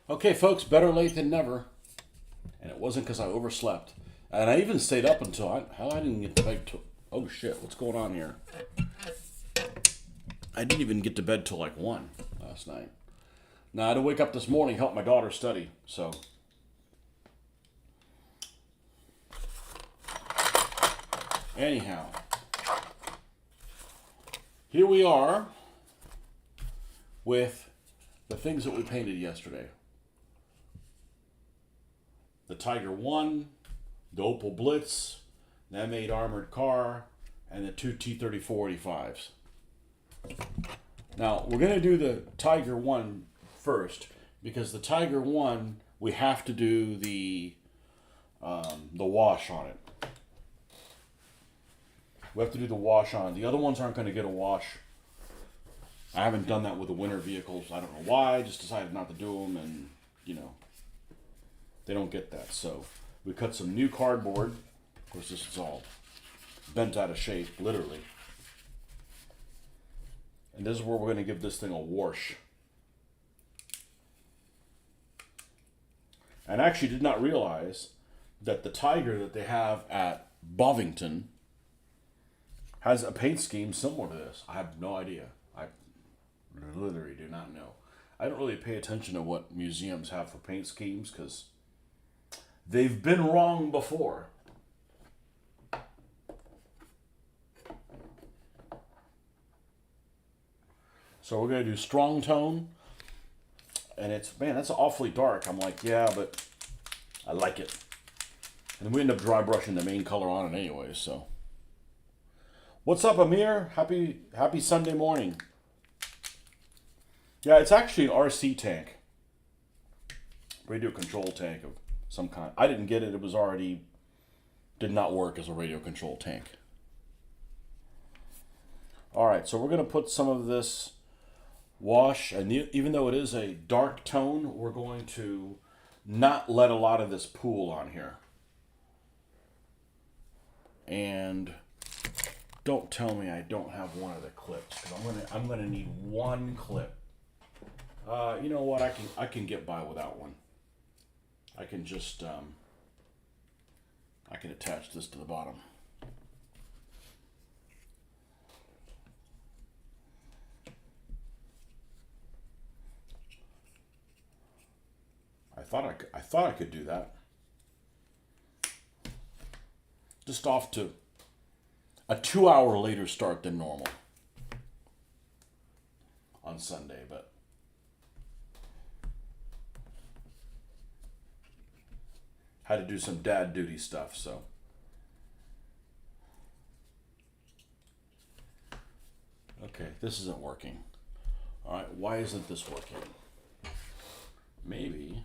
Okay, folks, better late than never. And it wasn't because I overslept. And I even stayed up until I didn't get to bed till. Oh shit, what's going on here? I didn't even get to bed till like 1 last night. Now I had to wake up this morning, help my daughter study. So, anyhow, here we are with the things that we painted yesterday. The Tiger 1, the Opel Blitz, the M8 armored car, and the two T-34-85s. Now, we're going to do the Tiger 1 first, because the Tiger 1, we have to do the wash on it. We have to do the wash on it. The other ones aren't going to get a wash. I haven't done that with the winter vehicles. I don't know why. I just decided not to do them, and, they don't get that. So we cut some new cardboard. Of course, this is all bent out of shape, literally. And this is where we're going to give this thing a wash. And I actually did not realize that the Tiger that they have at Bovington has a paint scheme similar to this. I have no idea. I literally do not know. I don't really pay attention to what museums have for paint schemes because they've been wrong before. So we're going to do strong tone. And that's awfully dark. I'm like, yeah, but I like it. And we end up dry brushing the main color on it anyway, so. What's up, Amir? Happy Sunday morning. Yeah, it's actually an RC tank. Radio control tank of some kind. I didn't get it. It was already, did not work as a radio control tank. All right, so we're going to put some of this wash, and even though it is a dark tone, we're going to not let a lot of this pool on here. And don't tell me I don't have one of the clips, because I'm gonna need one clip. You know what? I can get by without one. I can just I can attach this to the bottom. I thought I could do that. Just off to a 2-hour later start than normal on Sunday, but had to do some dad duty stuff, so. Okay, this isn't working. All right, why isn't this working? Maybe.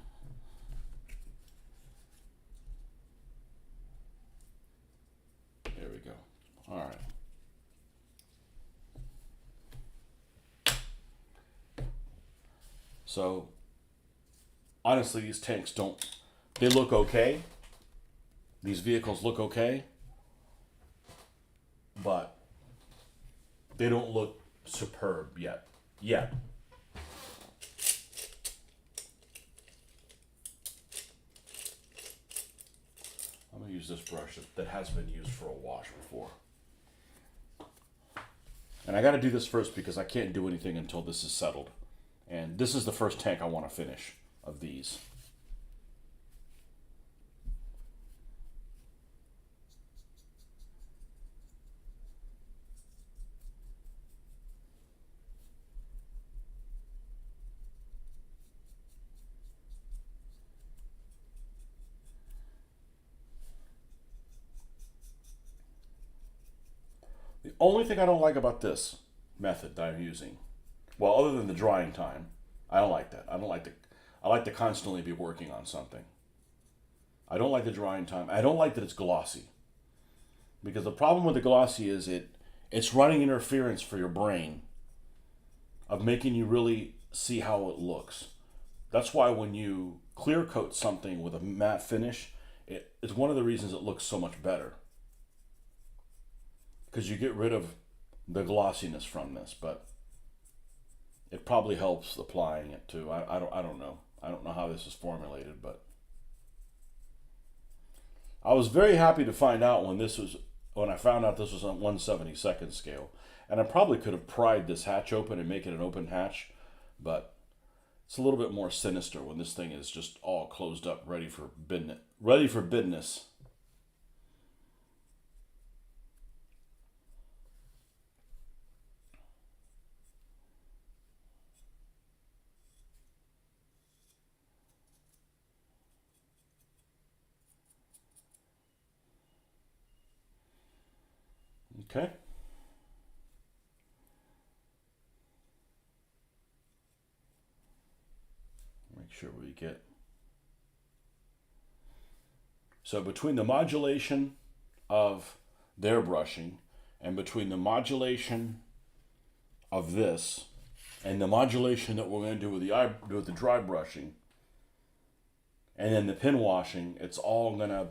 There we go. All right. So, honestly, these tanks they look okay. These vehicles look okay. But they don't look superb yet. I'm going to use this brush that has been used for a wash before. And I got to do this first because I can't do anything until this is settled. And this is the first tank I want to finish of these. The only thing I don't like about this method that I'm using, well, other than the drying time, I don't like that. I like to constantly be working on something. I don't like the drying time. I don't like that it's glossy. Because the problem with the glossy is it's running interference for your brain of making you really see how it looks. That's why when you clear coat something with a matte finish, it's one of the reasons it looks so much better. Because you get rid of the glossiness from this, but it probably helps applying it too. I don't know. I don't know how this is formulated, but I was very happy to find out when I found out this was on 1/72nd scale. And I probably could have pried this hatch open and make it an open hatch, but it's a little bit more sinister when this thing is just all closed up, ready for business. Ready for business. Okay. Make sure we get. So between the modulation of their brushing and between the modulation of this and the modulation that we're going to do with the dry brushing and then the pin washing, it's all going to,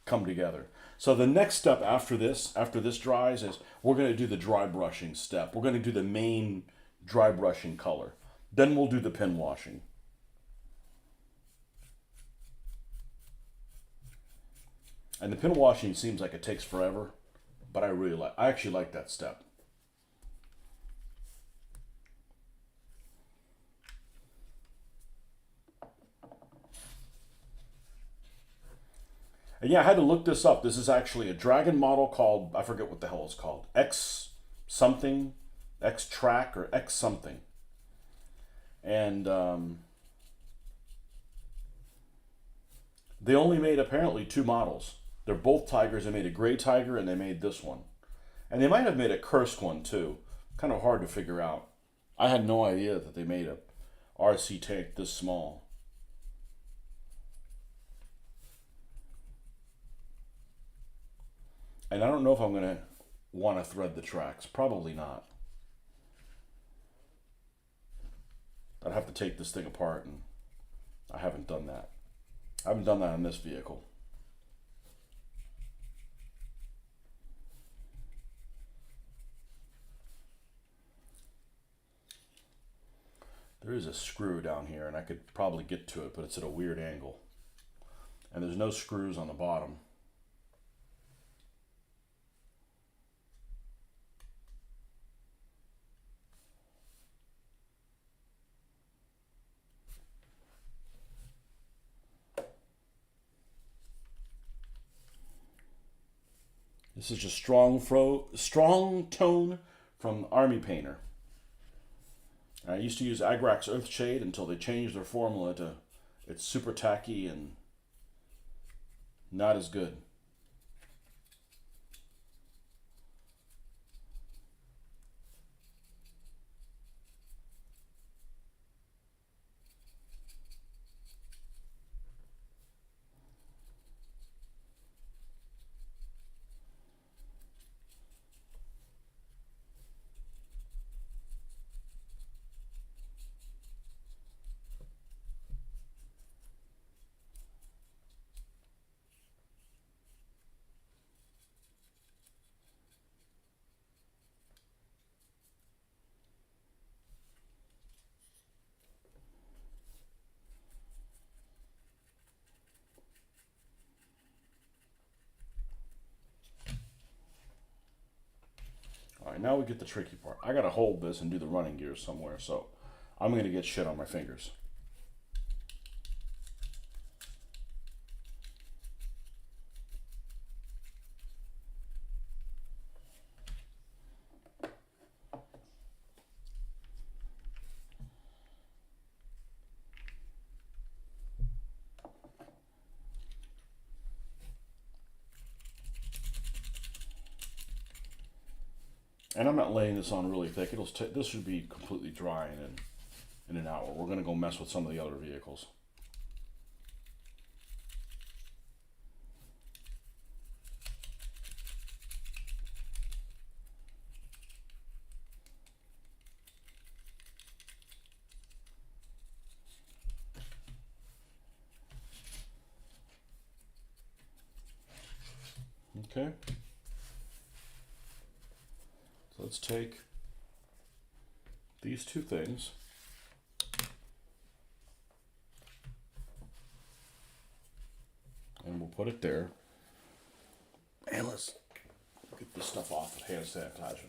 come together. So the next step after this dries, is we're going to do the dry brushing step. We're going to do the main dry brushing color. Then we'll do the pin washing. And the pin washing seems like it takes forever, but I actually like that step. And yeah, I had to look this up. This is actually a dragon model called, I forget what the hell it's called, X something, X track or X something. And they only made apparently 2 models. They're both tigers. They made a gray tiger and they made this one. And they might have made a cursed one too. Kind of hard to figure out. I had no idea that they made a RC tank this small. And I don't know if I'm going to want to thread the tracks. Probably not. I'd have to take this thing apart, and I haven't done that. I haven't done that on this vehicle. There is a screw down here, and I could probably get to it, but it's at a weird angle. And there's no screws on the bottom. This is just strong tone from Army Painter. I used to use Agrax Earthshade until they changed their formula to it's super tacky and not as good. All right, now we get the tricky part. I gotta hold this and do the running gears somewhere, so I'm gonna get shit on my fingers. And I'm not laying this on really thick. This should be completely dry in an hour. We're gonna go mess with some of the other vehicles. Okay. So let's take these 2 things. And we'll put it there. And let's get this stuff off with hand sanitizer.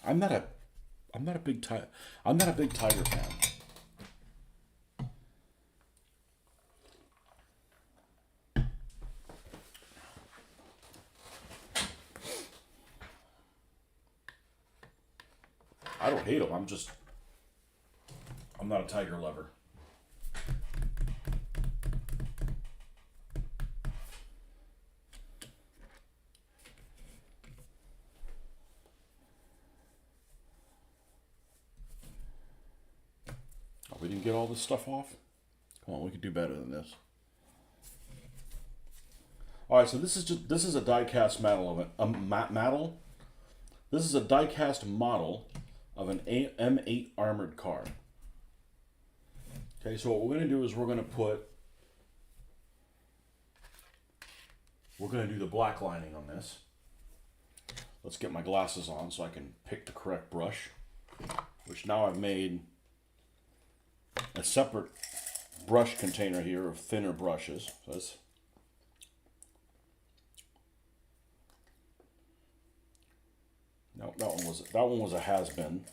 I'm not a big Tiger fan. I don't hate them. I'm not a Tiger lover. Oh, we didn't get all this stuff off? Come on, we could do better than this. All right, so this is a die-cast model of This is a die-cast model of an M8 armored car. Okay, so what we're going to do is we're going to do the black lining on this. Let's get my glasses on so I can pick the correct brush, which now I've made a separate brush container here of thinner brushes. So no, that one was a has-been.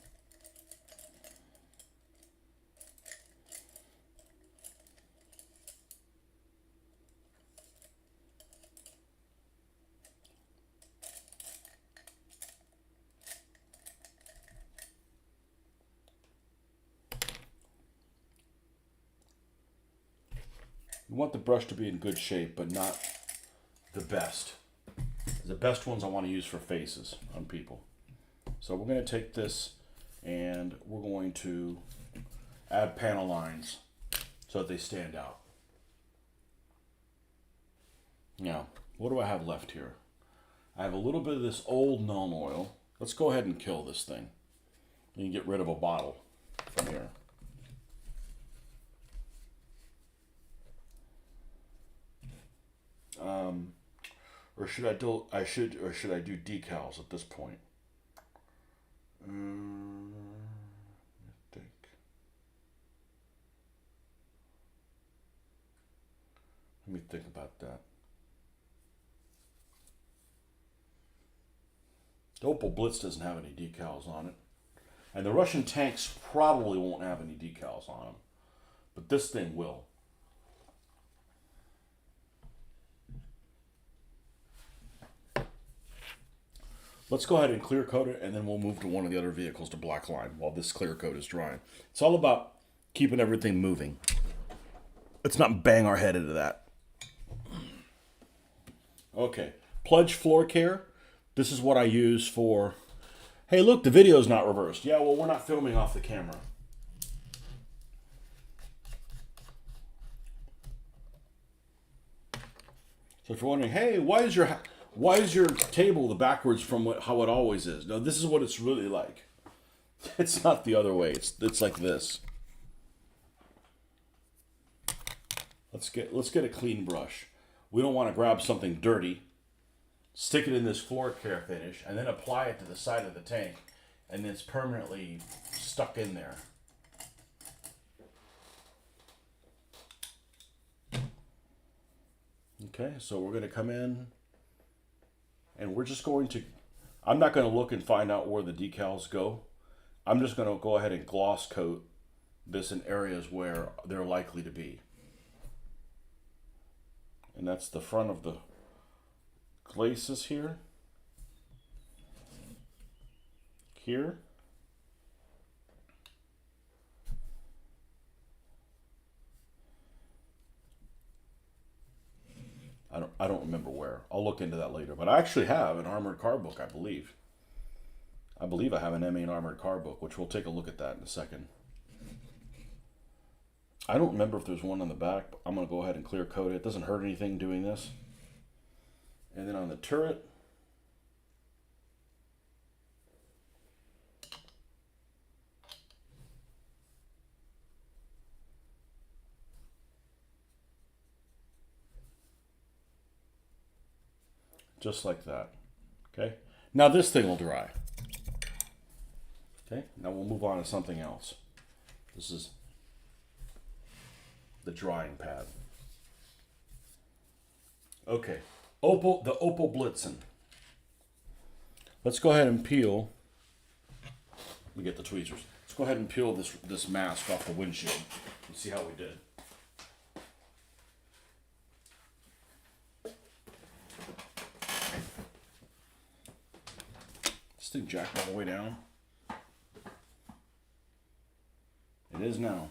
You want the brush to be in good shape, but not the best. The best ones I want to use for faces on people. So we're going to take this and we're going to add panel lines so that they stand out. Now, what do I have left here? I have a little bit of this old Nuln Oil. Let's go ahead and kill this thing. You can get rid of a bottle from here. Or should I do decals at this point? I think. Let me think about that. The Opel Blitz doesn't have any decals on it. And the Russian tanks probably won't have any decals on them. But this thing will. Let's go ahead and clear coat it, and then we'll move to one of the other vehicles to black line while this clear coat is drying. It's all about keeping everything moving. Let's not bang our head into that. Okay, Pludge floor care. This is what I use for, hey look, the video's not reversed. Yeah, well, we're not filming off the camera. So if you're wondering, hey, why is your table the backwards from how it always is? No, this is what it's really like. It's not the other way. It's like this. Let's get a clean brush. We don't want to grab something dirty, stick it in this floor care finish, and then apply it to the side of the tank, and it's permanently stuck in there. Okay, so we're going to come in, and we're just going to, I'm not going to look and find out where the decals go. I'm just going to go ahead and gloss coat this in areas where they're likely to be. And that's the front of the glacis here. Here. I don't remember where. I'll look into that later. But I actually have an armored car book, I believe. I believe I have an M8 armored car book, which we'll take a look at that in a second. I don't remember if there's one on the back, but I'm going to go ahead and clear coat it. It doesn't hurt anything doing this. And then on the turret, just like that. Okay? Now this thing will dry. Okay, now we'll move on to something else. This is the drying pad. Okay, the Opal Blitzen. Let's go ahead and peel. We get the tweezers. Let's go ahead and peel this mask off the windshield and see how we did. This thing jacked all the way down. It is now.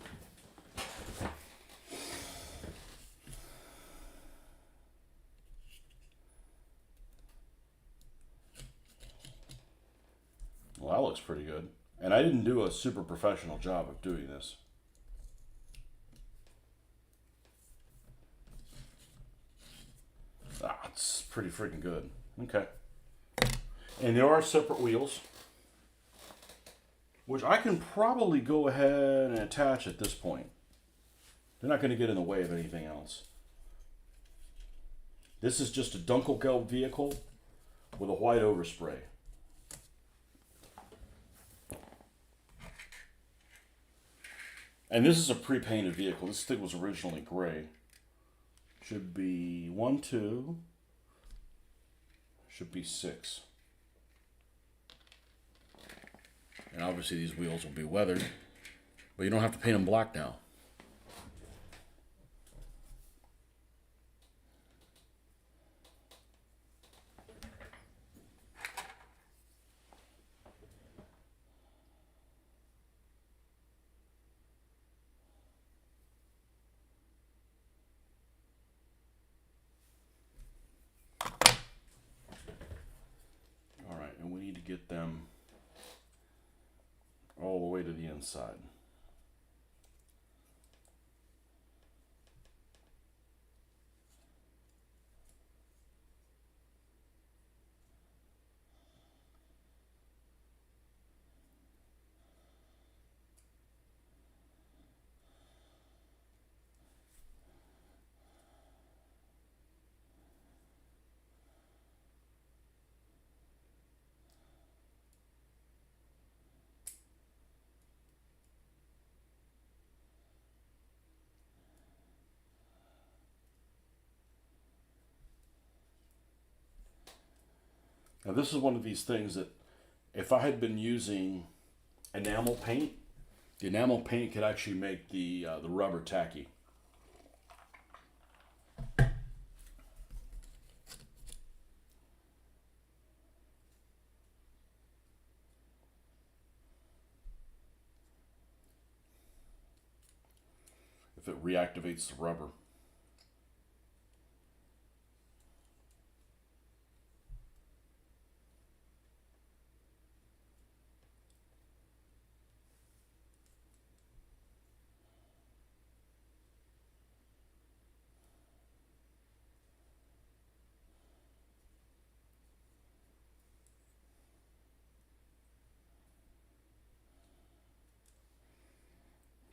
Well, that looks pretty good. And I didn't do a super professional job of doing this. It's pretty freaking good. Okay. And there are separate wheels, which I can probably go ahead and attach at this point. They're not going to get in the way of anything else. This is just a Dunkelgelb vehicle with a white overspray. And this is a pre-painted vehicle. This thing was originally gray. Should be 1, 2. Should be 6. And obviously these wheels will be weathered, but you don't have to paint them black now. All right, and we need to get them all the way to the inside. Now this is one of these things that if I had been using enamel paint, the enamel paint could actually make the rubber tacky. If it reactivates the rubber.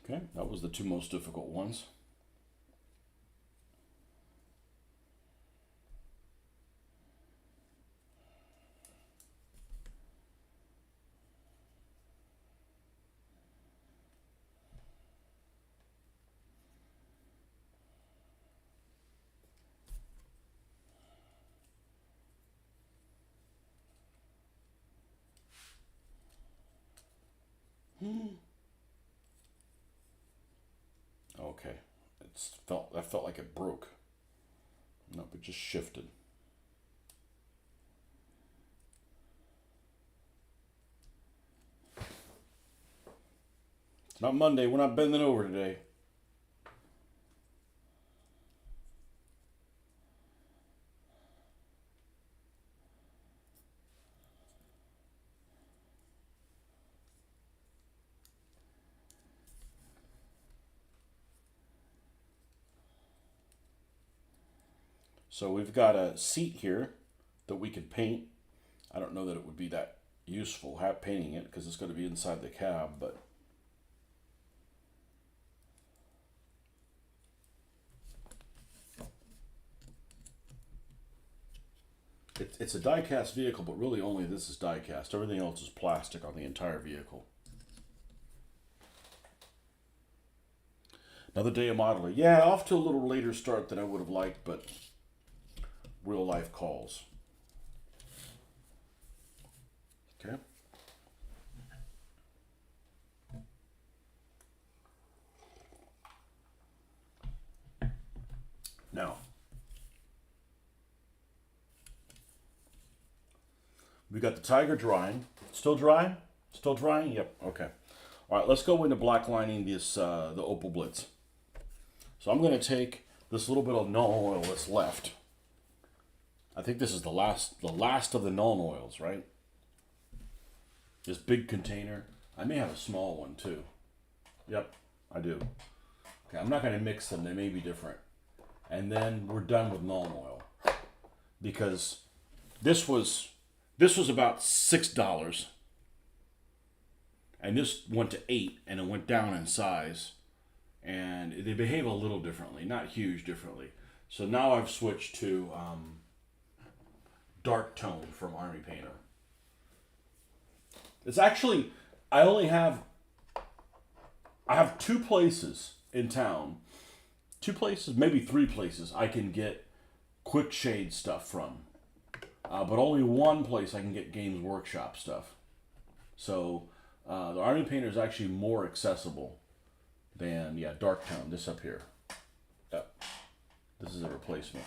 Okay, that was the two most difficult ones. Okay, that felt like it broke. Nope, it just shifted. It's not Monday. We're not bending over today. So we've got a seat here that we could paint. I don't know that it would be that useful painting it because it's going to be inside the cab, but It's a die-cast vehicle, but really only this is die-cast. Everything else is plastic on the entire vehicle. Another day of modeling. Yeah, off to a little later start than I would have liked, but real life calls. Okay. Now, we got the Tiger drying. Still dry? Still drying? Yep. Okay. All right, let's go into black lining this the Opal Blitz. So I'm going to take this little bit of Nuln oil that's left. I think this is the last of the Nuln oils, right? This big container. I may have a small one too. Yep, I do. Okay, I'm not going to mix them. They may be different. And then we're done with Nuln oil, because this was about $6, and this went to $8, and it went down in size, and they behave a little differently, not huge differently. So now I've switched to dark tone from Army Painter. It's actually, I have two places in town, maybe three places I can get quick shade stuff from, but only one place I can get Games Workshop stuff. So the Army Painter is actually more accessible than, dark tone, this up here. Yep. This is a replacement.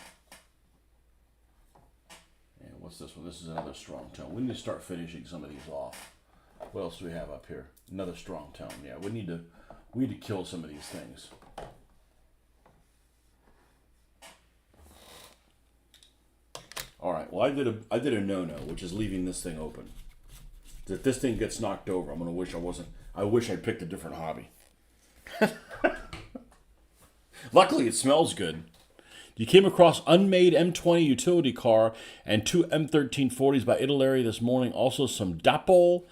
And what's this one? This is another strong tone. We need to start finishing some of these off. What else do we have up here? Another strong tone. Yeah, we need to kill some of these things. All right. Well, I did a no-no, which is leaving this thing open. If this thing gets knocked over, I'm gonna wish I wasn't. I wish I picked a different hobby. Luckily, it smells good. You came across unmade M20 utility car and two M1340s by Italeri this morning. Also some Dapol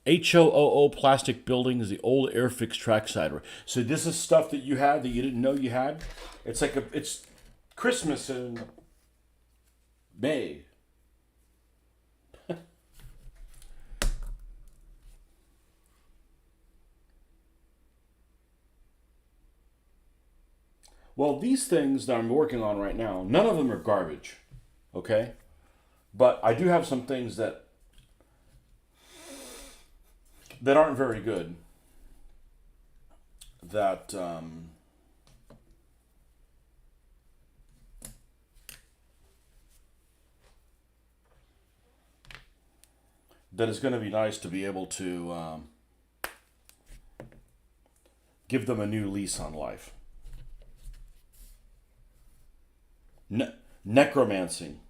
HOOO plastic buildings, the old Airfix trackside. So this is stuff that you had that you didn't know you had. It's like it's Christmas in May. Well, these things that I'm working on right now, none of them are garbage, okay? But I do have some things that aren't very good, that that is going to be nice to be able to give them a new lease on life. Necromancing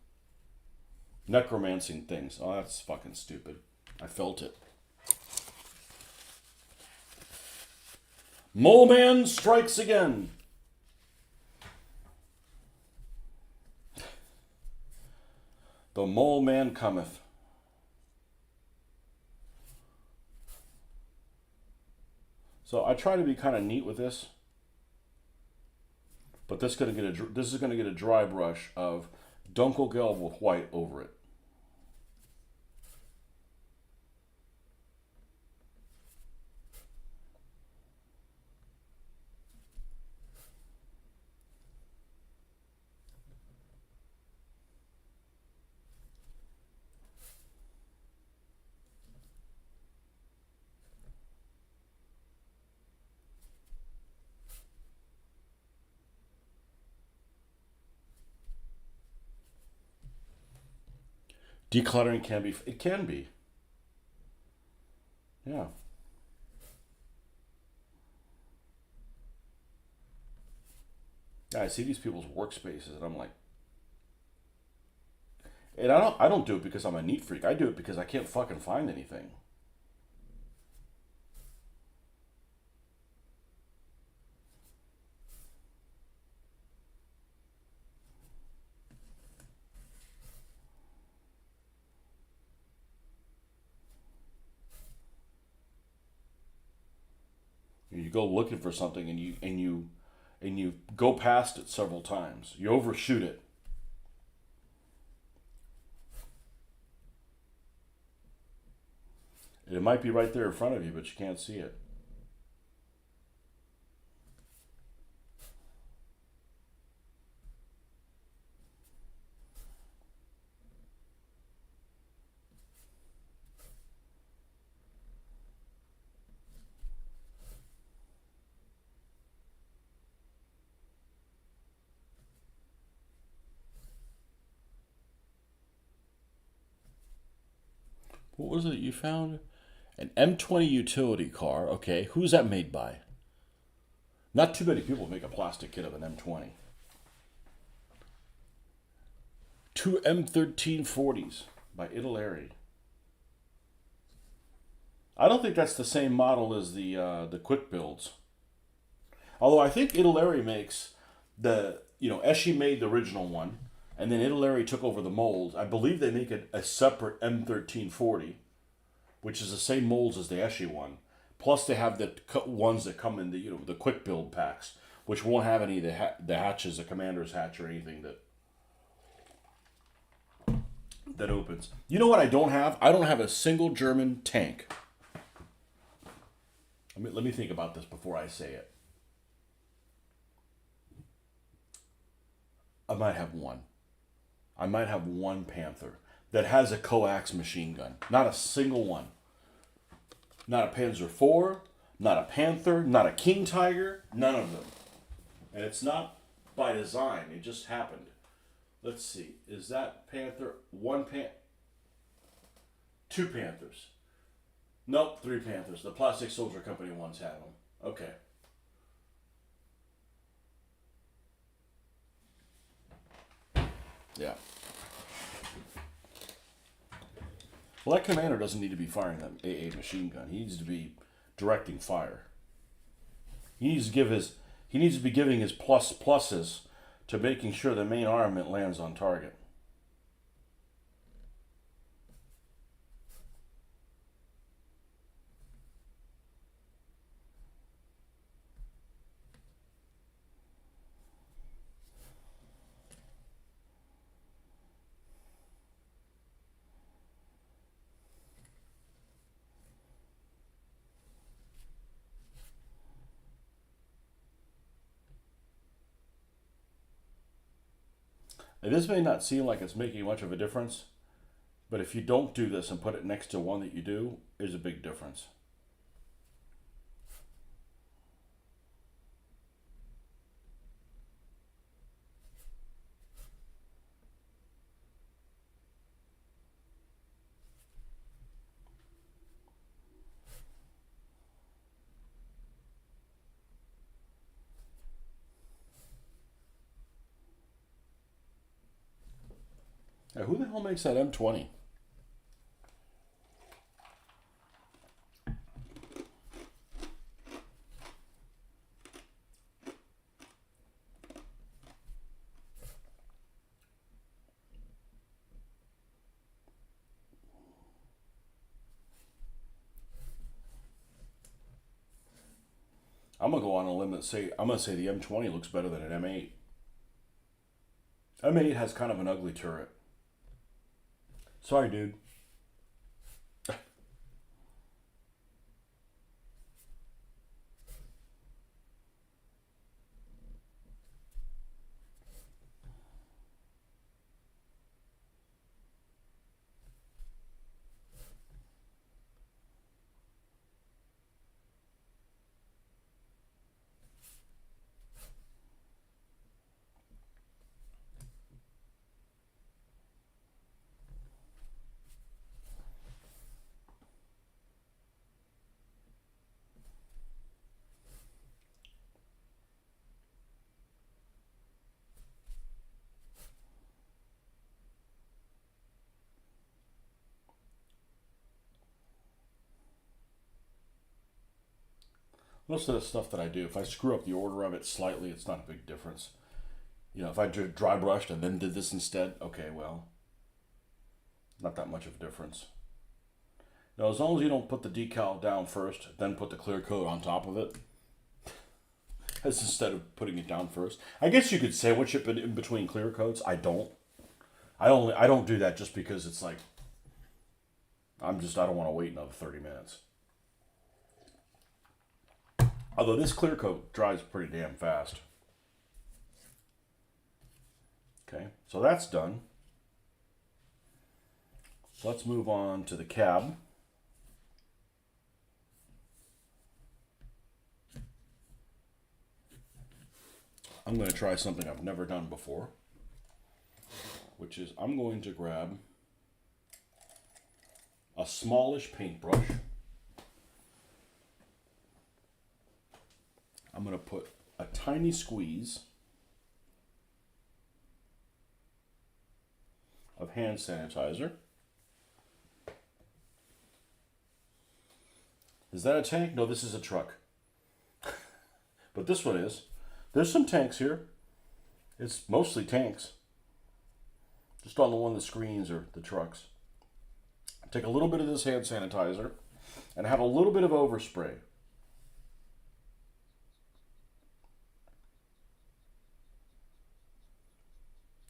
things. Oh, that's fucking stupid. I felt it. Mole Man strikes again. The Mole Man cometh. So I try to be kind of neat with this. But this is going to get a dry brush of Dunkelgelb with white over it. Decluttering can be, it can be. Yeah. I see these people's workspaces and I'm like, and I don't do it because I'm a neat freak. I do it because I can't fucking find anything. You go looking for something and you go past it several times. You overshoot it. It might be right there in front of you, but you can't see it. What was it you found? An M20 utility car. Okay, who's that made by? Not too many people make a plastic kit of an M20. Two M1340s by Italeri. I don't think that's the same model as the quick builds. Although I think Italeri makes Eschi made the original one, and then Italeri took over the molds. I believe they make a separate M1340, which is the same molds as the Eschi one. Plus, they have the ones that come in the quick build packs, which won't have any of the hatches, the commander's hatch, or anything that opens. You know what I don't have? I don't have a single German tank. Let me think about this before I say it. I might have one. I might have one Panther that has a coax machine gun. Not a single one. Not a Panzer IV, not a Panther, not a King Tiger, none of them. And it's not by design, it just happened. Let's see, is that Panther two Panthers? Nope, three Panthers. The Plastic Soldier Company ones had them. Okay. Yeah. Well, that commander doesn't need to be firing that AA machine gun. He needs to be directing fire. He needs to be giving his pluses to making sure the main armament lands on target. And this may not seem like it's making much of a difference, but if you don't do this and put it next to one that you do, there's a big difference. Now, who the hell makes that M20? I'm gonna go on a limb and say I'm gonna say the M20 looks better than an M8. M8 has kind of an ugly turret. Sorry, dude. Most of the stuff that I do, if I screw up the order of it slightly, it's not a big difference. If I dry brushed and then did this instead, okay, well, not that much of a difference. Now, as long as you don't put the decal down first, then put the clear coat on top of it, as instead of putting it down first. I guess you could sandwich it in between clear coats. I don't. I don't do that just because it's like I don't want to wait another 30 minutes. Although this clear coat dries pretty damn fast. Okay, so that's done. So let's move on to the cab. I'm going to try something I've never done before, which is I'm going to grab a smallish paintbrush. I'm going to put a tiny squeeze of hand sanitizer. Is that a tank? No, this is a truck. But this one is. There's some tanks here. It's mostly tanks. Just on the one of the screens are the trucks. Take a little bit of this hand sanitizer and have a little bit of overspray.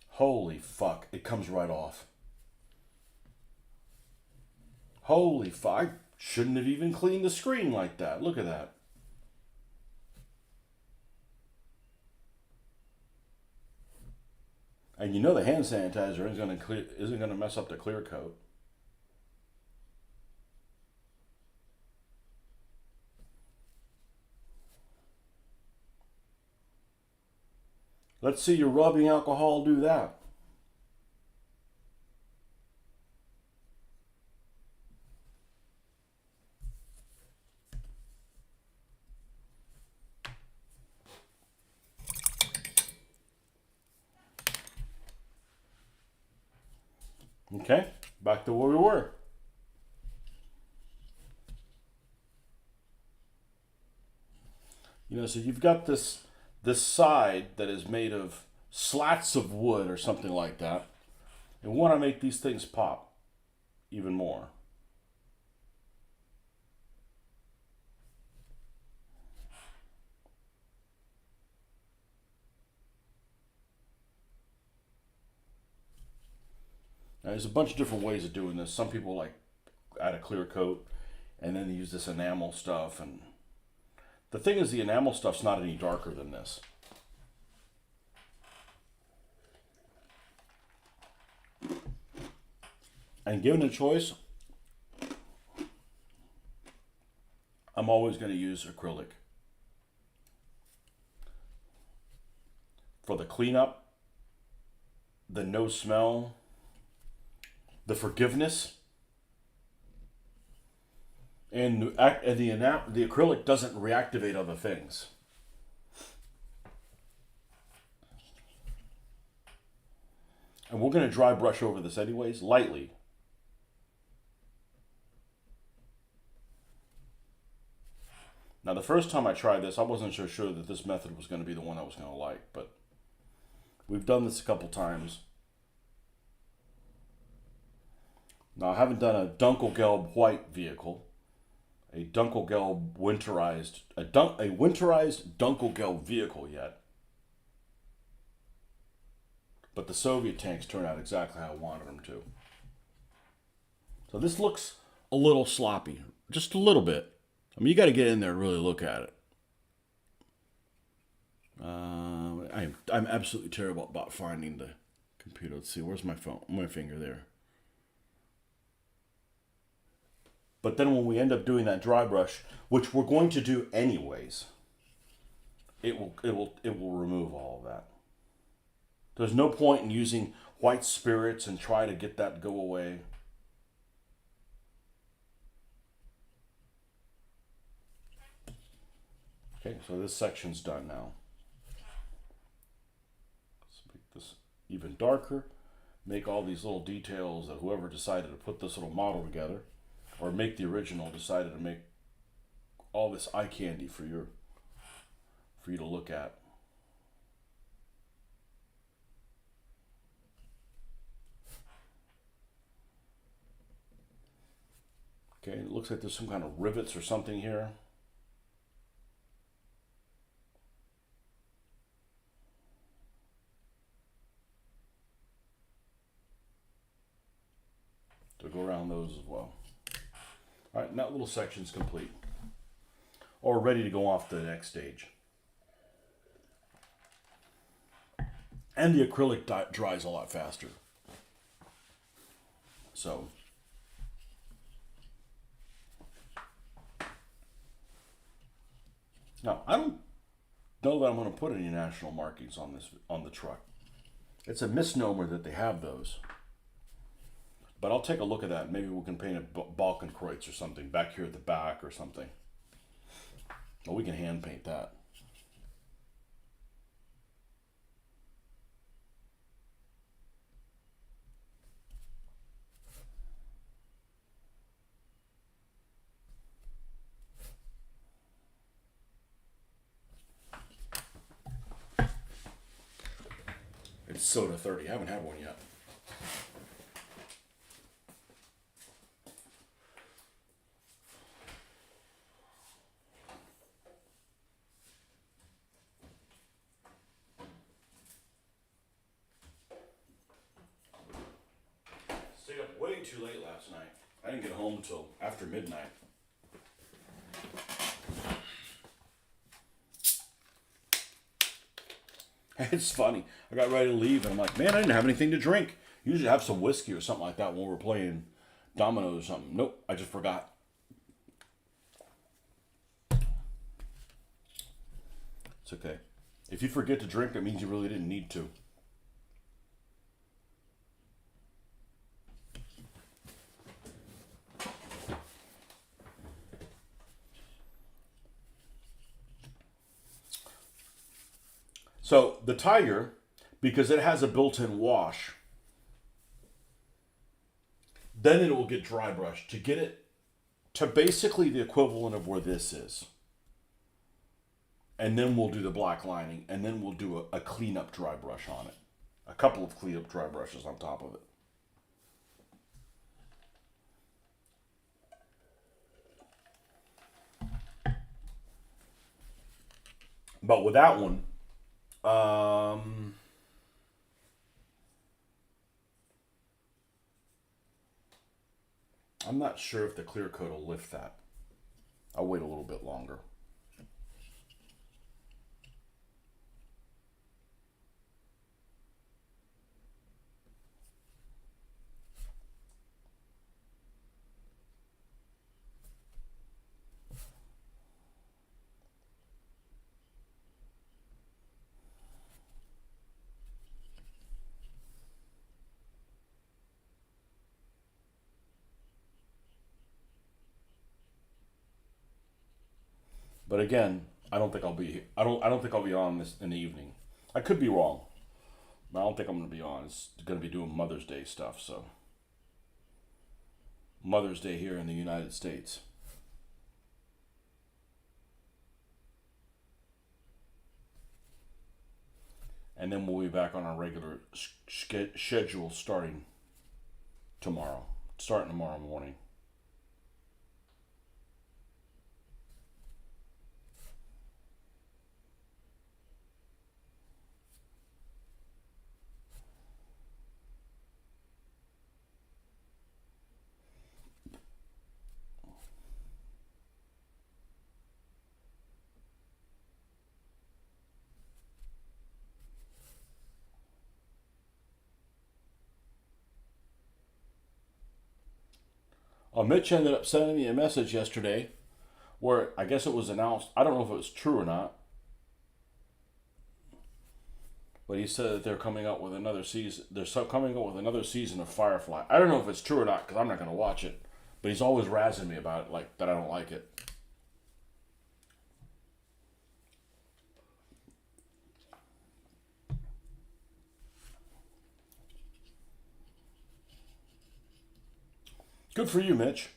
Holy fuck, it comes right off. Holy fuck, I shouldn't have even cleaned the screen like that. Look at that. And you know the hand sanitizer isn't going to mess up the clear coat. Let's see your rubbing alcohol do that. Okay, back to where we were. So you've got this side that is made of slats of wood or something like that. And we want to make these things pop even more. Now, there's a bunch of different ways of doing this. Some people like add a clear coat and then they use this enamel stuff. And the thing is, the enamel stuff's not any darker than this. And given a choice, I'm always going to use acrylic. For the cleanup, the no smell, the forgiveness, and the acrylic doesn't reactivate other things. And we're going to dry brush over this anyways, lightly. Now, the first time I tried this, I wasn't so sure that this method was going to be the one I was going to like, but we've done this a couple times. Now, I haven't done a Dunkelgelb white vehicle, a winterized Dunkelgelb vehicle yet. But the Soviet tanks turned out exactly how I wanted them to. So this looks a little sloppy, just a little bit. I mean, you got to get in there and really look at it. I'm absolutely terrible about finding the computer. Let's see, where's my phone? My finger there. But then when we end up doing that dry brush, which we're going to do anyways, it will remove all of that. There's no point in using white spirits and try to get that to go away. Okay, so this section's done now. Let's make this even darker. Make all these little details that whoever decided to put this little model together, or make the original, decided to make all this eye candy for you to look at. Okay, it looks like there's some kind of rivets or something here. To go around those as well. All right, and that little section's complete. Or ready to go off to the next stage. And the acrylic dries a lot faster. So, now I don't know that I'm going to put any national markings on the truck. It's a misnomer that they have those. But I'll take a look at that. Maybe we can paint a Balkenkreuz or something back here at the back or something. Well, we can hand paint that. It's soda 30. I haven't had one yet. Stayed up way too late last night. I didn't get home until after midnight. It's funny. I got ready to leave and I'm like, man, I didn't have anything to drink. Usually have some whiskey or something like that when we're playing dominoes or something. Nope, I just forgot. It's okay. If you forget to drink, that means you really didn't need to. So the Tiger, because it has a built-in wash, then it will get dry brushed to get it to basically the equivalent of where this is. And then we'll do the black lining, and then we'll do a cleanup dry brush on it. A couple of cleanup dry brushes on top of it. But with that one, I'm not sure if the clear coat will lift that. I'll wait a little bit longer. But again, I don't think I'll be. I don't think I'll be on this in the evening. I could be wrong, but I don't think I'm going to be on. It's going to be doing Mother's Day stuff. So Mother's Day here in the United States. And then we'll be back on our regular schedule starting tomorrow. Starting tomorrow morning. Mitch ended up sending me a message yesterday where I guess it was announced. I don't know if it was true or not, but he said that they're coming out with another season. They're coming out with another season of Firefly. I don't know if it's true or not because I'm not going to watch it. But he's always razzing me about it, like that I don't like it. Good for you, Mitch.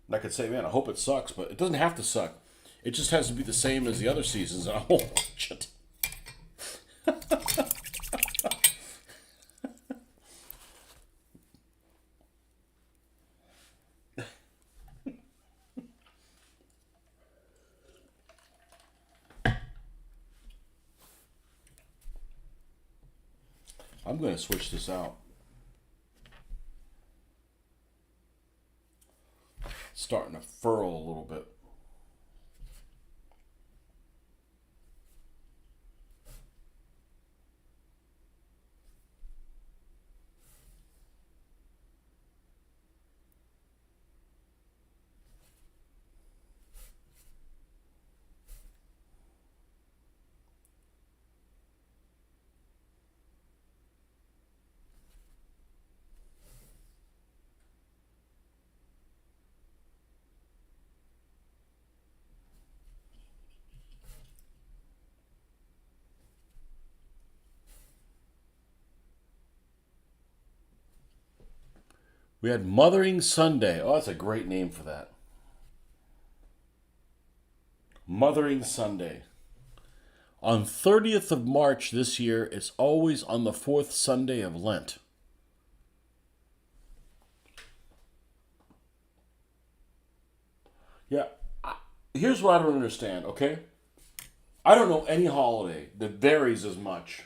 And I could say, man, I hope it sucks, but it doesn't have to suck. It just has to be the same as the other seasons, and I won't watch it. I'm going to switch this out. furl a little bit. We had Mothering Sunday. Oh, that's a great name for that. Mothering Sunday. On 30th of March this year, it's always on the fourth Sunday of Lent. Yeah, here's what I don't understand, okay? I don't know any holiday that varies as much.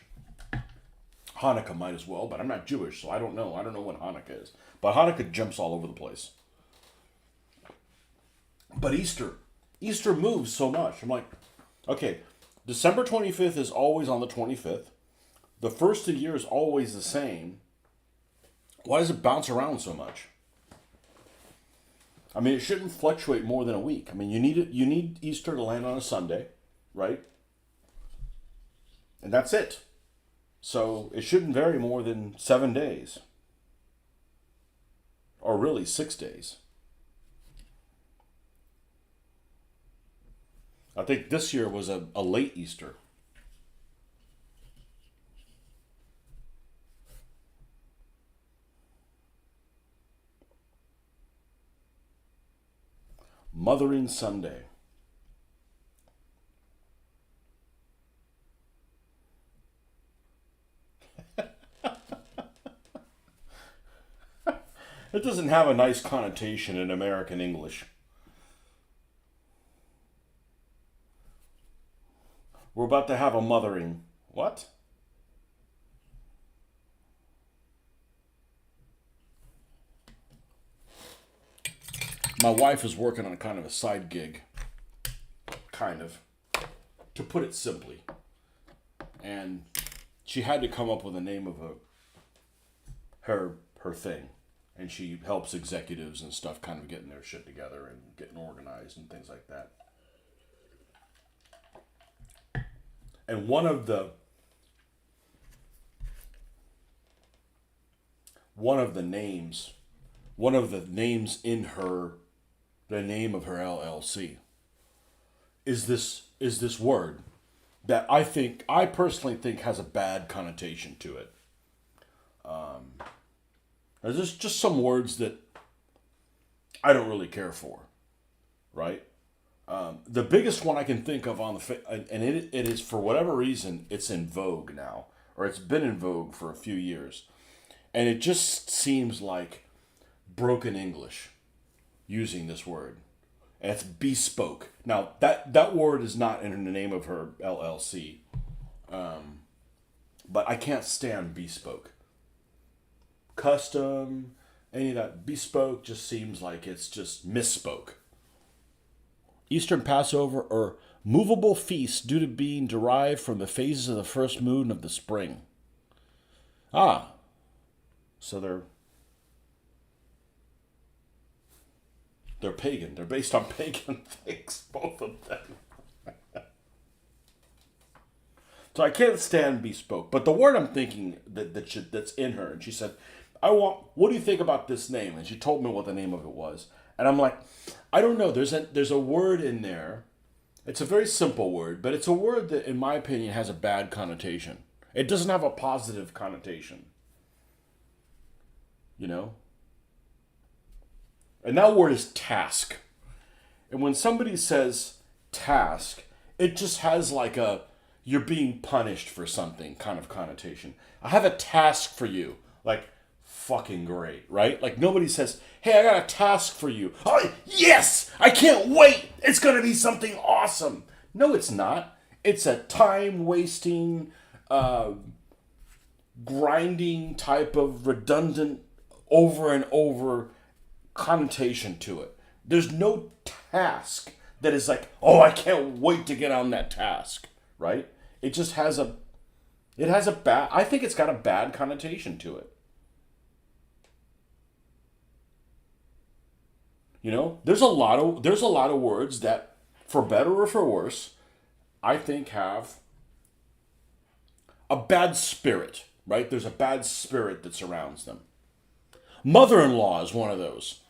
Hanukkah might as well, but I'm not Jewish, so I don't know. I don't know when Hanukkah is. But Hanukkah jumps all over the place. But Easter moves so much. I'm like, okay, December 25th is always on the 25th. The first of the year is always the same. Why does it bounce around so much? I mean, it shouldn't fluctuate more than a week. I mean, you need Easter to land on a Sunday, right? And that's it. So it shouldn't vary more than 7 days. Or really 6 days. I think this year was a late Easter. Mothering Sunday. It doesn't have a nice connotation in American English. We're about to have a mothering. What? My wife is working on kind of a side gig. Kind of. To put it simply. And she had to come up with a name of her thing. And she helps executives and stuff kind of getting their shit together and getting organized and things like that. And one of the names in the name of her LLC is this word that I personally think has a bad connotation to it. There's just some words that I don't really care for, right? The biggest one I can think of and it is, for whatever reason, it's in vogue now, or it's been in vogue for a few years, and it just seems like broken English using this word, and it's bespoke. Now that word is not in the name of her LLC, but I can't stand bespoke. Custom, any of that. Bespoke just seems like it's just misspoke. Eastern Passover, or movable feast due to being derived from the phases of the first moon of the spring. Ah, so they're pagan. They're based on pagan things, both of them. So I can't stand bespoke. But the word I'm thinking that's in her, and she said, what do you think about this name? And she told me what the name of it was. And I'm like, I don't know. There's a word in there. It's a very simple word, but it's a word that, in my opinion, has a bad connotation. It doesn't have a positive connotation. You know? And that word is task. And when somebody says task, it just has like you're being punished for something kind of connotation. I have a task for you. Like, fucking great, right? Like, nobody says, hey, I got a task for you. Oh, yes! I can't wait! It's gonna be something awesome. No, it's not. It's a time-wasting, grinding type of redundant, over and over connotation to it There's no task that is like, oh, I can't wait to get on that task, right? It just has a, it has a bad, I think it's got a bad connotation to it. You know, there's a lot of words that, for better or for worse, I think have a bad spirit, right? There's a bad spirit that surrounds them. Mother-in-law is one of those.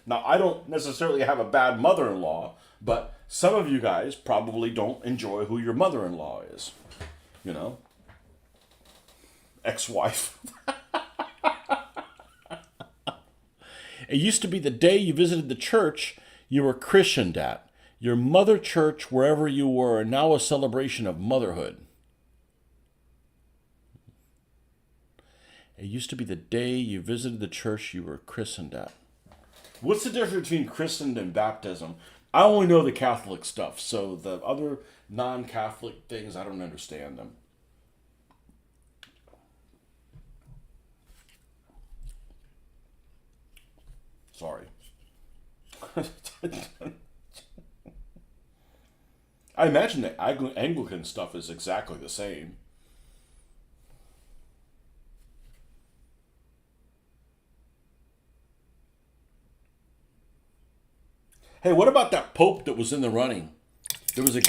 Now, I don't necessarily have a bad mother-in-law, but some of you guys probably don't enjoy who your mother-in-law is. You know, ex-wife. It used to be the day you visited the church you were christened at. Your mother church, wherever you were, now a celebration of motherhood. It used to be the day you visited the church you were christened at. What's the difference between christened and baptism? I only know the Catholic stuff, so the other non-Catholic things, I don't understand them. Sorry. I imagine the Anglican stuff is exactly the same. Hey, what about that pope that was in the running? There was a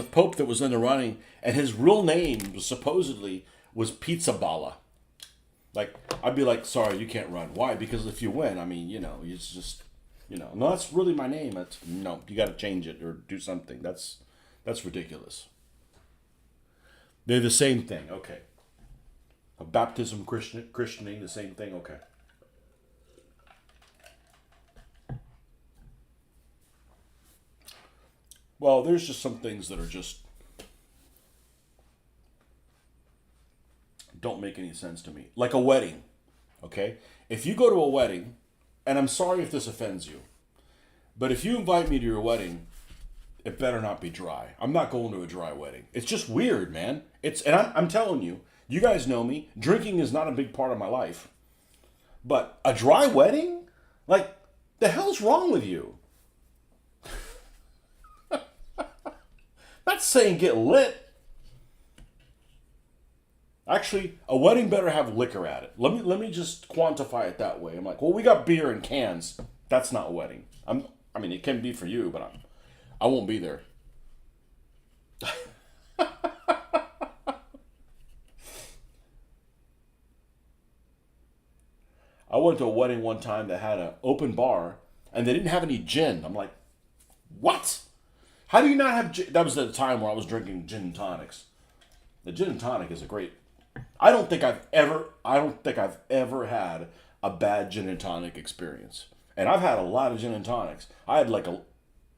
pope that was in the running, and his real name was supposedly was Pizza Balla. Like, I'd be like, sorry, you can't run. Why? Because if you win, I mean, you know, it's just, you know, no, that's really my name. That's no, you got to change it or do something. That's ridiculous. They're the same thing. Okay, a baptism, Christianing, the same thing. Okay. Well, there's just some things that are just don't make any sense to me. Like a wedding, okay? If you go to a wedding, and I'm sorry if this offends you, but if you invite me to your wedding, it better not be dry. I'm not going to a dry wedding. It's just weird, man. I'm telling you, you guys know me. Drinking is not a big part of my life. But a dry wedding? Like, the hell's wrong with you? Not saying get lit. Actually, a wedding better have liquor at it. Let me just quantify it that way. I'm like, well, we got beer in cans. That's not a wedding. I mean, it can be for you, but I won't be there. I went to a wedding one time that had an open bar, and they didn't have any gin. I'm like, what? How do you not have gin? That was the time where I was drinking gin and tonics. The gin and tonic is a great. I don't think I've ever had a bad gin and tonic experience. And I've had a lot of gin and tonics. I had like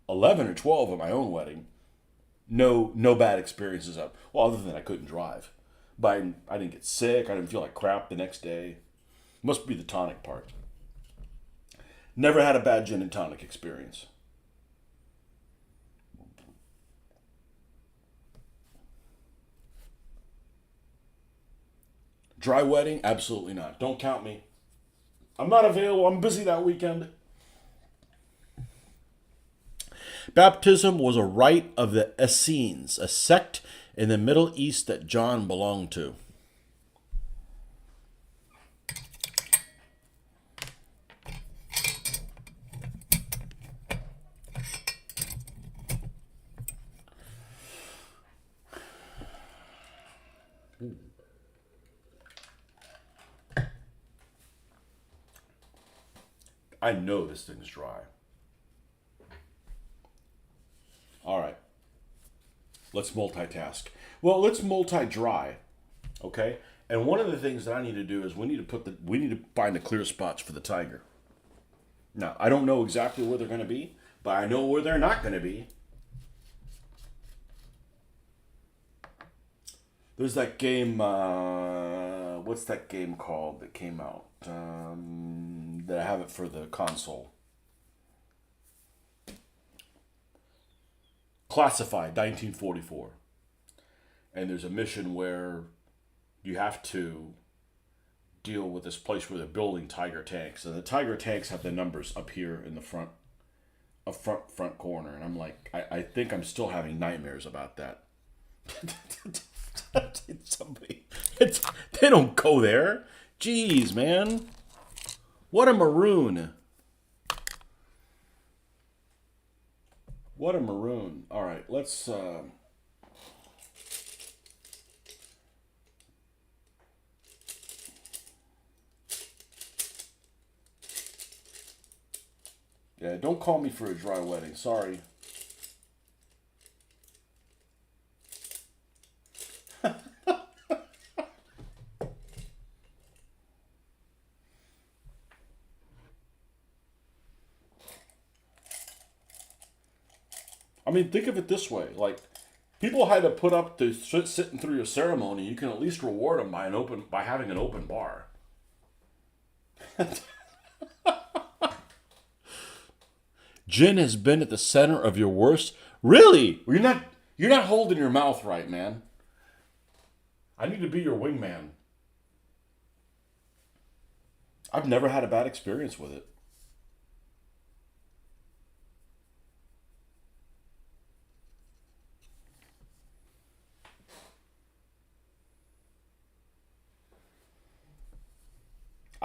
11 or 12 at my own wedding. No bad experiences of. Well, other than I couldn't drive. But I didn't get sick. I didn't feel like crap the next day. Must be the tonic part. Never had a bad gin and tonic experience. Dry wedding? Absolutely not. Don't count me. I'm not available. I'm busy that weekend. Baptism was a rite of the Essenes, a sect in the Middle East that John belonged to. I know this thing's dry. All right. Let's multitask. Well, let's multi-dry. Okay? And one of the things that I need to do is we need to find the clear spots for the tiger. Now, I don't know exactly where they're going to be, but I know where they're not going to be. There's that game, what's that game called that came out? That I have it for the console. Classified, 1944. And there's a mission where you have to deal with this place where they're building tiger tanks. And the tiger tanks have the numbers up here in the front a front corner, and I'm like, I think I'm still having nightmares about that. Somebody, they don't go there. Jeez, man, what a maroon. What a maroon. All right, let's. Yeah, don't call me for a dry wedding. Sorry. I mean, think of it this way: like, people had to put up to sitting through your ceremony. You can at least reward them by having an open bar. Gin has been at the center of your worst. Really? You're not holding your mouth right, man. I need to be your wingman. I've never had a bad experience with it.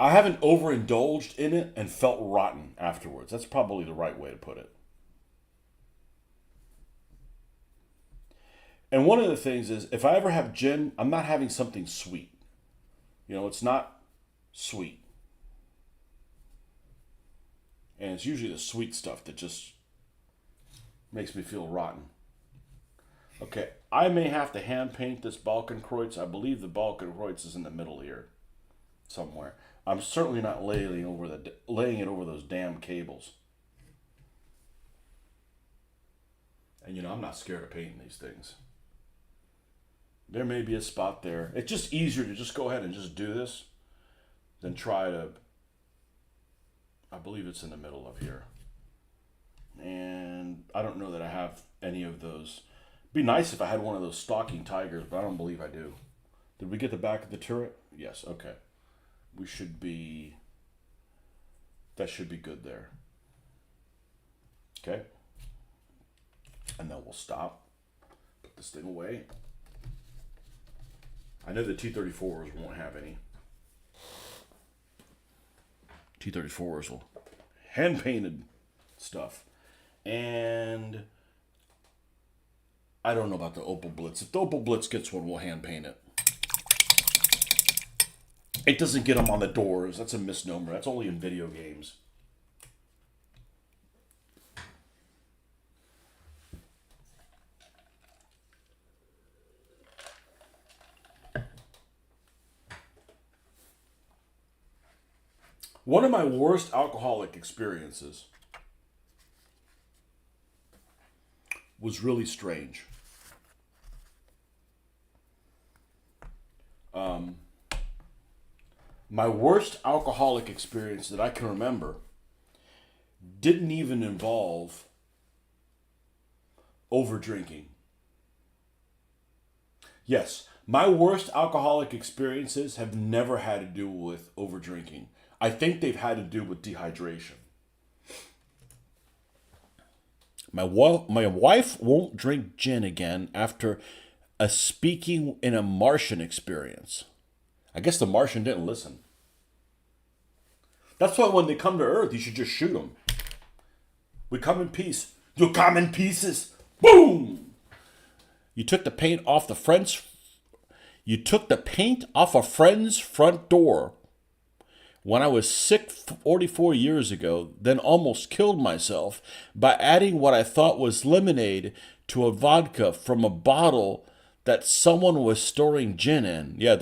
I haven't overindulged in it and felt rotten afterwards. That's probably the right way to put it. And one of the things is, if I ever have gin, I'm not having something sweet. It's not sweet. And it's usually the sweet stuff that just makes me feel rotten. Okay, I may have to hand paint this Balkenkreuz. I believe the Balkenkreuz is in the middle here, somewhere. I'm certainly not laying it over those damn cables. And I'm not scared of painting these things. There may be a spot there. It's just easier to just go ahead and just do this than try to. I believe it's in the middle of here. And I don't know that I have any of those. It'd be nice if I had one of those stalking tigers, but I don't believe I do. Did we get the back of the turret? Yes, okay. That should be good there. Okay. And then we'll stop. Put this thing away. I know the T-34s won't have any. T-34s will hand-painted stuff. And I don't know about the Opal Blitz. If the Opal Blitz gets one, we'll hand-paint it. It doesn't get them on the doors. That's a misnomer. That's only in video games. One of my worst alcoholic experiences was really strange. My worst alcoholic experience that I can remember didn't even involve over drinking. Yes, my worst alcoholic experiences have never had to do with over drinking. I think they've had to do with dehydration. My wife won't drink gin again after a speaking in a Martian experience. I guess the Martian didn't listen. That's why when they come to Earth, you should just shoot them. We come in peace. You come in pieces. Boom! You took the paint off a friend's front door when I was sick 44 years ago, then almost killed myself by adding what I thought was lemonade to a vodka from a bottle that someone was storing gin in. Yeah,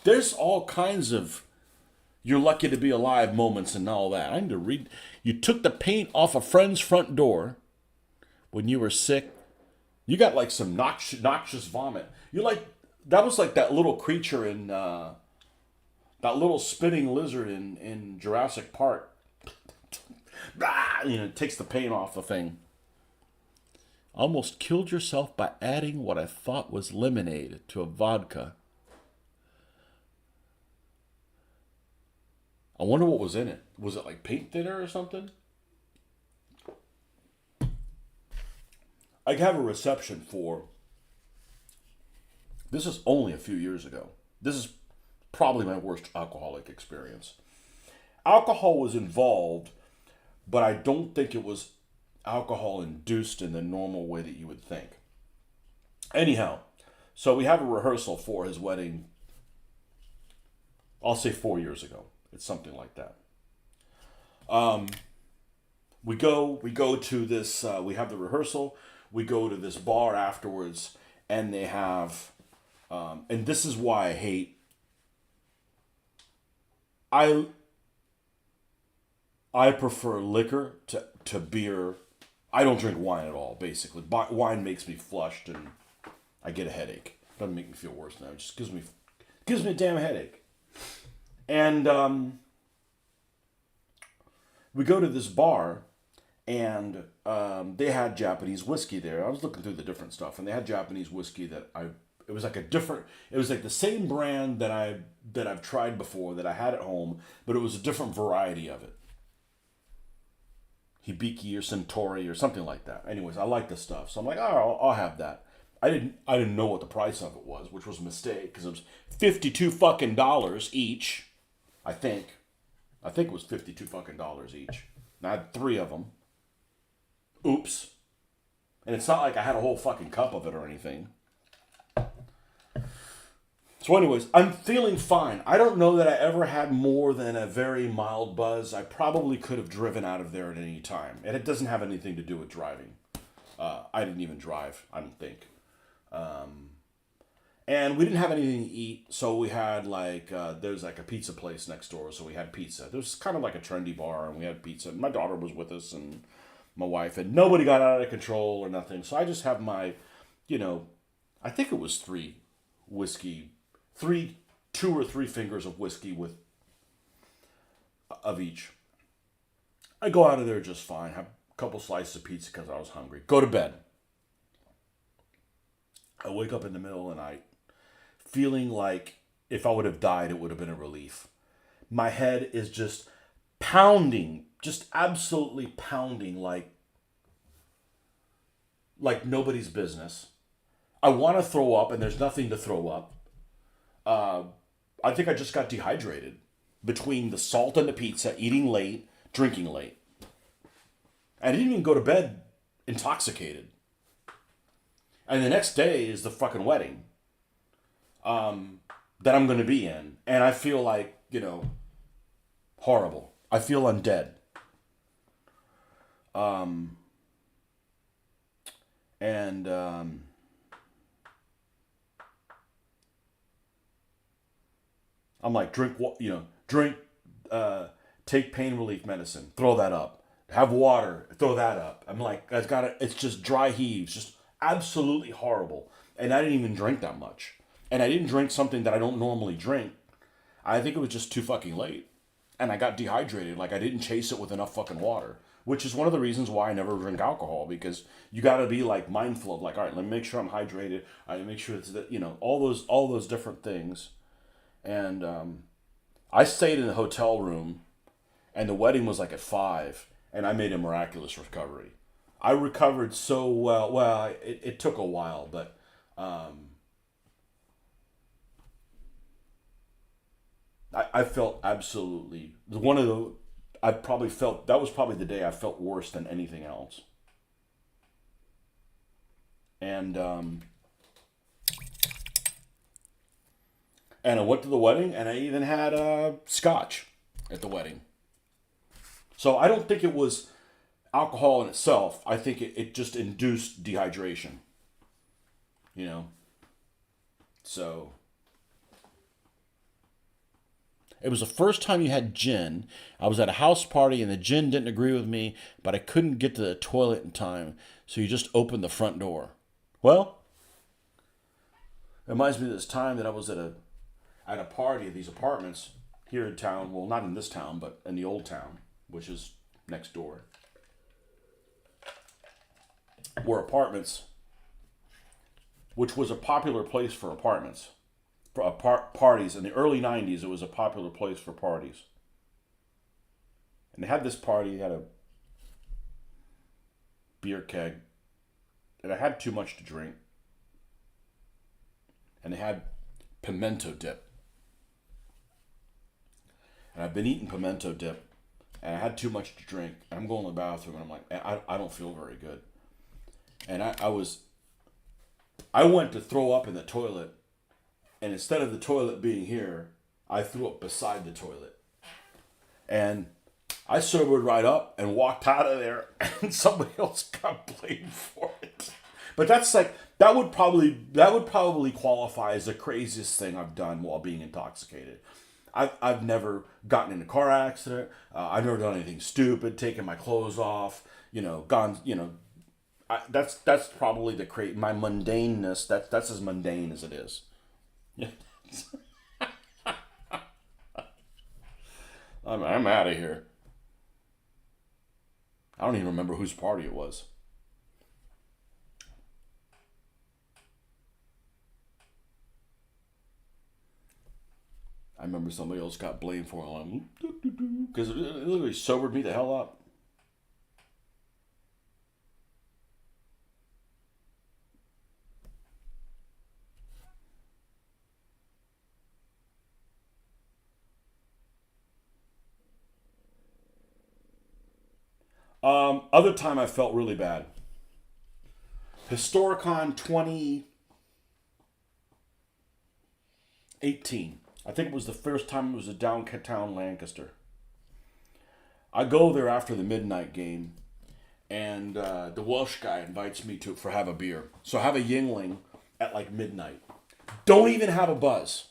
there's all kinds of you're lucky to be alive moments and all that. I need to read. You took the paint off a friend's front door when you were sick. You got like some noxious vomit. That was like that little creature in that little spinning lizard in Jurassic Park. It takes the paint off the thing. Almost killed yourself by adding what I thought was lemonade to a vodka. I wonder what was in it. Was it like paint thinner or something? I have a reception for, this is only a few years ago. This is probably my worst alcoholic experience. Alcohol was involved, but I don't think it was alcohol induced in the normal way that you would think. Anyhow, so we have a rehearsal for his wedding, I'll say 4 years ago. It's something like that. We go to this, we have the rehearsal, we go to this bar afterwards, and they have, and this is why I hate, I prefer liquor to beer. I don't drink wine at all, basically. Wine makes me flushed and I get a headache. Doesn't make me feel worse now. It just gives me a damn headache. And we go to this bar, and they had Japanese whiskey there. I was looking through the different stuff, and they had Japanese whiskey it was like the same brand that I've tried before, that I had at home, but it was a different variety of it. Hibiki or Centauri or something like that. Anyways, I like this stuff, so I'm like, oh, I'll have that. I didn't know what the price of it was, which was a mistake, because it was $52 fucking each. I think it was $52 fucking each. And I had 3 of them. Oops. And it's not like I had a whole fucking cup of it or anything. So anyways, I'm feeling fine. I don't know that I ever had more than a very mild buzz. I probably could have driven out of there at any time. And it doesn't have anything to do with driving. I didn't even drive, I don't think. And we didn't have anything to eat, so we had there's like a pizza place next door, so we had pizza. There was kind of like a trendy bar, and we had pizza. And my daughter was with us, and my wife, and nobody got out of control or nothing. So I just have my, I think it was 3 whiskey, 2 or 3 fingers of whiskey of each. I go out of there just fine, have a couple slices of pizza because I was hungry. Go to bed. I wake up in the middle of the night feeling like if I would have died, it would have been a relief. My head is just pounding, just absolutely pounding like nobody's business. I want to throw up, and there's nothing to throw up. I think I just got dehydrated between the salt and the pizza, eating late, drinking late. I didn't even go to bed intoxicated. And the next day is the fucking wedding that I'm going to be in. And I feel like, horrible. I feel undead. I'm like, take pain relief medicine, throw that up. Have water, throw that up. I'm like, it's just dry heaves, just absolutely horrible. And I didn't even drink that much. And I didn't drink something that I don't normally drink. I think it was just too fucking late. And I got dehydrated, like I didn't chase it with enough fucking water. Which is one of the reasons why I never drink alcohol, because you got to be like mindful of like, all right, let me make sure I'm hydrated. All right, make sure it's all those different things. And I stayed in the hotel room, and the wedding was like at 5, and I made a miraculous recovery. I recovered so well. Well, it took a while, but I felt absolutely that was probably the day I felt worse than anything else. And I went to the wedding, and I even had scotch at the wedding. So I don't think it was alcohol in itself. I think it just induced dehydration. So it was the first time you had gin. I was at a house party, and the gin didn't agree with me, but I couldn't get to the toilet in time, so you just opened the front door. Well, it reminds me of this time that I was at a party at these apartments here in town. Well, not in this town, but in the old town, which is next door. Were apartments, which was a popular place for apartments. For parties. In the early 90s, it was a popular place for parties. And they had this party, they had a beer keg, and I had too much to drink, and they had pimento dip, and I've been eating pimento dip, and I had too much to drink, and I'm going to the bathroom, and I'm like, I don't feel very good, and I went to throw up in the toilet, and instead of the toilet being here, I threw up beside the toilet, and I sobered right up and walked out of there, and somebody else got blamed for it. But that's like that would probably qualify as the craziest thing I've done while being intoxicated. I've never gotten in a car accident. I've never done anything stupid, taken my clothes off. Gone. That's probably my mundaneness. That's as mundane as it is. Yeah. I'm out of here. I don't even remember whose party it was. I remember somebody else got blamed for it. Because it literally sobered me the hell up. Other time I felt really bad. Historicon 2018. I think it was the first time it was a downtown Lancaster. I go there after the midnight game, and the Welsh guy invites me to have a beer. So I have a Yingling at like midnight. Don't even have a buzz.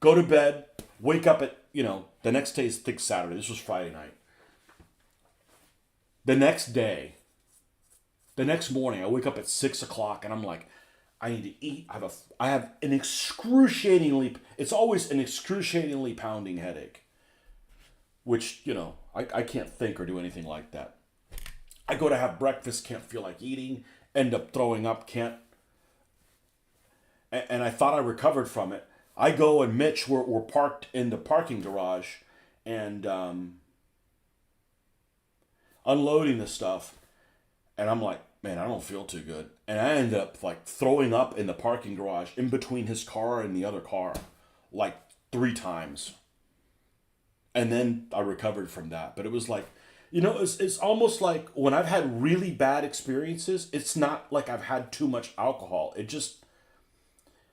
Go to bed. Wake up at the next day is thick Saturday. This was Friday night. The next day, the next morning, I wake up at 6 o'clock, and I'm like, I need to eat. I have an excruciatingly. It's always an excruciatingly pounding headache, which I can't think or do anything like that. I go to have breakfast, can't feel like eating, end up throwing up, can't. And I thought I recovered from it. I go and Mitch we're parked in the parking garage, and unloading the stuff, and I'm like, man, I don't feel too good. And I ended up like throwing up in the parking garage in between his car and the other car, like 3 times. And then I recovered from that. But it was like, it's almost like when I've had really bad experiences, it's not like I've had too much alcohol. It just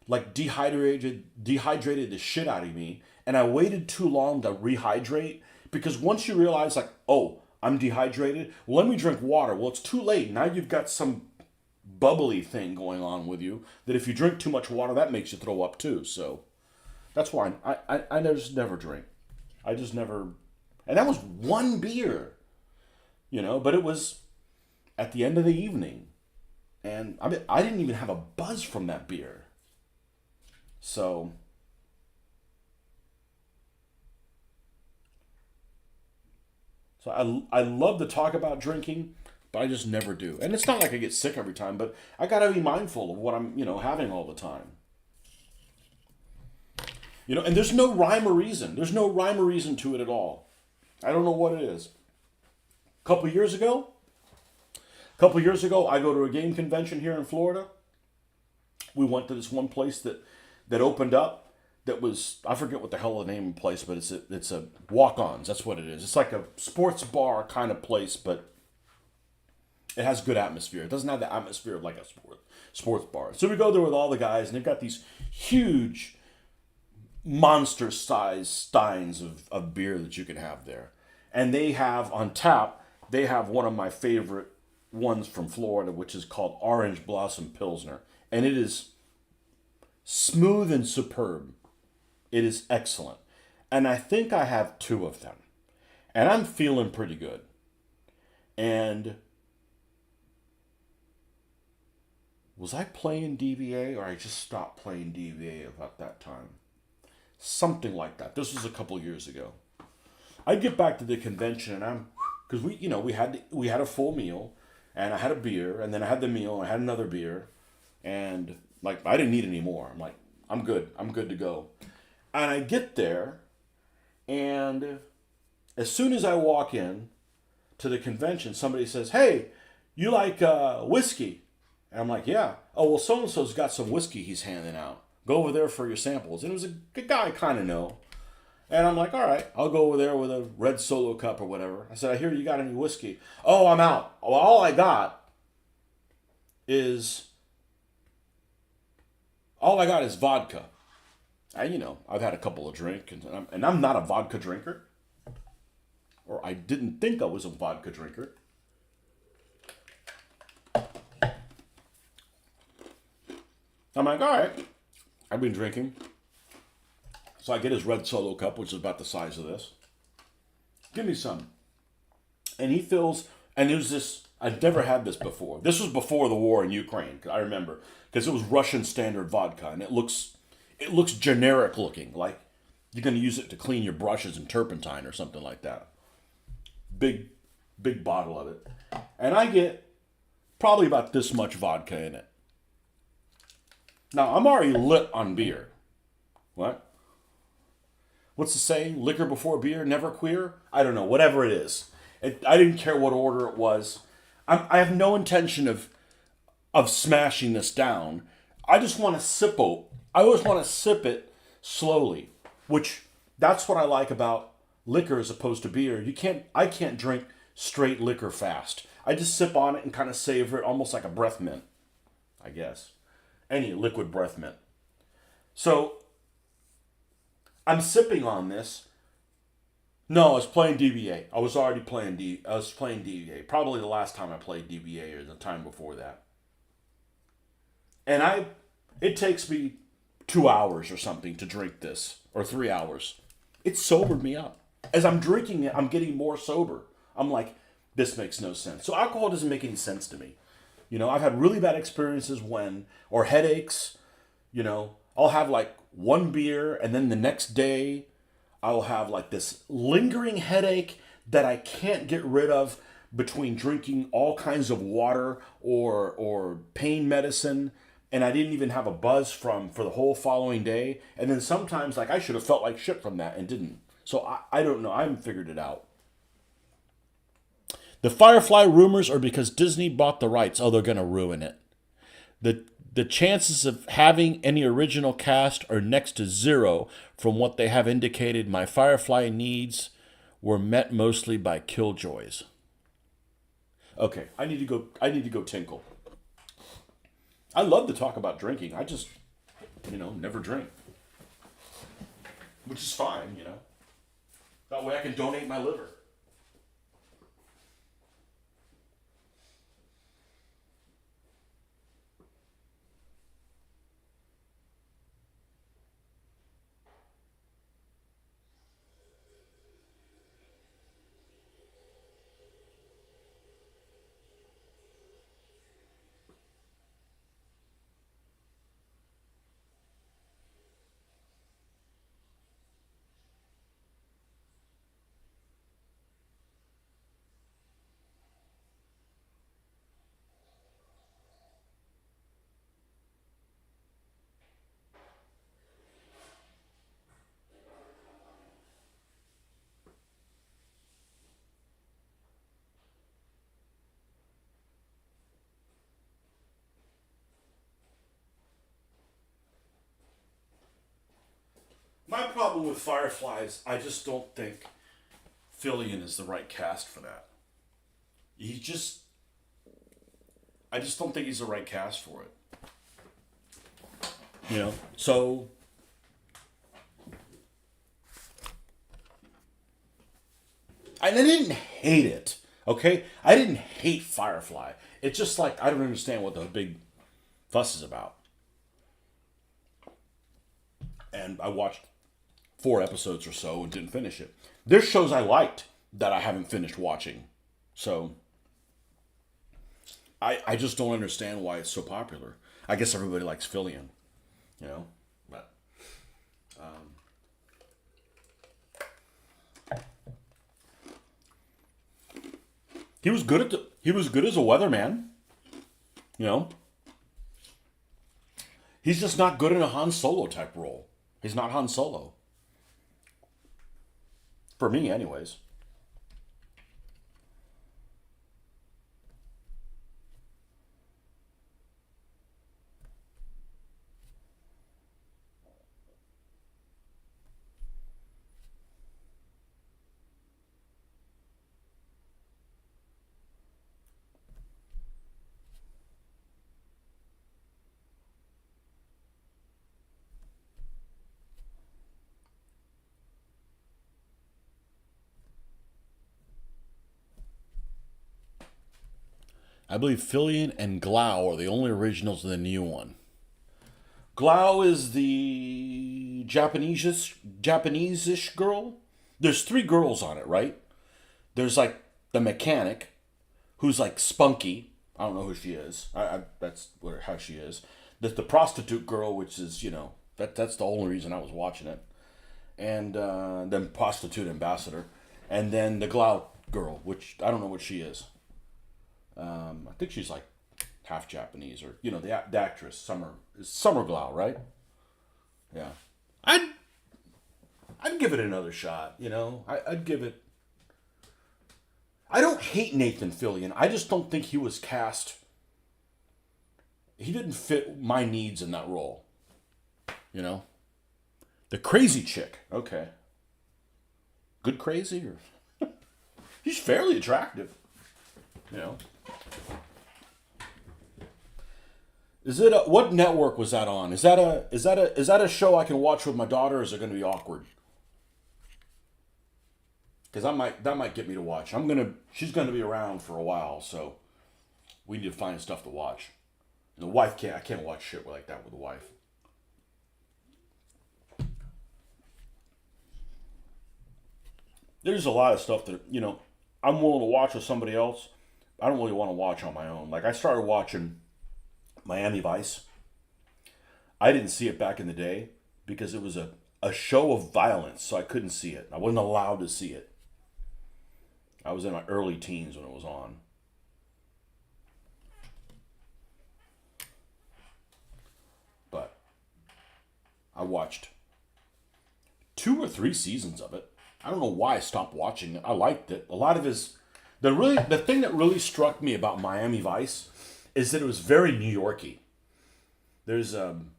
like dehydrated the shit out of me. And I waited too long to rehydrate, because once you realize like, oh, I'm dehydrated, well, let me drink water. Well, it's too late. Now you've got some bubbly thing going on with you that if you drink too much water, that makes you throw up too. So that's why I just never drink. I just never. And that was one beer, but it was at the end of the evening. And I didn't even have a buzz from that beer. So I love to talk about drinking, but I just never do. And it's not like I get sick every time, but I got to be mindful of what I'm, having all the time. And there's no rhyme or reason. There's no rhyme or reason to it at all. I don't know what it is. A couple years ago, I go to a game convention here in Florida. We went to this one place that opened up. That was, I forget what the hell the name of the place, but it's a walk-ons. That's what it is. It's like a sports bar kind of place, but it has good atmosphere. It doesn't have the atmosphere of like a sports bar. So we go there with all the guys, and they've got these huge monster-sized steins of beer that you can have there. And they have on tap, they have one of my favorite ones from Florida, which is called Orange Blossom Pilsner. And it is smooth and superb. It is excellent. And I think I have 2 of them. And I'm feeling pretty good. And was I playing DBA, or I just stopped playing DBA about that time? Something like that. This was a couple years ago. I get back to the convention, and because we had a full meal, and I had a beer, and then I had the meal, and I had another beer, and like I didn't need any more. I'm like, I'm good to go. And I get there, and as soon as I walk in to the convention, somebody says, "Hey, you like whiskey? And I'm like, yeah. Oh, well, so and so's got some whiskey he's handing out. Go over there for your samples. And it was a good guy I kind of know. And I'm like, all right, I'll go over there with a red Solo cup or whatever. I said, I hear you got any whiskey? Oh, I'm out. Well, is all I got is vodka. And I've had a couple of drinks, and I'm not a vodka drinker, or I didn't think I was a vodka drinker. I'm like, all right, I've been drinking. So I get his red Solo cup, which is about the size of this. Give me some. And he fills, and it was this, I'd never had this before. This was before the war in Ukraine, I remember, because it was Russian standard vodka, and it looks generic looking, like you're going to use it to clean your brushes and turpentine or something like that. Big bottle of it. And I get probably about this much vodka in it. Now, I'm already lit on beer. What? What's the saying? Liquor before beer, never queer? I don't know, whatever it is. I didn't care what order it was. I have no intention of smashing this down. I just want to I always want to sip it slowly, which that's what I like about liquor as opposed to beer. I can't drink straight liquor fast. I just sip on it and kind of savor it, almost like a breath mint, I guess. Any liquid breath mint. So I'm sipping on this. No, I was playing DBA. I was playing DBA. Probably the last time I played DBA or the time before that. And it takes me 2 hours or something to drink this, or 3 hours. It sobered me up. As I'm drinking it, I'm getting more sober. I'm like, this makes no sense. So alcohol doesn't make any sense to me. I've had really bad experiences or headaches. I'll have like one beer and then the next day I'll have like this lingering headache that I can't get rid of between drinking all kinds of water or pain medicine. And I didn't even have a buzz for the whole following day. And then sometimes like I should have felt like shit from that and didn't. So I don't know. I haven't figured it out. The Firefly rumors are because Disney bought the rights. Oh, they're going to ruin it. The chances of having any original cast are next to zero from what they have indicated. My Firefly needs were met mostly by killjoys. Okay, I need to go tinkle. I love to talk about drinking. I just, never drink. Which is fine, That way I can donate my liver. My problem with Fireflies, I just don't think Fillion is the right cast for that. I just don't think he's the right cast for it. So and I didn't hate it. Okay, I didn't hate Firefly. It's just like I don't understand what the big fuss is about. And I watched 4 episodes or so and didn't finish it. There's shows I liked that I haven't finished watching. So I just don't understand why it's so popular. I guess everybody likes Fillion, but he was good as a weatherman. He's just not good in a Han Solo type role. He's not Han Solo. For me, anyways. I believe Fillion and Glau are the only originals of the new one. Glau is the Japanese-ish girl. There's three girls on it, right? There's like the mechanic, who's like spunky. I don't know who she is. That's how she is. There's the prostitute girl, which is that's the only reason I was watching it, and then prostitute ambassador, and then the Glau girl, which I don't know what she is. I think she's like half Japanese, or the actress Summer Glau, right? Yeah, I'd give it another shot. I'd give it. I don't hate Nathan Fillion. I just don't think he was cast. He didn't fit my needs in that role. The crazy chick. Okay. Good crazy, or he's fairly attractive. Is it what network was that on? Is that a show I can watch with my daughter? Or is it going to be awkward? Because that might get me to watch. She's gonna be around for a while, so we need to find stuff to watch. And the wife I can't watch shit like that with the wife. There's a lot of stuff that I'm willing to watch with somebody else. I don't really want to watch on my own. Like I started watching Miami Vice. I didn't see it back in the day because it was a show of violence, so I couldn't see it. I wasn't allowed to see it. I was in my early teens when it was on. But I watched 2 or 3 seasons of it. I don't know why I stopped watching it. I liked it. A lot of the thing that really struck me about Miami Vice is that it was very New Yorky. There's and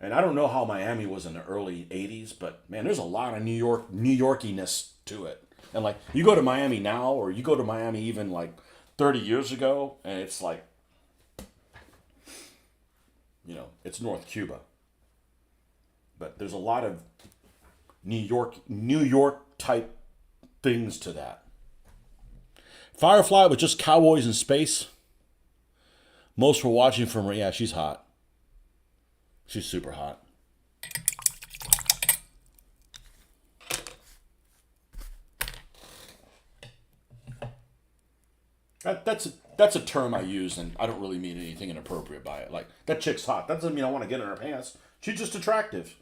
I don't know how Miami was in the early 80s, but man, there's a lot of New Yorkiness to it. And like you go to Miami now, or you go to Miami even like 30 years ago, and it's like it's North Cuba. But there's a lot of New York type things to that. Firefly was just cowboys in space. Most were watching from her. Yeah, she's hot. She's super hot. That's a term I use, and I don't really mean anything inappropriate by it. Like, that chick's hot. That doesn't mean I want to get in her pants. She's just attractive.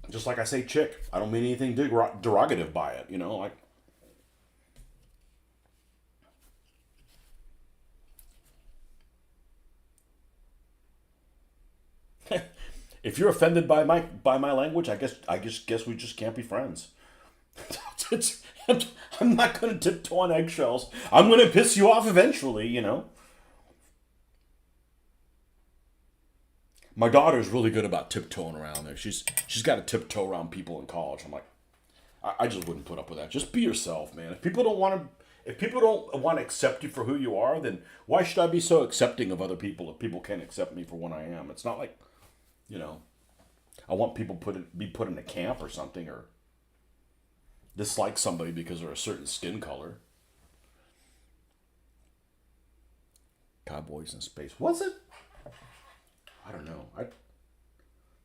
Just like I say chick. I don't mean anything derogative by it, like. If you're offended by my language, I guess we just can't be friends. I'm not going to tiptoe on eggshells. I'm going to piss you off eventually, My daughter's really good about tiptoeing around there. She's got to tiptoe around people in college. I'm like, I just wouldn't put up with that. Just be yourself, man. If people don't want to accept you for who you are, then why should I be so accepting of other people if people can't accept me for what I am? It's not like, I want people be put in a camp or something, or dislike somebody because they're a certain skin color. Cowboys in Space. Was it? I don't know.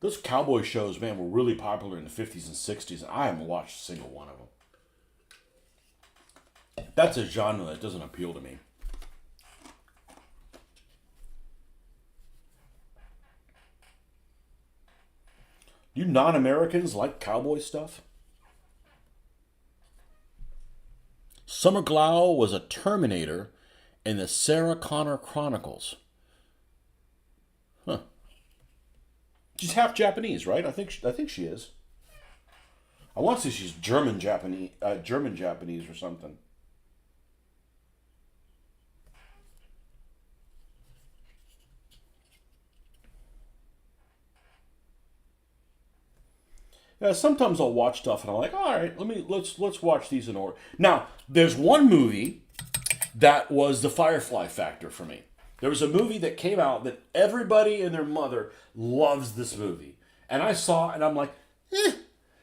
Those cowboy shows, man, were really popular in the 50s and 60s, and I haven't watched a single one of them. That's a genre that doesn't appeal to me. You non-Americans like cowboy stuff? Summer Glau was a Terminator in the Sarah Connor Chronicles. Huh. She's half Japanese, right? I think she is. I want to say she's German Japanese or something. Yeah, sometimes I'll watch stuff and I'm like, all right, let's watch these in order. Now, there's one movie that was the Firefly factor for me. There was a movie that came out that everybody and their mother loves this movie. And I saw it and I'm like,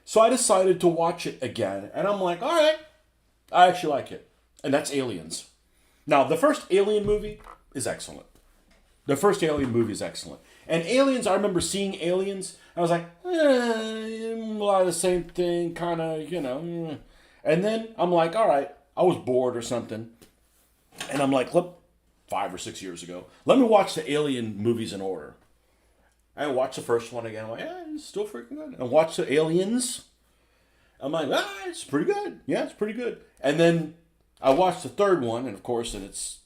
So I decided to watch it again, and I'm like, all right, I actually like it. And that's Aliens. Now, the first Alien movie is excellent. The first Alien movie is excellent. And Aliens, I remember seeing Aliens, I was like, a lot of the same thing, kind of, And then I'm like, all right, I was bored or something. And I'm like, look, 5 or 6 years ago, let me watch the Alien movies in order. I watched the first one again. I'm like, yeah, it's still freaking good. And watch the Aliens. I'm like, it's pretty good. Yeah, it's pretty good. And then I watched the third one, and of course, and it's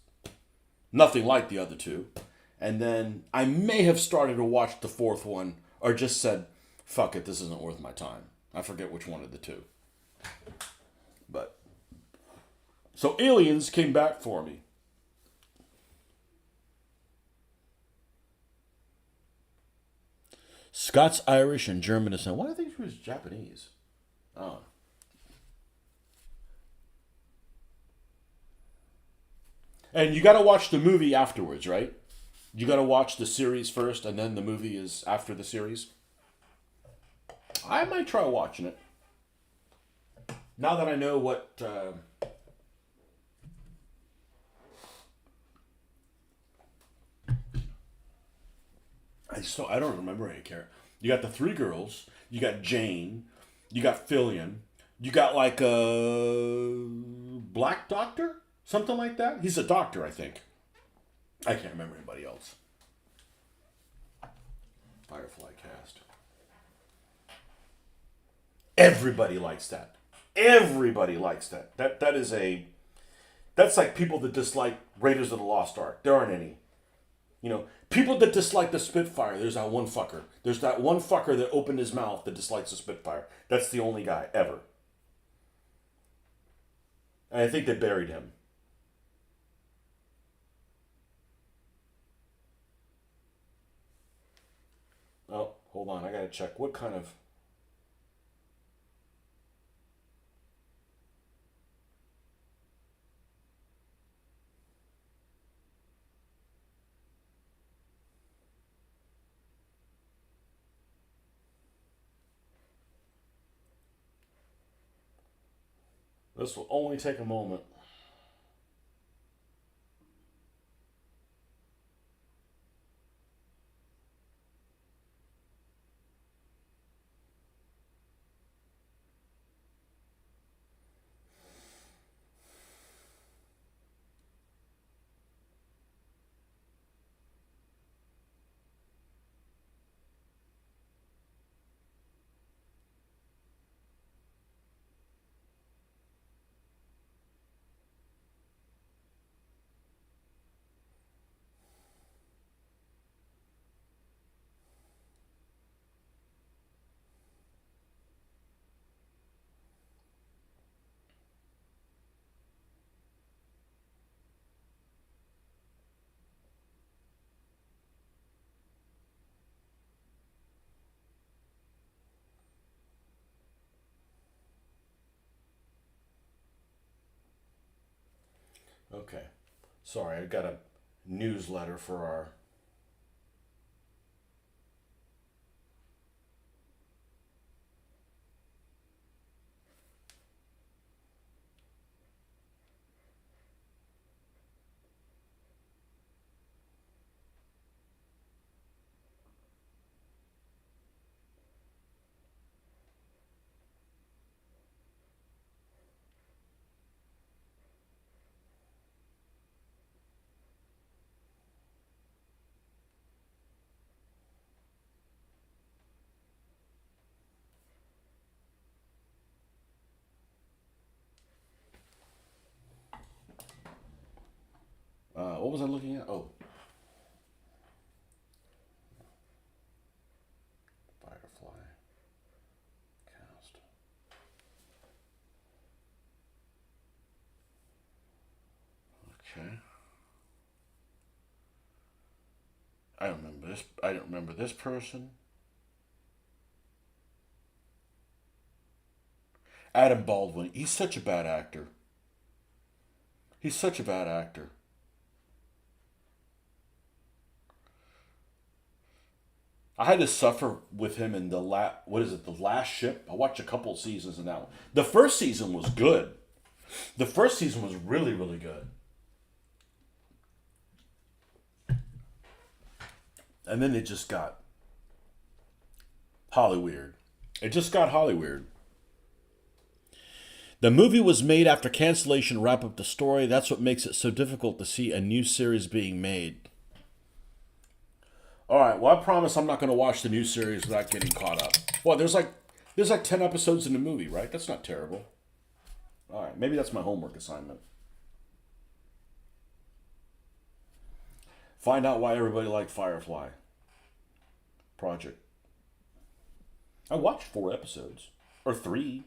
nothing like the other two. And then I may have started to watch the fourth one, or just said, fuck it, this isn't worth my time. I forget which one of the two. But, so Aliens came back for me. Scots, Irish, and German descent. Why do I think she was Japanese? Oh. And you got to watch the movie afterwards, right? You got to watch the series first, and then the movie is after the series. I might try watching it. Now that I know what. I don't remember any character. You got the three girls. You got Jane. You got Fillion. You got like a black doctor, something like that. He's a doctor, I think. I can't remember anybody else. Firefly cast. Everybody likes that. Everybody likes that. That's like people that dislike Raiders of the Lost Ark. There aren't any. People that dislike the Spitfire, there's that one fucker. There's that one fucker that opened his mouth that dislikes the Spitfire. That's the only guy ever. And I think they buried him. Oh, hold on. I gotta check. What kind of. This will only take a moment. Okay. Sorry, I got a newsletter for our. What was I looking at? Oh, Firefly cast. Okay. I don't remember this. I don't remember this person. Adam Baldwin. He's such a bad actor. He's such a bad actor. I had to suffer with him in what is it, The Last Ship? I watched a couple of seasons of that one. The first season was good. The first season was really, really good. And then it just got Hollyweird. It just got Hollyweird. The movie was made after cancellation to wrap up the story. That's what makes it so difficult to see a new series being made. All right, well, I promise I'm not going to watch the new series without getting caught up. Well, there's like 10 episodes in the movie, right? That's not terrible. All right, maybe that's my homework assignment. Find out why everybody liked Firefly Project. I watched 4 episodes. Or 3.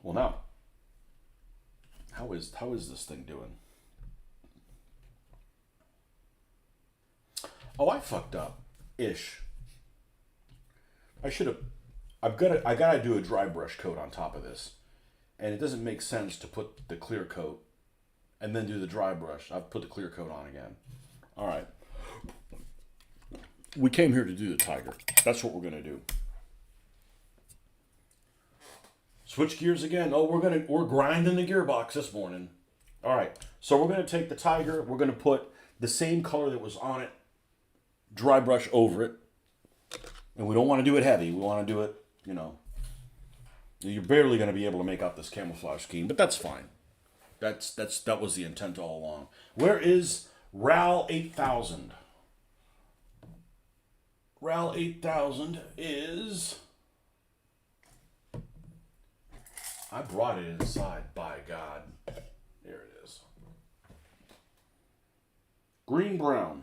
Well, now, how is this thing doing? Oh, I fucked up. Ish. I should have. I gotta do a dry brush coat on top of this, and it doesn't make sense to put the clear coat and then do the dry brush. I've put the clear coat on again. All right. We came here to do the tiger. That's what we're gonna do. Switch gears again. Oh, we're grinding the gearbox this morning. All right. So we're gonna take the tiger. We're gonna put the same color that was on it, dry brush over it, and we don't want to do it heavy. We want to do it, You're barely gonna be able to make out this camouflage scheme, but that's fine. That was the intent all along. Where is RAL 8000? RAL 8000 is. I brought it inside, by God. There it is. Green Brown.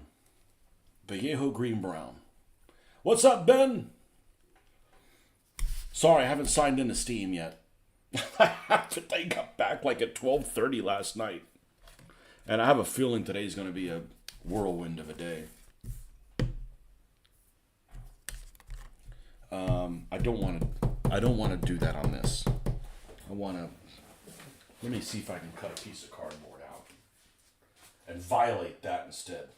Vallejo Green Brown. What's up, Ben? Sorry, I haven't signed into Steam yet. They got back like at 12:30 last night. And I have a feeling today's going to be a whirlwind of a day. I don't want to do that on this. Let me see if I can cut a piece of cardboard out and violate that instead.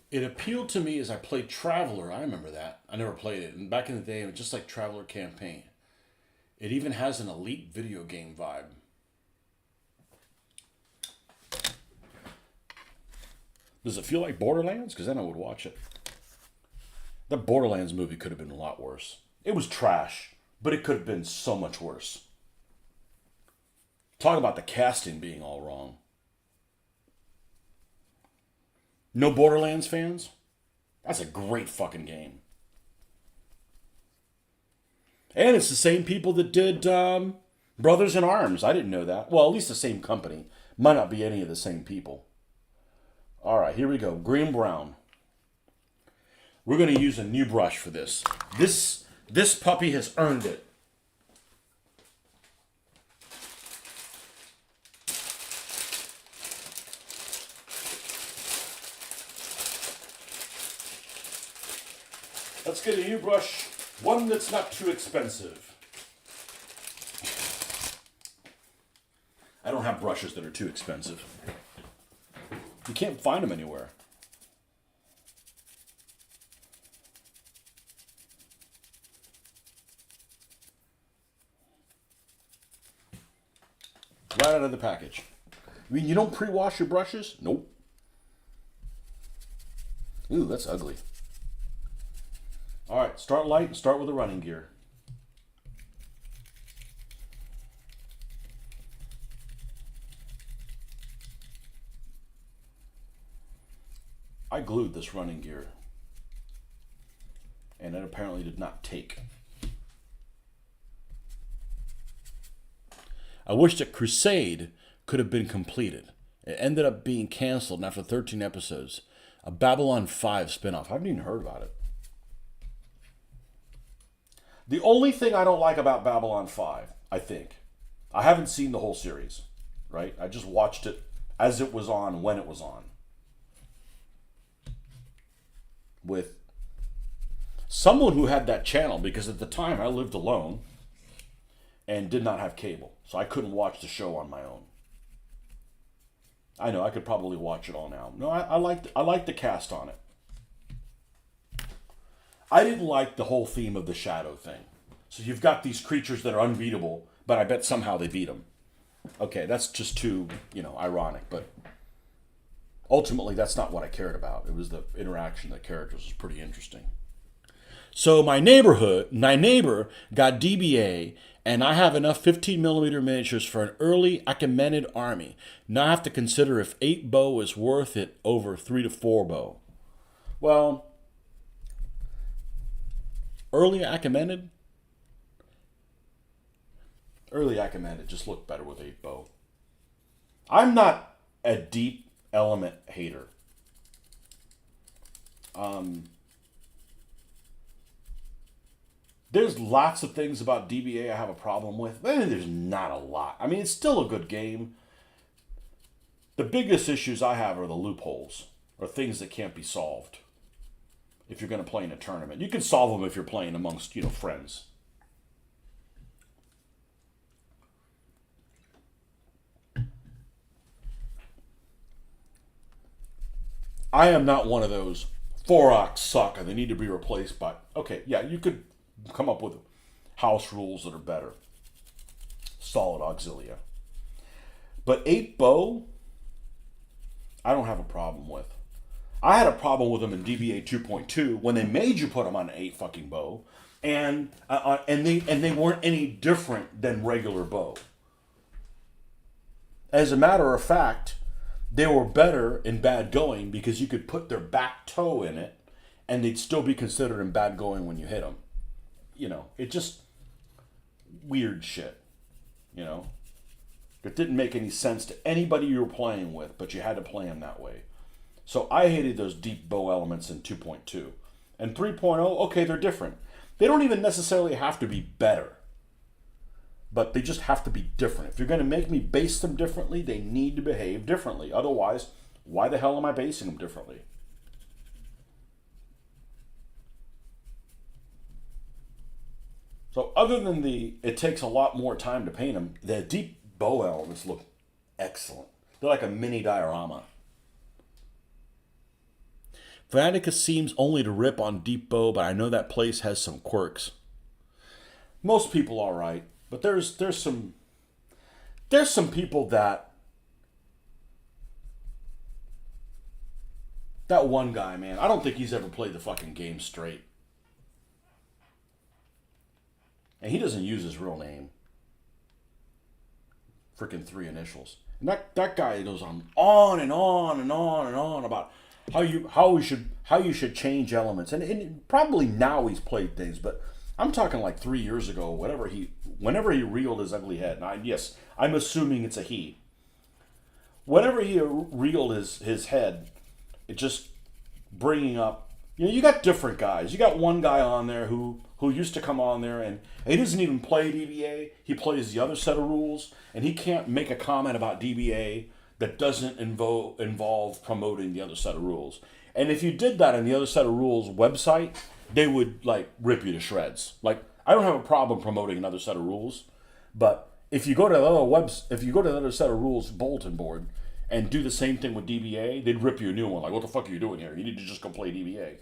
It appealed to me as I played Traveler. I remember that. I never played it. And back in the day, it was just like Traveler Campaign. It even has an Elite video game vibe. Does it feel like Borderlands? Because then I would watch it. The Borderlands movie could have been a lot worse. It was trash, but it could have been so much worse. Talk about the casting being all wrong. No Borderlands fans? That's a great fucking game. And it's the same people that did Brothers in Arms. I didn't know that. Well, at least the same company. Might not be any of the same people. All right, here we go. Green Brown. We're going to use a new brush for this. This puppy has earned it. Let's get a new brush, one that's not too expensive. I don't have brushes that are too expensive. You can't find them anywhere. Right out of the package. I mean, you don't pre-wash your brushes? Nope. Ooh, that's ugly. All right, start light and start with the running gear. I glued this running gear, and it apparently did not take. I wish that Crusade could have been completed. It ended up being canceled, and after 13 episodes, a Babylon 5 spinoff. I haven't even heard about it. The only thing I don't like about Babylon 5, I think, I haven't seen the whole series, right? I just watched it as it was on, when it was on. With someone who had that channel, because at the time I lived alone and did not have cable, so I couldn't watch the show on my own. I know I could probably watch it all now. No, I liked the cast on it. I didn't like the whole theme of the shadow thing. So you've got these creatures that are unbeatable, but I bet somehow they beat them. Okay, that's just too, ironic, but ultimately that's not what I cared about. It was the interaction of the characters was pretty interesting. So my neighbor got DBA, and I have enough 15mm miniatures for an early Achaemenid army. Now I have to consider if 8 bow is worth it over 3 to 4 bow. Well, early Achaemenid just looked better with 8 bow. I'm not a deep element hater. There's lots of things about DBA I have a problem with. There's not a lot. I mean, it's still a good game. The biggest issues I have are the loopholes, or things that can't be solved. If you're going to play in a tournament, you can solve them if you're playing amongst, friends. I am not one of those 4-ox suck and they need to be replaced by. Okay, yeah, you could come up with house rules that are better. Solid auxilia. But 8 bow, I don't have a problem with. I had a problem with them in DBA 2.2 when they made you put them on an 8 fucking bow, and they weren't any different than regular bow. As a matter of fact, they were better in bad going because you could put their back toe in it, and they'd still be considered in bad going when you hit them. It just weird shit. It didn't make any sense to anybody you were playing with, but you had to play them that way. So I hated those deep bow elements in 2.2. And 3.0, okay, they're different. They don't even necessarily have to be better, but they just have to be different. If you're going to make me base them differently, they need to behave differently. Otherwise, why the hell am I basing them differently? So other than it takes a lot more time to paint them, the deep bow elements look excellent. They're like a mini diorama. Fanatica seems only to rip on deep bow, but I know that place has some quirks. Most people all right, but there's some people that one guy, man, I don't think he's ever played the fucking game straight. And he doesn't use his real name. Freaking 3 initials. And that guy goes on and on and on and on about how you should change elements. And probably now he's played things, but I'm talking like 3 years ago, whenever he reeled his ugly head. And I'm assuming it's a he. Whenever he reeled his head, it just bringing up, you got different guys. You got one guy on there who used to come on there and he doesn't even play DBA. He plays the other set of rules, and he can't make a comment about DBA that doesn't involve promoting the other set of rules. And if you did that on the other set of rules website, they would rip you to shreds. I don't have a problem promoting another set of rules, but if you go to the other set of rules bulletin board and do the same thing with DBA, they'd rip you a new one. What the fuck are you doing here? You need to just go play DBA.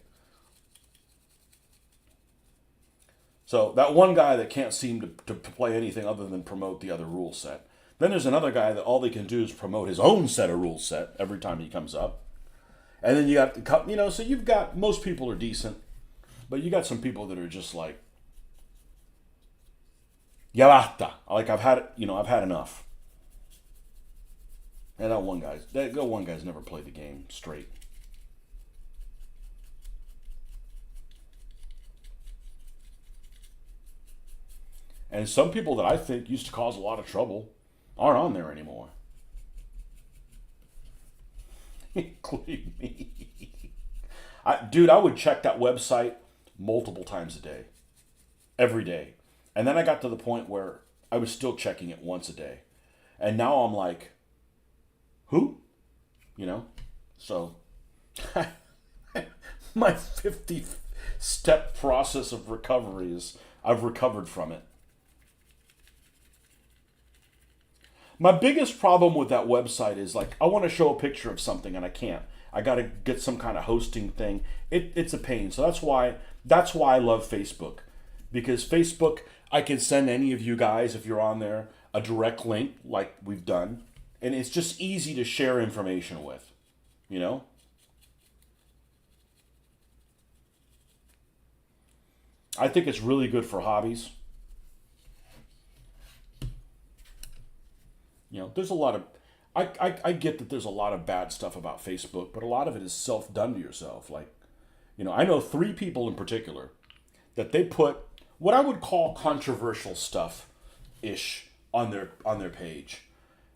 So that one guy that can't seem to play anything other than promote the other rule set. Then there's another guy that all they can do is promote his own set of rule set every time he comes up. And then you got, so you've got, most people are decent, but you got some people that are just like, ya basta. I've had enough. And that one guy's never played the game straight. And some people that I think used to cause a lot of trouble, aren't on there anymore, including me. Dude, I would check that website multiple times a day, every day. And then I got to the point where I was still checking it once a day. And now I'm like, who? You know? So, my 50 step process of recovery is I've recovered from it. My biggest problem with that website is like I want to show a picture of something and I can't. I got to get some kind of hosting thing. It's a pain. So that's why I love Facebook. Because Facebook, I can send any of you guys, if you're on there, a direct link like we've done. And it's just easy to share information with, you know? I think it's really good for hobbies. There's a lot of, I get that there's a lot of bad stuff about Facebook, but a lot of it is self-done to yourself. Like, I know three people in particular that they put what I would call controversial stuff ish on their page.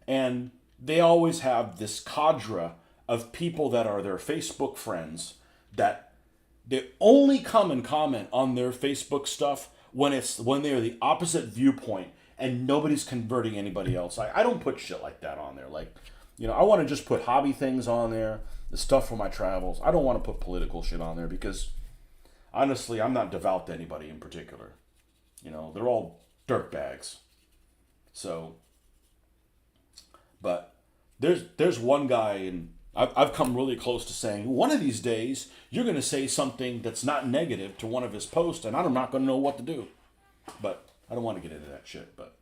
And they always have this cadre of people that are their Facebook friends that they only come and comment on their Facebook stuff when they are the opposite viewpoint and nobody's converting anybody else. I don't put shit like that on there. Like, I want to just put hobby things on there, the stuff for my travels. I don't want to put political shit on there because honestly, I'm not devout to anybody in particular. They're all dirtbags. So, but there's one guy, and I've come really close to saying one of these days you're going to say something that's not negative to one of his posts, and I'm not going to know what to do. But I don't want to get into that shit. But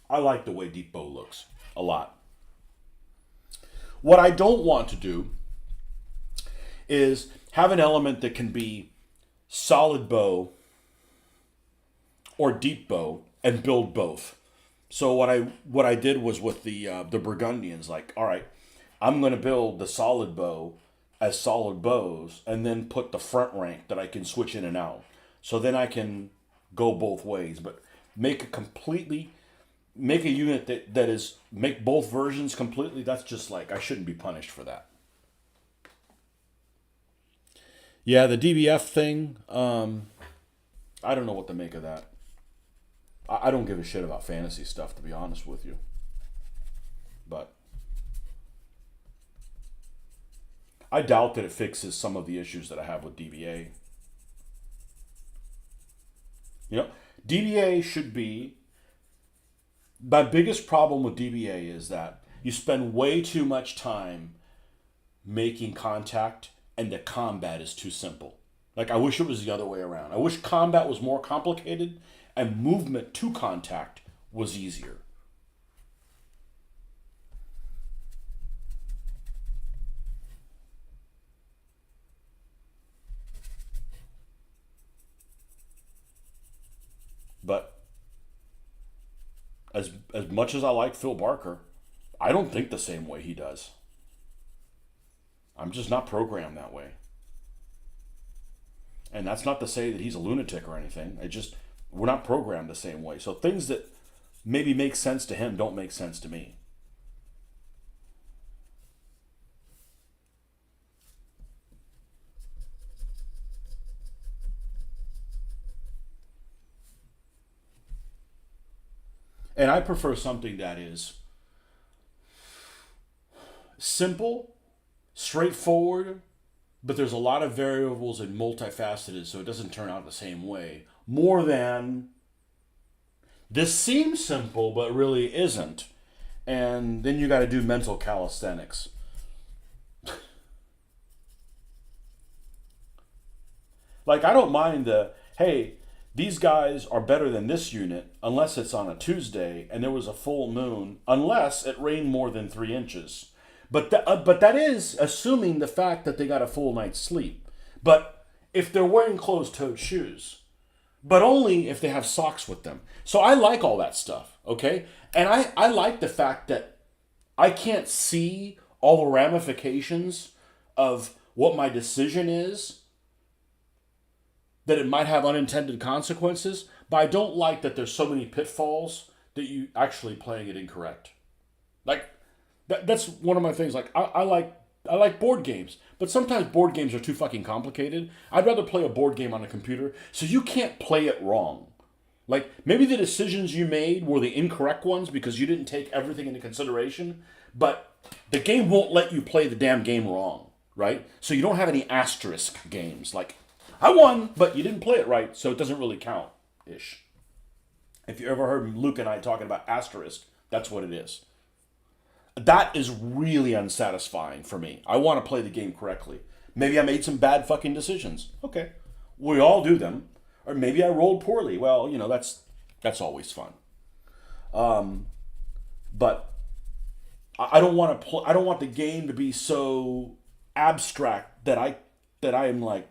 I like the way Deep Bow looks a lot. What I don't want to do is have an element that can be solid bow or deep bow and build both. So what I did was with the Burgundians, like, all right, I'm going to build the solid bow as solid bows and then put the front rank that I can switch in and out. So then I can go both ways, but make a unit that is make both versions completely. That's just like, I shouldn't be punished for that. Yeah, the DBF thing, I don't know what to make of that. I don't give a shit about fantasy stuff, to be honest with you. But I doubt that it fixes some of the issues that I have with DBA. DBA should be... My biggest problem with DBA is that you spend way too much time making contact and the combat is too simple. Like, I wish it was the other way around. I wish combat was more complicated and movement to contact was easier. But as much as I like Phil Barker, I don't think the same way he does. I'm just not programmed that way. And that's not to say that he's a lunatic or anything. We're not programmed the same way. So things that maybe make sense to him don't make sense to me. And I prefer something that is simple, straightforward, but there's a lot of variables and multifaceted, so it doesn't turn out the same way. More than, this seems simple, but really isn't. And then you got to do mental calisthenics. Like, I don't mind hey, these guys are better than this unit unless it's on a Tuesday and there was a full moon, unless it rained more than 3 inches. But that is assuming the fact that they got a full night's sleep. But if they're wearing closed-toed shoes, but only if they have socks with them. So I like all that stuff, okay? And I like the fact that I can't see all the ramifications of what my decision is. that it might have unintended consequences, but I don't like that there's so many pitfalls that you actually playing it incorrect. Like that's one of my things. Like I like board games, but sometimes board games are too fucking complicated. I'd rather play a board game on a computer so you can't play it wrong. Like maybe the decisions you made were the incorrect ones because you didn't take everything into consideration, but the game won't let you play the damn game wrong, right? So you don't have any asterisk games like I won, but you didn't play it right, so it doesn't really count ish. If you ever heard Luke and I talking about asterisk, that's what it is. That is really unsatisfying for me. I want to play the game correctly. Maybe I made some bad fucking decisions. Okay. We all do them. Or maybe I rolled poorly. Well, that's always fun. But I don't want to I don't want the game to be so abstract that I am like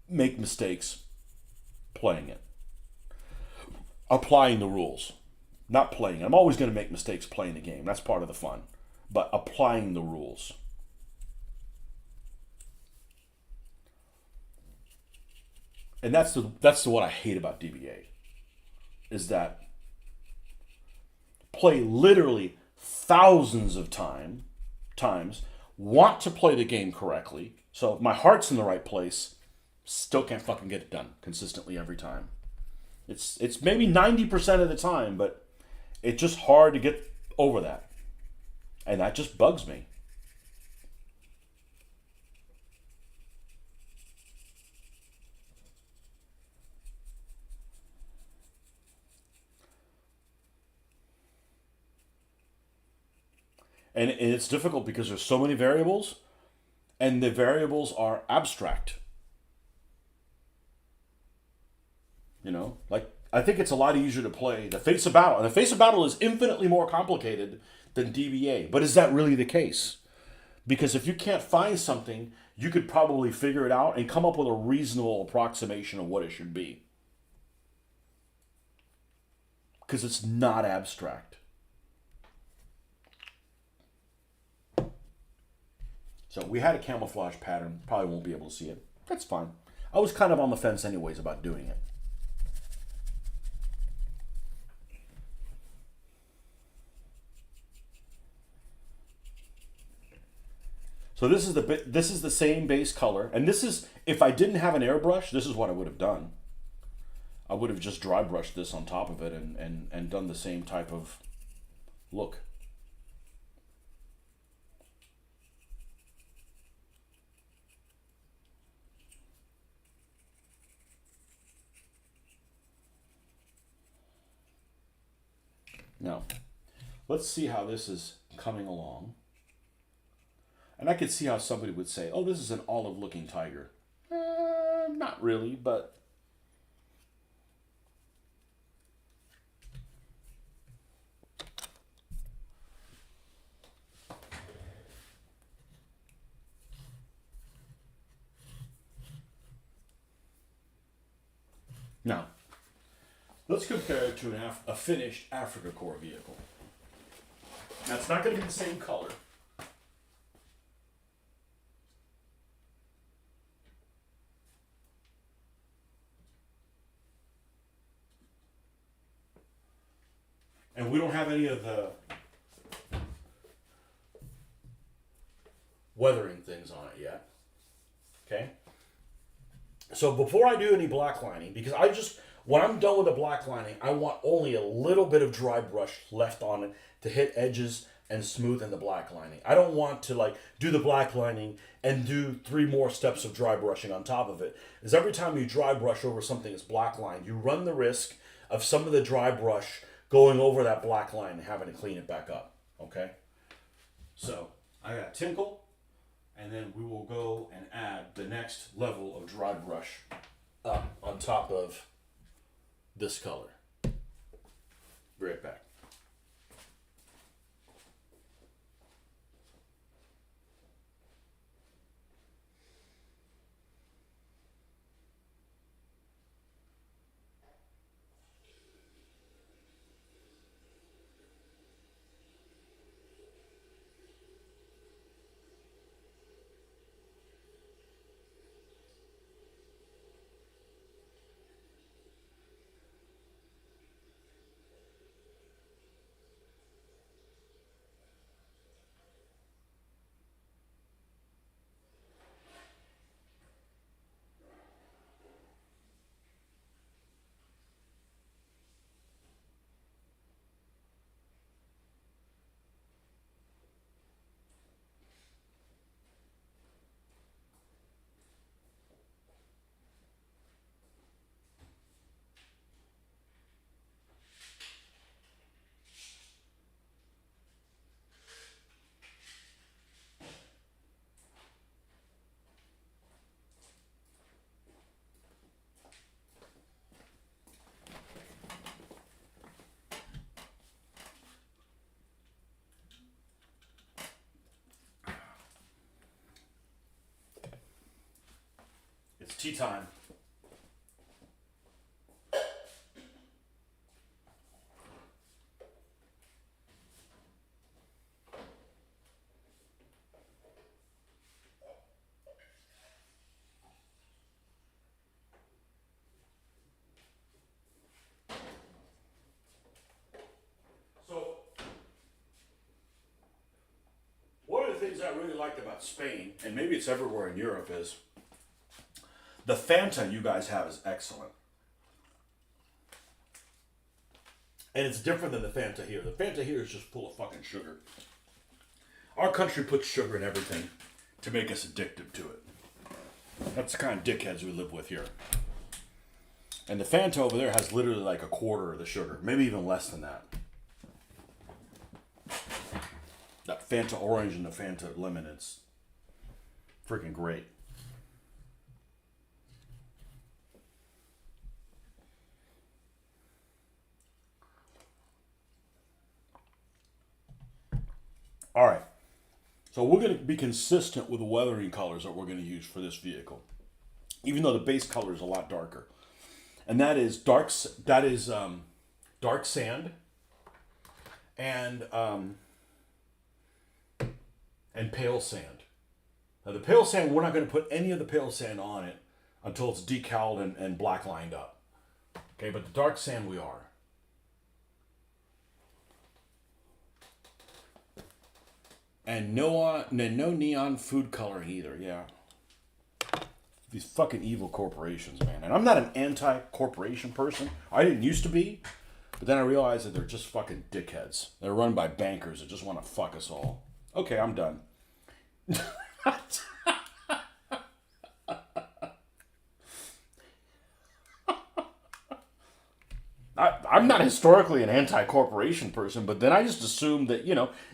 make mistakes playing it. Applying the rules. Not playing it. I'm always going to make mistakes playing the game. That's part of the fun. But applying the rules. And that's the what I hate about DBA. Is that play literally thousands of times, want to play the game correctly. So if my heart's in the right place, still can't fucking get it done consistently every time. It's maybe 90% of the time, but it's just hard to get over that. And that just bugs me. And it's difficult because there's so many variables, and the variables are abstract. Like I think it's a lot easier to play the face of battle, and the face of battle is infinitely more complicated than DBA. But is that really the case? Because if you can't find something, you could probably figure it out and come up with a reasonable approximation of what it should be. Because it's not abstract. So we had a camouflage pattern. Probably won't be able to see it. That's fine. I was kind of on the fence anyways about doing it. So this is the same base color, and this is if I didn't have an airbrush, this is what I would have done. I would have just dry brushed this on top of it and done the same type of look. Now, let's see how this is coming along. And I could see how somebody would say, oh, this is an olive-looking tiger. Not really, but... Now, let's compare it to a finished Africa Corps vehicle. Now, it's not going to be the same color. And we don't have any of the weathering things on it yet. Okay? So before I do any black lining, because when I'm done with the black lining, I want only a little bit of dry brush left on it to hit edges and smoothen the black lining. I don't want to do the black lining and do 3 more steps of dry brushing on top of it. Because every time you dry brush over something that's black lined, you run the risk of some of the dry brush going over that black line and having to clean it back up. Okay? So I got tinkle. And then we will go and add the next level of dry brush up on top of this color. Be right back. It's tea time. So, one of the things I really liked about Spain, and maybe it's everywhere in Europe, is the Fanta you guys have is excellent. And it's different than the Fanta here. The Fanta here is just full of fucking sugar. Our country puts sugar in everything to make us addicted to it. That's the kind of dickheads we live with here. And the Fanta over there has literally like a quarter of the sugar. Maybe even less than that. That Fanta orange and the Fanta lemon, it's freaking great. All right. So we're going to be consistent with the weathering colors that we're going to use for this vehicle. Even though the base color is a lot darker. And that is dark sand and pale sand. Now the pale sand, we're not going to put any of the pale sand on it until it's decaled and black lined up. Okay, but the dark sand we are. And no neon food coloring either, yeah. These fucking evil corporations, man. And I'm not an anti-corporation person. I didn't used to be. But then I realized that they're just fucking dickheads. They're run by bankers that just want to fuck us all. Okay, I'm done. I'm not historically an anti-corporation person, but then I just assumed that,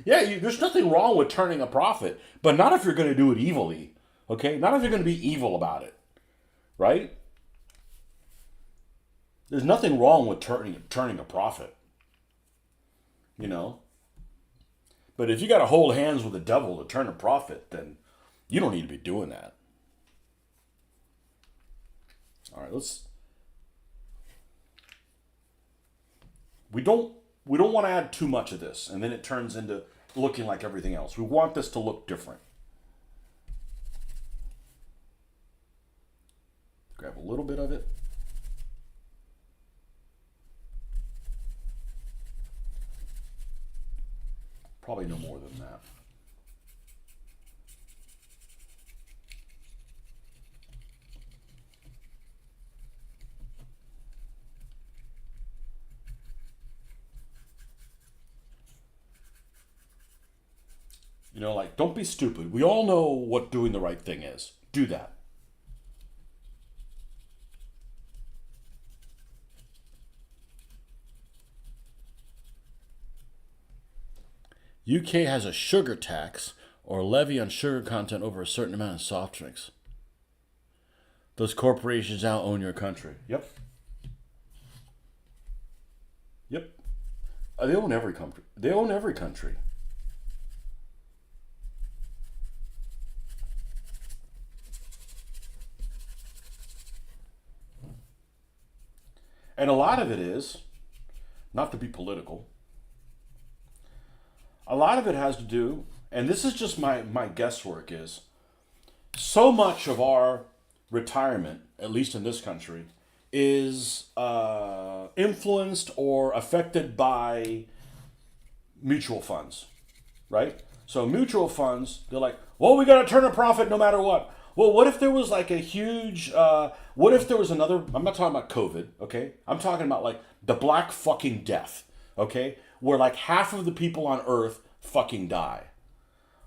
there's nothing wrong with turning a profit, but not if you're going to do it evilly, okay? Not if you're going to be evil about it, right? There's nothing wrong with turning a profit, But if you got to hold hands with the devil to turn a profit, then you don't need to be doing that. All right, We don't want to add too much of this, and then it turns into looking like everything else. We want this to look different. Grab a little bit of it. Probably no more than that. Don't be stupid. We all know what doing the right thing is. Do that. UK has a sugar tax or levy on sugar content over a certain amount of soft drinks. Those corporations now own your country. Yep. They own every country. They own every country. And a lot of it is, not to be political, a lot of it has to do, and this is just my guesswork, is so much of our retirement, at least in this country, is influenced or affected by mutual funds, right? So mutual funds, they're like, well, we got to turn a profit no matter what. Well, what if there was like a huge, what if there was another, I'm not talking about COVID, okay? I'm talking about like the Black fucking Death, okay? Where like half of the people on Earth fucking die.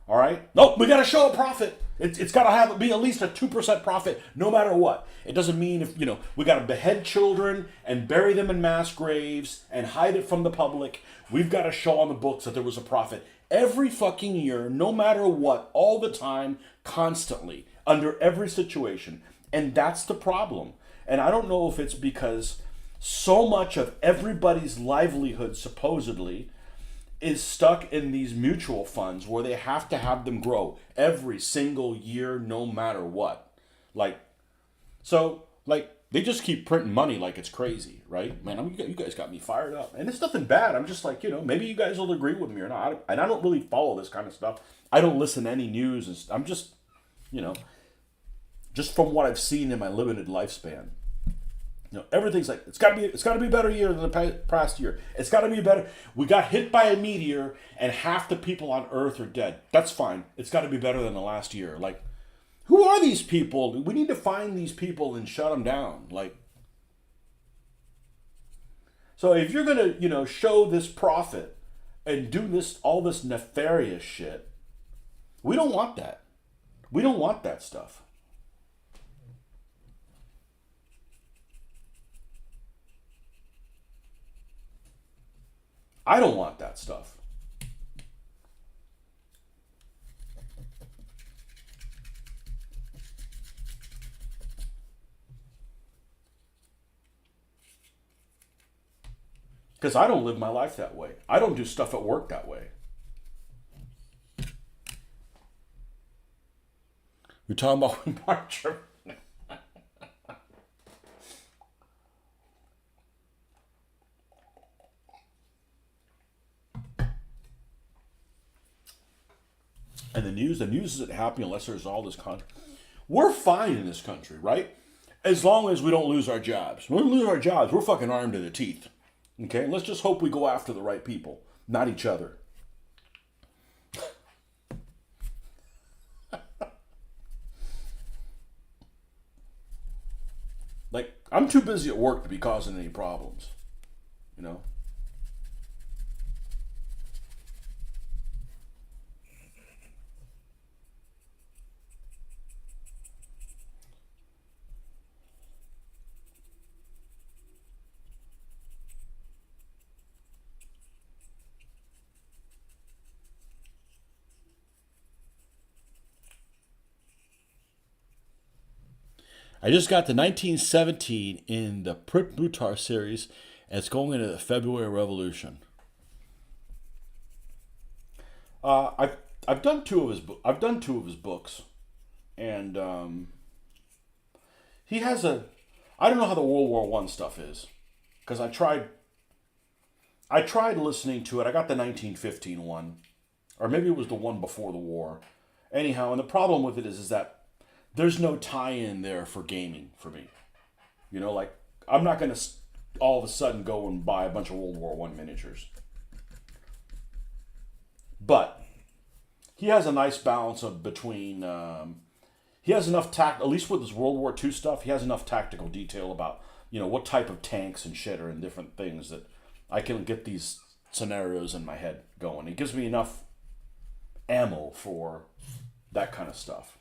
All right? Nope, we got to show a profit. It's got to be at least a 2% profit no matter what. It doesn't mean if, we got to behead children and bury them in mass graves and hide it from the public. We've got to show on the books that there was a profit every fucking year, no matter what, all the time, constantly, under every situation. And that's the problem. And I don't know if it's because so much of everybody's livelihood, supposedly, is stuck in these mutual funds where they have to have them grow every single year, no matter what. Like, So, like, they just keep printing money like it's crazy, right? Man, you guys got me fired up. And it's nothing bad. I'm just like, maybe you guys will agree with me or not. And I don't really follow this kind of stuff. I don't listen to any news. I'm just, you know, just from what I've seen in my limited lifespan. Everything's like it's got to be a better year than the past year. It's got to be better. We got hit by a meteor and half the people on Earth are dead. That's fine. It's got to be better than the last year. Like, who are these people? We need to find these people and shut them down. Like, so if you're gonna show this profit and do all this nefarious shit, we don't want that. We don't want that stuff. I don't want that stuff. Because I don't live my life that way. I don't do stuff at work that way. We're talking about when March. And the news isn't happy unless there's all this content. We're fine in this country, right? As long as we don't lose our jobs. When we lose our jobs, we're fucking armed to the teeth. Okay? Let's just hope we go after the right people, not each other. Like, I'm too busy at work to be causing any problems. You know? I just got to 1917 in the Prit Blutar series, and it's going into the February Revolution. I've done two of his books, and he has a. I don't know how the World War One stuff is, because I tried listening to it. I got the 1915 one, or maybe it was the one before the war. Anyhow, and the problem with it is that there's no tie-in there for gaming for me. Like, I'm not gonna all of a sudden go and buy a bunch of World War One miniatures. But he has a nice balance of between. He has enough at least with his World War Two stuff. He has enough tactical detail about what type of tanks and shit are in different things that I can get these scenarios in my head going. It gives me enough ammo for that kind of stuff.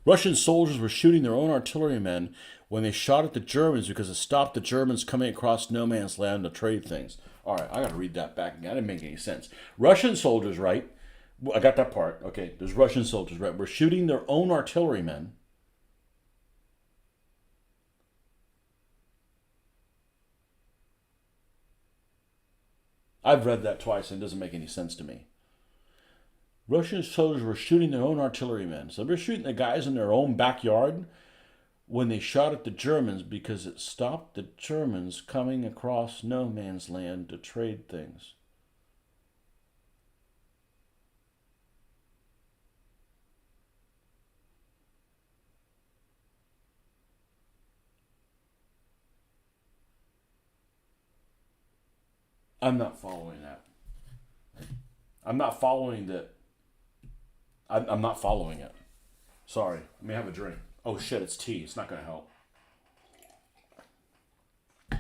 Russian soldiers were shooting their own artillerymen when they shot at the Germans because it stopped the Germans coming across no man's land to trade things. All right, I got to read that back again. That didn't make any sense. Russian soldiers, right? I got that part. Okay, there's Russian soldiers, right? Were shooting their own artillerymen. I've read that twice and it doesn't make any sense to me. Russian soldiers were shooting their own artillerymen. So they're shooting the guys in their own backyard when they shot at the Germans because it stopped the Germans coming across no man's land to trade things. I'm not following that. I'm not following that. I'm not following it. Sorry. Let me have a drink. Oh shit, it's tea. It's not going to help. And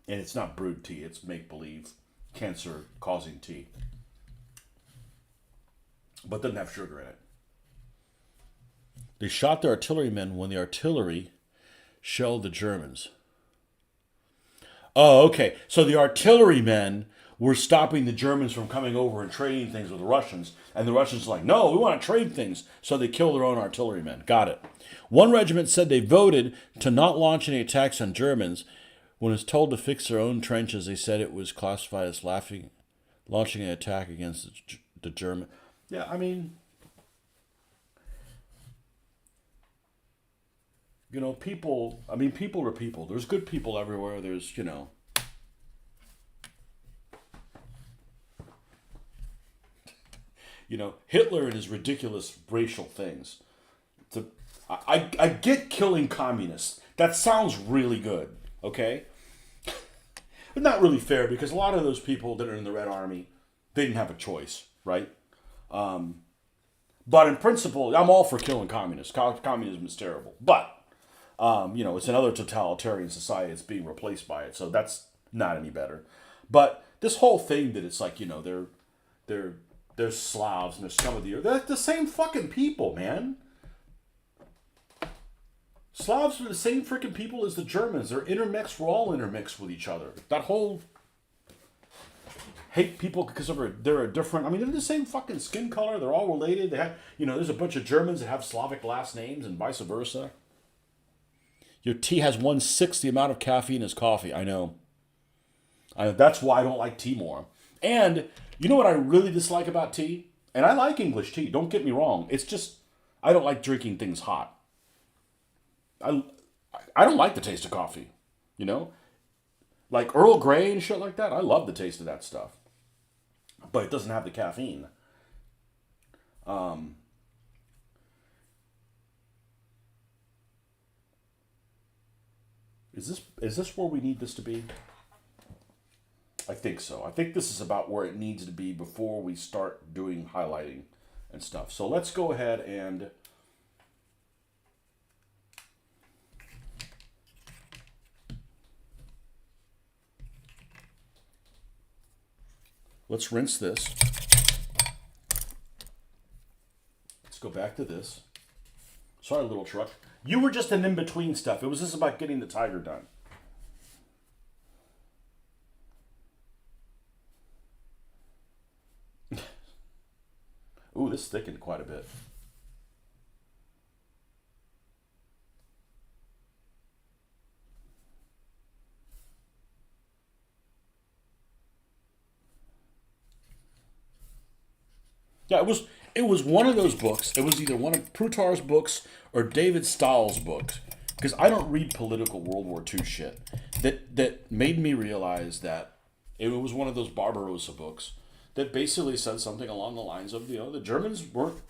it's not brewed tea. It's make-believe cancer-causing tea. But doesn't have sugar in it. They shot their artillerymen when the artillery shelled the Germans. Oh, okay. So the artillerymen were stopping the Germans from coming over and trading things with the Russians. And the Russians were like, no, we want to trade things. So they killed their own artillerymen. Got it. One regiment said they voted to not launch any attacks on Germans. When it was told to fix their own trenches, they said it was classified as launching an attack against the German. Yeah, I mean, people. I mean, people are people. There's good people everywhere. There's, Hitler and his ridiculous racial things. To, I get killing communists. That sounds really good. Okay, but not really fair because a lot of those people that are in the Red Army, they didn't have a choice, right? But in principle, I'm all for killing communists. Communism is terrible, but it's another totalitarian society that's being replaced by it, so that's not any better. But this whole thing that it's like they're they're Slavs and they're scum of the earth. They're the same fucking people, man. Slavs are the same freaking people as the Germans. They're intermixed. We're all intermixed with each other. That whole hate people because they're a different. I mean, they're the same fucking skin color. They're all related. They have, there's a bunch of Germans that have Slavic last names and vice versa. Your tea has 1/6 the amount of caffeine as coffee. I know. That's why I don't like tea more. And you know what I really dislike about tea? And I like English tea. Don't get me wrong. It's just I don't like drinking things hot. I don't like the taste of coffee. Like Earl Grey and shit like that. I love the taste of that stuff, but it doesn't have the caffeine. Is this where we need this to be? I think so. I think this is about where it needs to be before we start doing highlighting and stuff. So let's go ahead and let's rinse this. Let's go back to this. Sorry, little truck. You were just an in-between stuff. It was just about getting the tiger done. Ooh, this thickened quite a bit. Yeah, it was one of those books. It was either one of Prutar's books or David Stahl's books, because I don't read political World War II shit. That made me realize that it was one of those Barbarossa books that basically said something along the lines of, the Germans weren't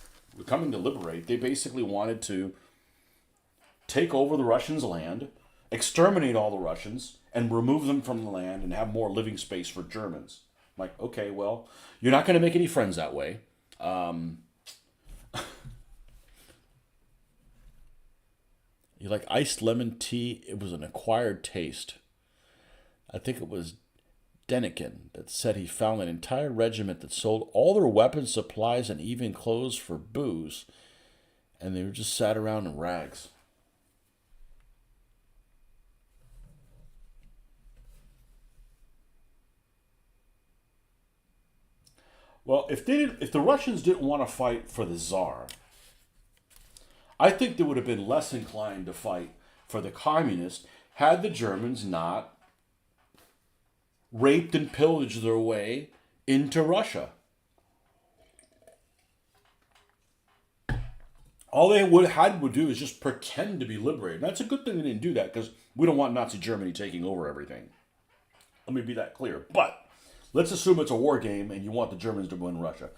coming to liberate. They basically wanted to take over the Russians' land, exterminate all the Russians, and remove them from the land and have more living space for Germans. I'm like, okay, well, you're not going to make any friends that way. You like iced lemon tea? It was an acquired taste. I think it was Denikin that said he found an entire regiment that sold all their weapons, supplies, and even clothes for booze, and they were just sat around in rags. Well, if the Russians didn't want to fight for the Tsar, I think they would have been less inclined to fight for the communists had the Germans not raped and pillaged their way into Russia. All they would do is just pretend to be liberated. And that's a good thing they didn't do that, because we don't want Nazi Germany taking over everything. Let me be that clear. But let's assume it's a war game and you want the Germans to win Russia.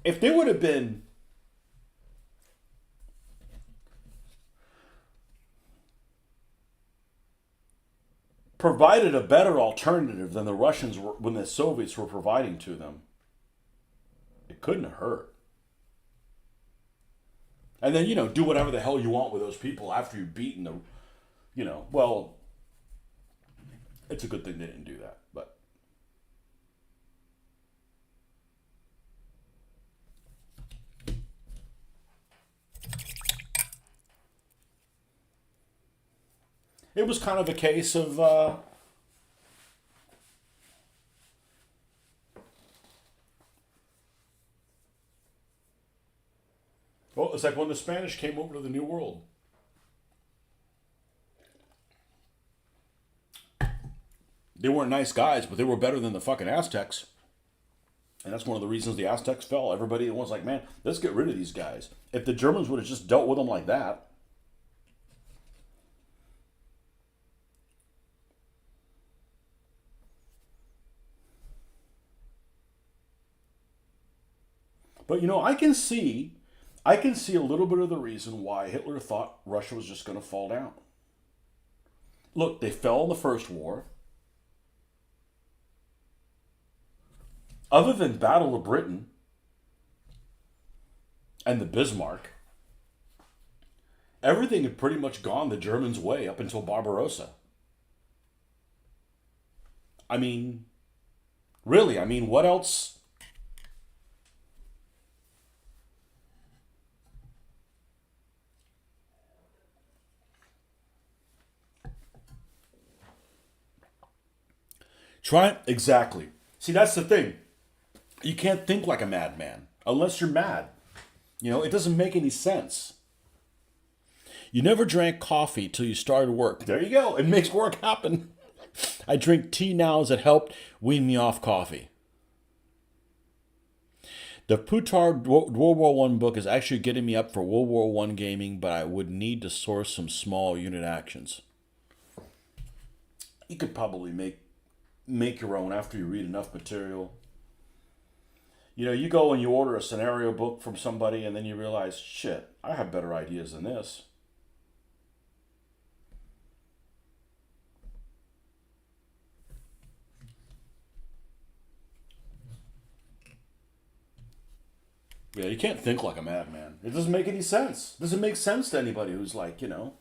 If they would have been provided a better alternative than the Russians were when the Soviets were providing to them, it couldn't have hurt. And then, do whatever the hell you want with those people after you've beaten them. Well, it's a good thing they didn't do that. But it was kind of a case of, well, it's like when the Spanish came over to the New World. They weren't nice guys, but they were better than the fucking Aztecs. And that's one of the reasons the Aztecs fell. Everybody was like, man, let's get rid of these guys. If the Germans would have just dealt with them like that. But I can see a little bit of the reason why Hitler thought Russia was just going to fall down. Look, they fell in the First War. Other than Battle of Britain and the Bismarck, everything had pretty much gone the Germans' way up until Barbarossa. I mean, really, I mean, what else? Try exactly. See, that's the thing. You can't think like a madman unless you're mad. You know, it doesn't make any sense. You never drank coffee till you started work. There you go. It makes work happen. I drink tea now as it helped wean me off coffee. The Putard World War One book is actually getting me up for World War One gaming, but I would need to source some small unit actions. You could probably make your own after you read enough material. You know, you go and you order a scenario book from somebody, and then you realize, shit, I have better ideas than this. Yeah, you can't think like a madman. It doesn't make any sense. It doesn't make sense to anybody who's like, you know.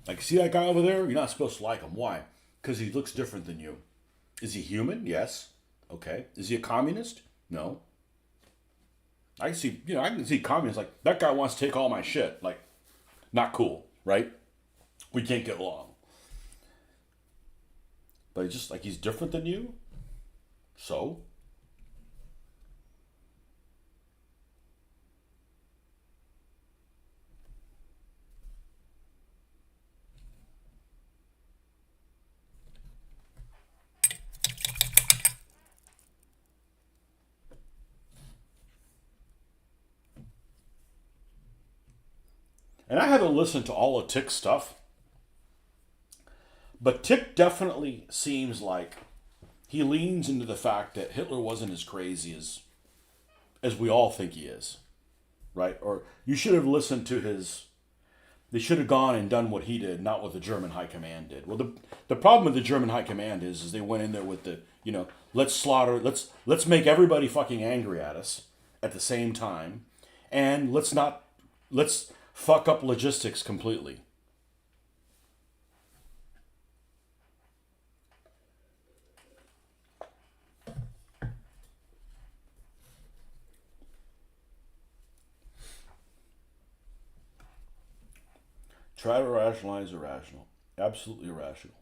Like, see that guy over there? You're not supposed to like him. Why? Because he looks different than you. Is he human? Yes. Okay. Is he a communist? No. I can see communists like, that guy wants to take all my shit. Like, not cool, right? We can't get along. But he's just like, he's different than you? So? And I haven't listened to all of Tick's stuff, but Tick definitely seems like he leans into the fact that Hitler wasn't as crazy as we all think he is, right? Or you should have listened to his. They should have gone and done what he did, not what the German high command did. Well, the problem with the German high command is they went in there with the, you know, let's make everybody fucking angry at us at the same time, and let's fuck up logistics completely. Try to rationalize irrational. Absolutely irrational.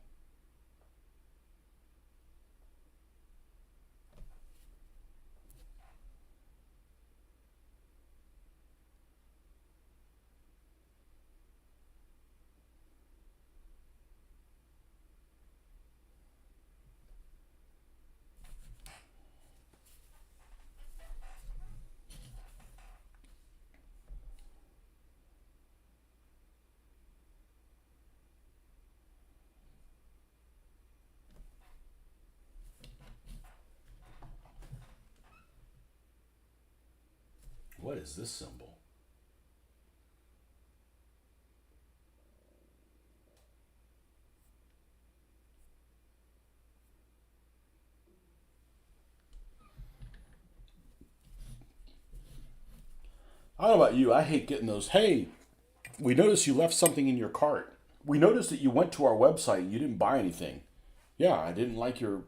What is this symbol? I don't know about you. I hate getting those. Hey, we noticed you left something in your cart. We noticed that you went to our website and you didn't buy anything. Yeah, I didn't like your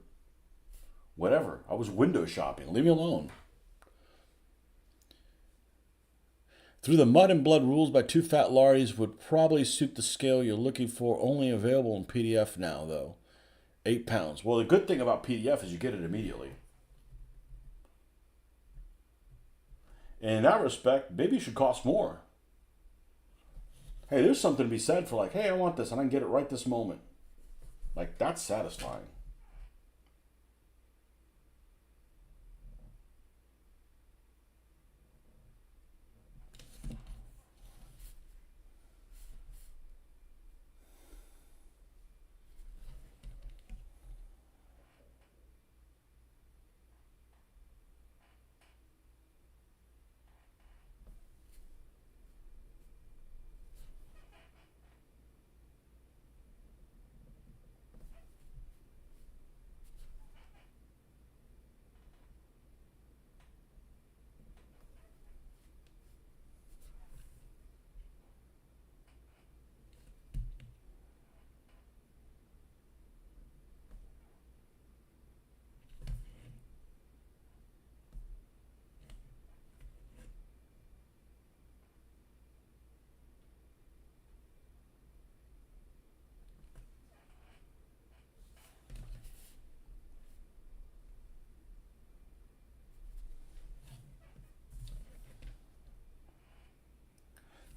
whatever. I was window shopping. Leave me alone. Through the Mud and Blood Rules by Two Fat Lardies would probably suit the scale you're looking for. Only available in PDF now, though. £8. Well, the good thing about PDF is you get it immediately. And in that respect, maybe it should cost more. Hey, there's something to be said for like, hey, I want this, and I can get it right this moment. Like, that's satisfying.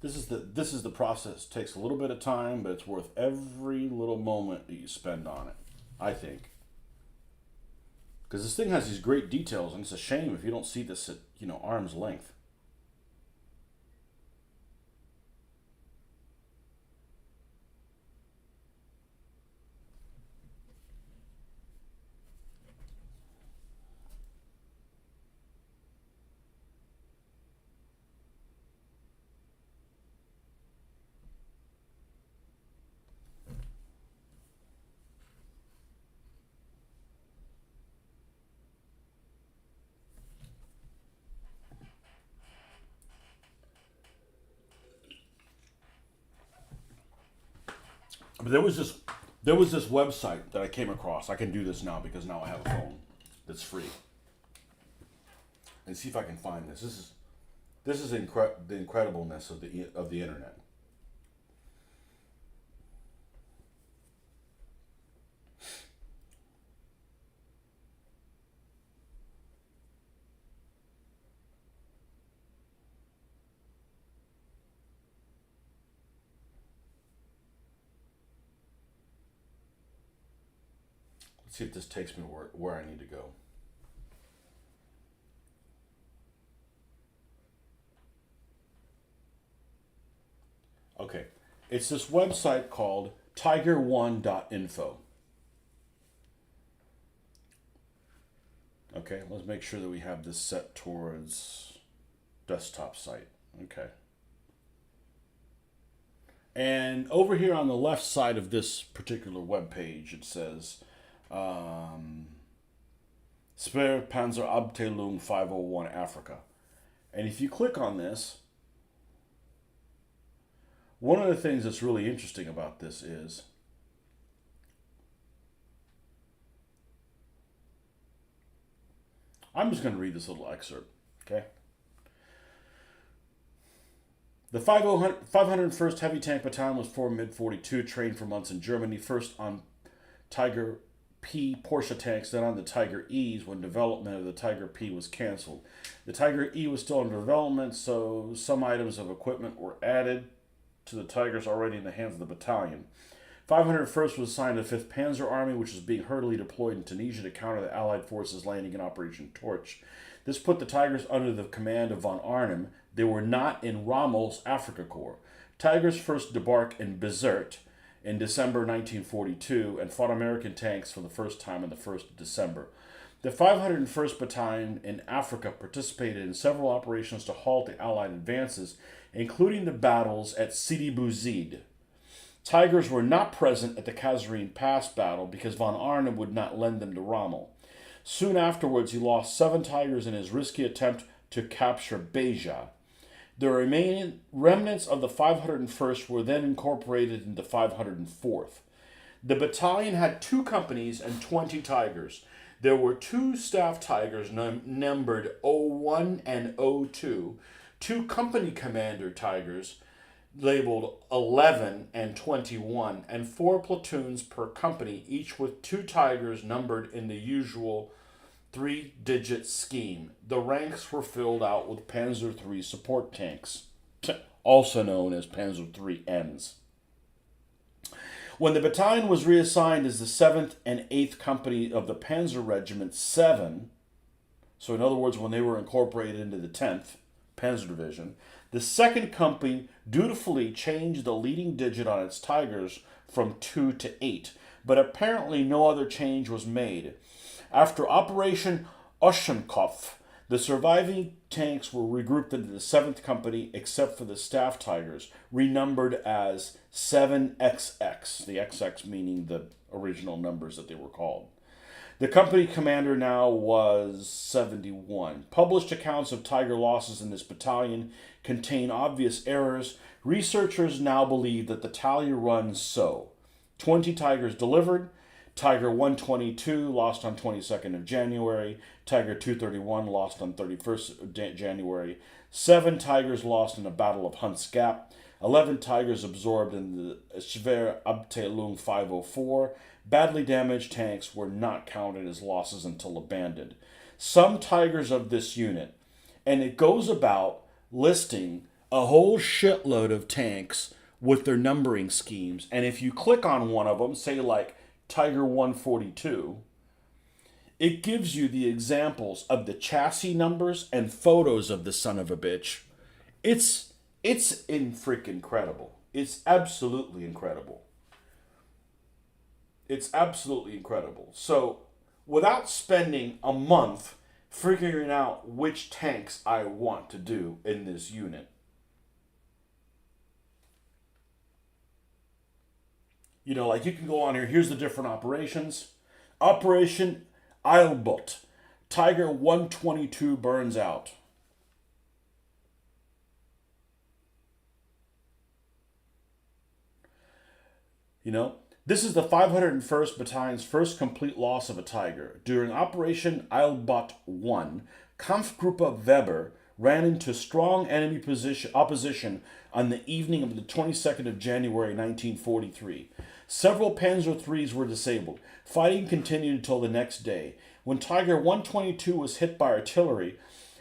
This is the process. It takes a little bit of time, but it's worth every little moment that you spend on it, I think. Because this thing has these great details, and it's a shame if you don't see this at arm's length. But there was this website that I came across. I can do this now because now I have a phone that's free. And see if I can find this. This is the incredibleness of the internet. Let's see if this takes me where I need to go. Okay, it's this website called tiger1.info. Okay, let's make sure that we have this set towards desktop site. Okay. And over here on the left side of this particular web page, it says um, Spare Panzer Abteilung 501 Africa. And if you click on this, one of the things that's really interesting about this is I'm just going to read this little excerpt. Okay. The 501st Heavy Tank Battalion was formed mid-42, trained for months in Germany, first on Tiger P Porsche tanks, then on the Tiger E's when development of the Tiger P was canceled. The Tiger E was still under development, so some items of equipment were added to the Tigers already in the hands of the battalion. 501st was assigned to the 5th Panzer Army, which was being hurriedly deployed in Tunisia to counter the Allied forces landing in Operation Torch. This put the Tigers under the command of von Arnim. They were not in Rommel's Afrika Korps. Tigers first debarked in Bizerte in December 1942 and fought American tanks for the first time on the 1st of December. The 501st Battalion in Africa participated in several operations to halt the Allied advances, including the battles at Sidi Bouzid. Tigers were not present at the Kasserine Pass battle because von Arnim would not lend them to Rommel. Soon afterwards, he lost 7 Tigers in his risky attempt to capture Beja. The remaining remnants of the 501st were then incorporated into 504th. The battalion had 2 companies and 20 Tigers. There were 2 staff Tigers numbered 01 and 02, 2 company commander Tigers labeled 11 and 21, and 4 platoons per company, each with 2 Tigers numbered in the usual 3-digit scheme. The ranks were filled out with Panzer III support tanks, also known as Panzer III's. When the battalion was reassigned as the 7th and 8th Company of the Panzer Regiment 7, so in other words, when they were incorporated into the 10th Panzer Division, the 2nd Company dutifully changed the leading digit on its Tigers from 2 to 8, but apparently no other change was made. After Operation Oschenkopf, the surviving tanks were regrouped into the 7th Company except for the Staff Tigers, renumbered as 7XX, the XX meaning the original numbers that they were called. The company commander now was 71. Published accounts of Tiger losses in this battalion contain obvious errors. Researchers now believe that the tally runs so: 20 Tigers delivered, Tiger 122 lost on 22nd of January, Tiger 231 lost on 31st of January, 7 Tigers lost in the Battle of Hunt's Gap, 11 Tigers absorbed in the Schwere Abteilung 504. Badly damaged tanks were not counted as losses until abandoned. Some Tigers of this unit, and it goes about listing a whole shitload of tanks with their numbering schemes. And if you click on one of them, say like Tiger 142, it gives you the examples of the chassis numbers and photos of the son of a bitch. It's in freaking incredible. It's absolutely incredible. It's absolutely incredible. So, without spending a month figuring out which tanks I want to do in this unit, you know, like you can go on here, here's the different operations. Operation Eilbot. Tiger 122 burns out. You know, this is the 501st Battalion's first complete loss of a Tiger. During Operation Eilbot 1, Kampfgruppe Weber ran into strong enemy opposition on the evening of the 22nd of January 1943. Several Panzer IIIs were disabled. Fighting continued until the next day. When Tiger 122 was hit by artillery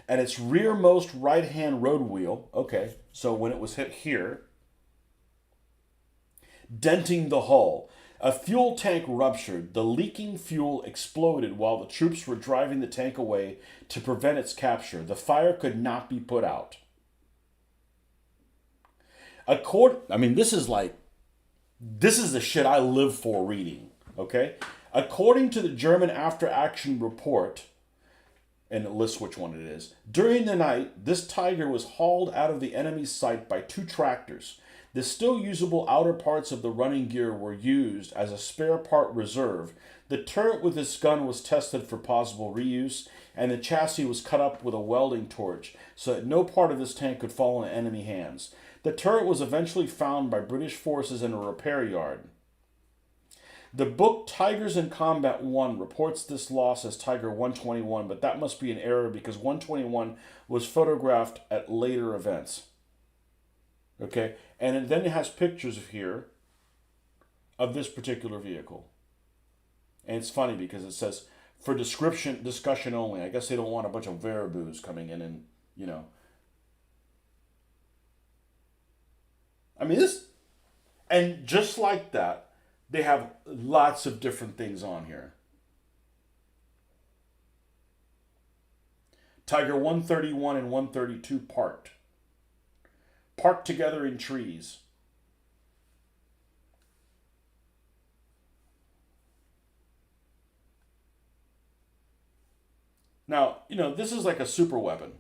at its rearmost right-hand road wheel, okay, so when it was hit here, denting the hull, a fuel tank ruptured. The leaking fuel exploded while the troops were driving the tank away to prevent its capture. The fire could not be put out. This is the shit I live for reading, okay? According to the German after-action report, and it lists which one it is, during the night, this Tiger was hauled out of the enemy's sight by 2 tractors. The still usable outer parts of the running gear were used as a spare part reserve. The turret with its gun was tested for possible reuse, and the chassis was cut up with a welding torch so that no part of this tank could fall into enemy hands. The turret was eventually found by British forces in a repair yard. The book Tigers in Combat 1 reports this loss as Tiger 121, but that must be an error because 121 was photographed at later events. Okay, and then it has pictures of here of this particular vehicle. And it's funny because it says, for discussion only. I guess they don't want a bunch of Verboos coming in and, you know. And just like that, they have lots of different things on here. Tiger 131 and 132 parked together in trees. Now, this is like a super weapon,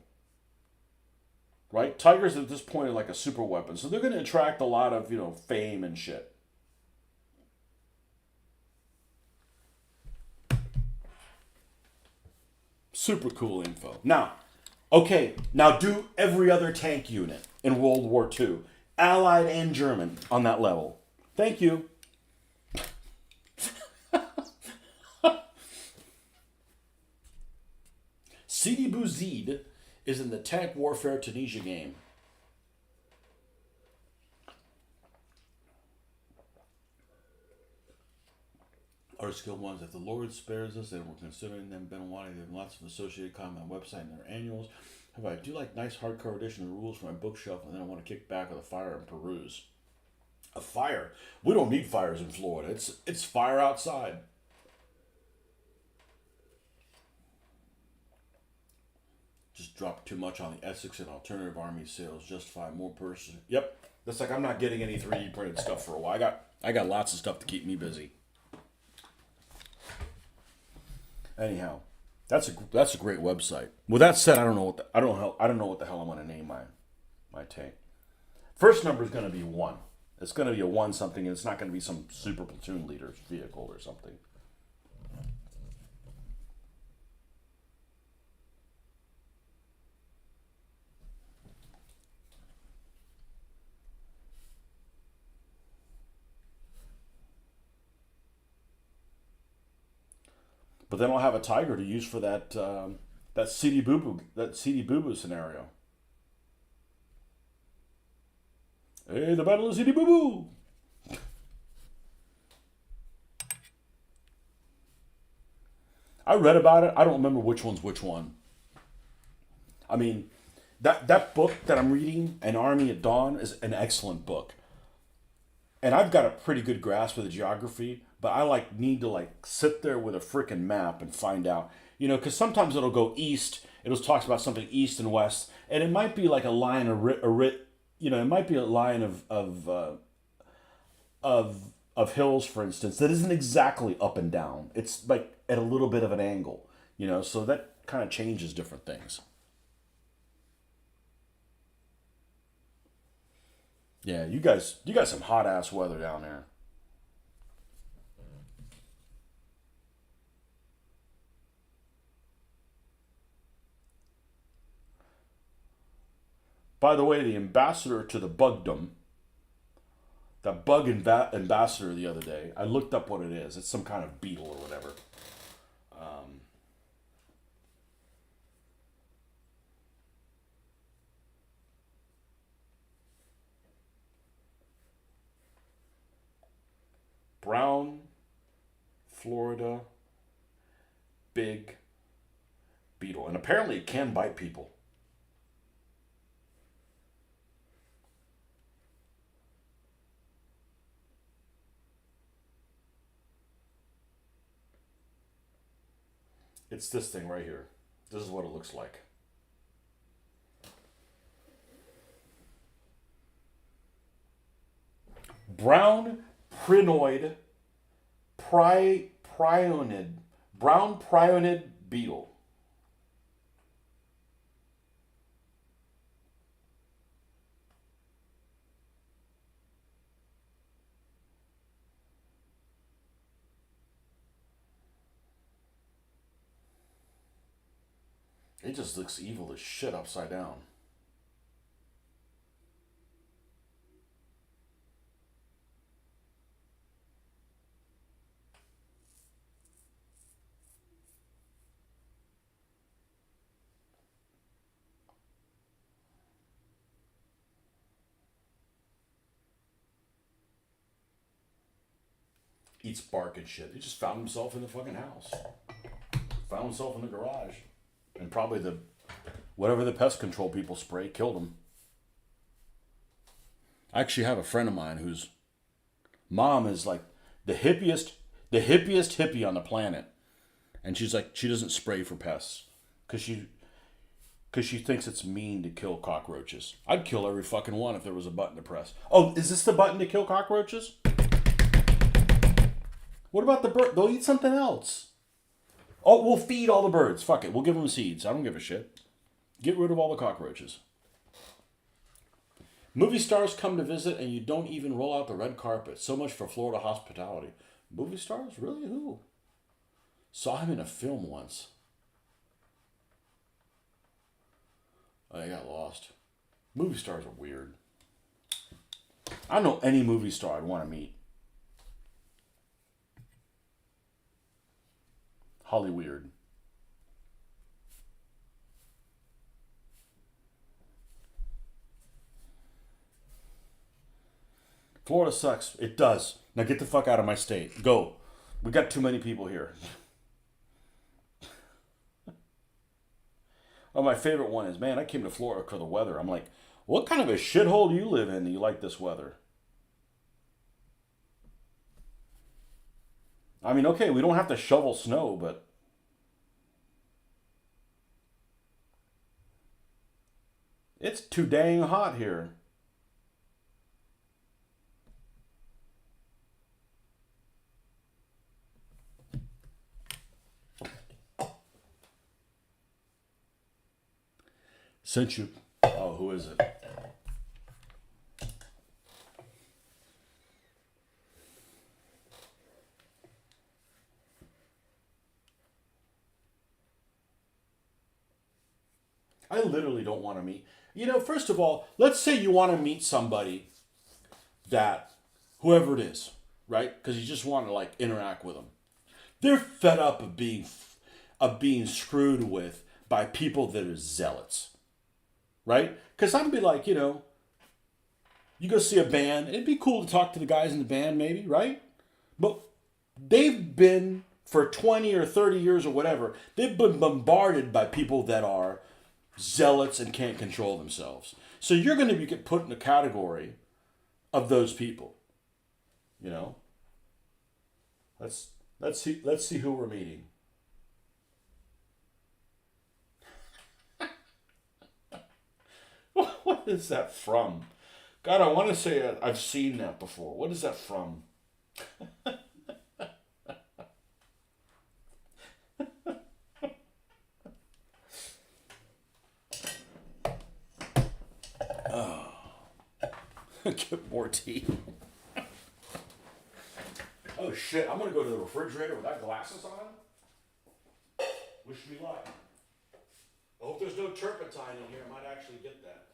right? Tigers at this point are like a super weapon, so they're going to attract a lot of, fame and shit. Super cool info. Now do every other tank unit in World War II, Allied and German, on that level. Thank you. Sidi Bouzid is in the Tank Warfare Tunisia game. Our skill ones, if the Lord spares us, and we're considering them, been wanting them lots of associated comment website and their annuals. If I do like nice hardcover edition of the rules for my bookshelf, and then I want to kick back with a fire and peruse. A fire. We don't need fires in Florida. It's fire outside. Just dropped too much on the Essex and alternative army sales. Justify more person. Yep. That's like I'm not getting any 3D printed stuff for a while. I got lots of stuff to keep me busy. Anyhow, that's a great website. With that said, I don't know what the hell I'm going to name my tank. First number is going to be one. It's going to be a one something, and it's not going to be some super platoon leader's vehicle or something. But then I'll have a tiger to use for that CD boo boo scenario. Hey, the battle of CD boo boo. I read about it. I don't remember which one's which one. I mean, that book that I'm reading, An Army at Dawn, is an excellent book. And I've got a pretty good grasp of the geography, but I need to sit there with a freaking map and find out. Because sometimes it'll go east. It'll talks about something east and west, and it might be like a line it might be a line of hills, for instance, that isn't exactly up and down. It's like at a little bit of an angle. So that kind of changes different things. Yeah, you got some hot ass weather down there. By the way, the ambassador to the bugdom, that ambassador the other day, I looked up what it is. It's some kind of beetle or whatever. Brown, Florida, big beetle. And apparently it can bite people. It's this thing right here. This is what it looks like. Brown prinoid prionid. Brown prionid beetle. It just looks evil as shit upside down. Eats bark and shit. He just found himself in the fucking house. Found himself in the garage. And probably whatever the pest control people spray killed him. I actually have a friend of mine whose mom is like the hippiest hippie on the planet. And she's like, she doesn't spray for pests. Because she thinks it's mean to kill cockroaches. I'd kill every fucking one if there was a button to press. Oh, is this the button to kill cockroaches? What about the bird? They'll eat something else. Oh, we'll feed all the birds. Fuck it. We'll give them seeds. I don't give a shit. Get rid of all the cockroaches. Movie stars come to visit and you don't even roll out the red carpet. So much for Florida hospitality. Movie stars? Really? Who? Saw him in a film once. I got lost. Movie stars are weird. I don't know any movie star I'd want to meet. Holly weird. Florida sucks. It does. Now get the fuck out of my state. Go. We got too many people here. Oh, my favorite one is, man, I came to Florida for the weather. I'm like, what kind of a shithole do you live in that you like this weather? I mean, okay, we don't have to shovel snow, but it's too dang hot here. Since you, oh, who is it? I literally don't want to meet. You know, first of all, let's say you want to meet somebody that, whoever it is, right? Because you just want to like interact with them. They're fed up of being screwed with by people that are zealots, right? Because I'd be like, you go see a band. It'd be cool to talk to the guys in the band, maybe, right? But they've been for 20 or 30 years or whatever. They've been bombarded by people that are zealots and can't control themselves. So you're going to be get put in a category of those people. You know, let's see who we're meeting. What is that from? God, I want to say I've seen that before. What is that from? Get more tea. Oh shit! I'm gonna go to the refrigerator without glasses on. Wish me luck. I hope there's no turpentine in here. I might actually get that.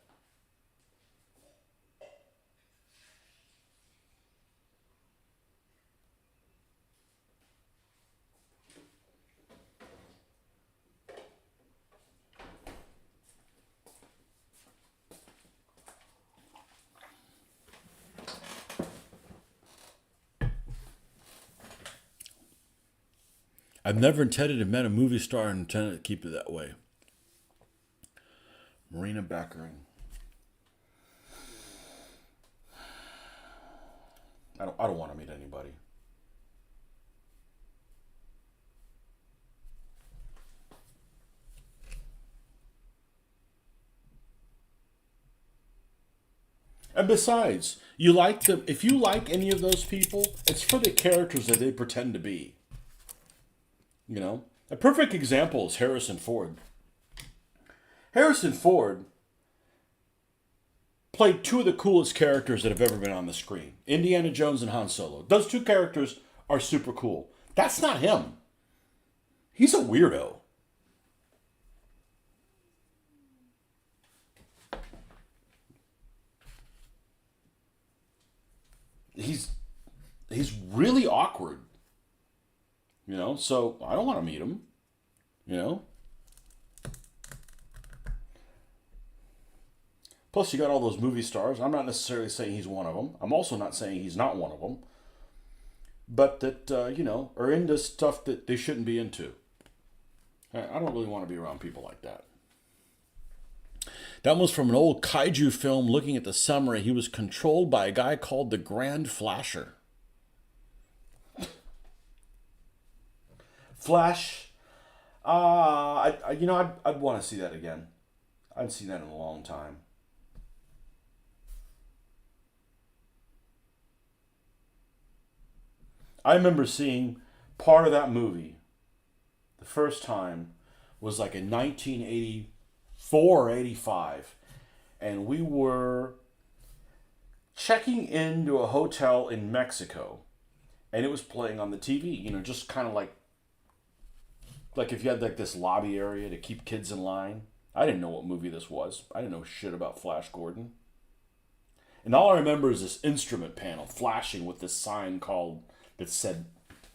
I've never intended to met a movie star and intended to keep it that way. Marina Baccarin. I don't want to meet anybody. And besides, you like them. If you like any of those people, it's for the characters that they pretend to be. A perfect example is Harrison Ford. Harrison Ford played two of the coolest characters that have ever been on the screen. Indiana Jones and Han Solo. Those two characters are super cool. That's not him. He's a weirdo. He's really awkward. So I don't want to meet him. You know? Plus, you got all those movie stars. I'm not necessarily saying he's one of them. I'm also not saying he's not one of them. But that, are into stuff that they shouldn't be into. I don't really want to be around people like that. That was from an old kaiju film looking at the summary. He was controlled by a guy called the Grand Flasher. Flash. I'd want to see that again. I haven't seen that in a long time. I remember seeing part of that movie the first time was like in 1984 or 85. And we were checking into a hotel in Mexico. And it was playing on the TV, just kind of like if you had like this lobby area to keep kids in line. I didn't know what movie this was. I didn't know shit about Flash Gordon. And all I remember is this instrument panel flashing with this sign that said,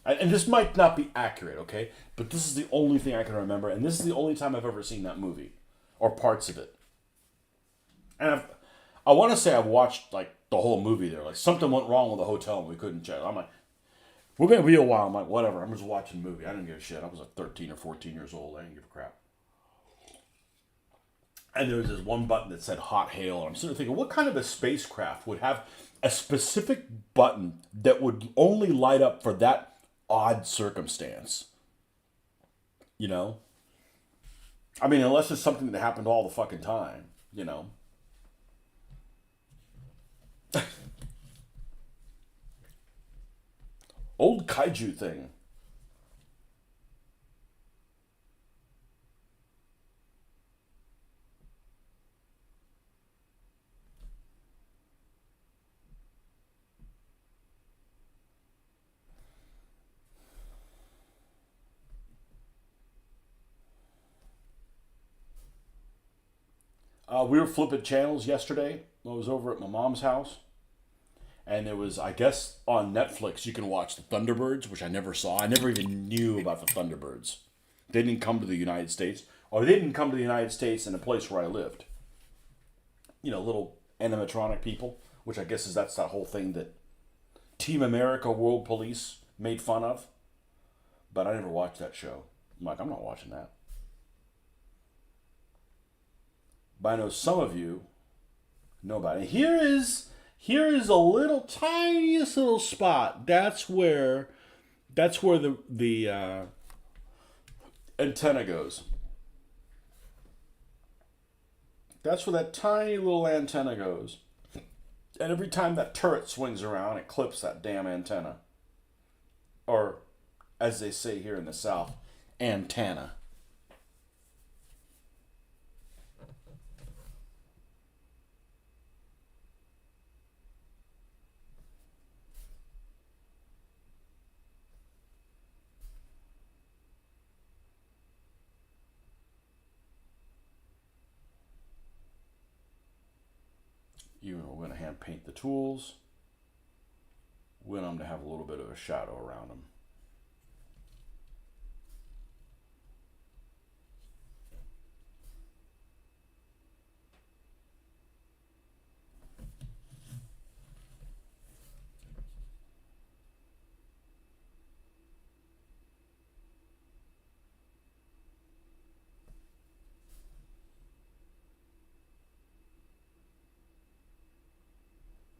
and this might not be accurate, okay? But this is the only thing I can remember, and this is the only time I've ever seen that movie, or parts of it. And I want to say I've watched like the whole movie there. Like something went wrong with the hotel and we couldn't check. I'm like, we're going to be a while. I'm like, whatever. I'm just watching the movie. I didn't give a shit. I was like 13 or 14 years old. I didn't give a crap. And there was this one button that said hot hail. And I'm sitting there thinking, what kind of a spacecraft would have a specific button that would only light up for that odd circumstance. You know? I mean, unless it's something that happened all the fucking time, you know? Old kaiju thing. We were flipping channels yesterday. I was over at my mom's house. And it was, I guess, on Netflix you can watch the Thunderbirds, which I never saw. I never even knew about the Thunderbirds. They didn't come to the United States, or they didn't come to the United States in a place where I lived. You know, little animatronic people, which I guess is that's that whole thing that Team America World Police made fun of. But I never watched that show. I'm like, I'm not watching that. But I know some of you know about it. Here is a little tiniest little spot. That's where the antenna goes. That's where that tiny little antenna goes. And every time that turret swings around, it clips that damn antenna. Or, as they say here in the South, antenna. We're going to hand paint the tools. We want them to have a little bit of a shadow around them.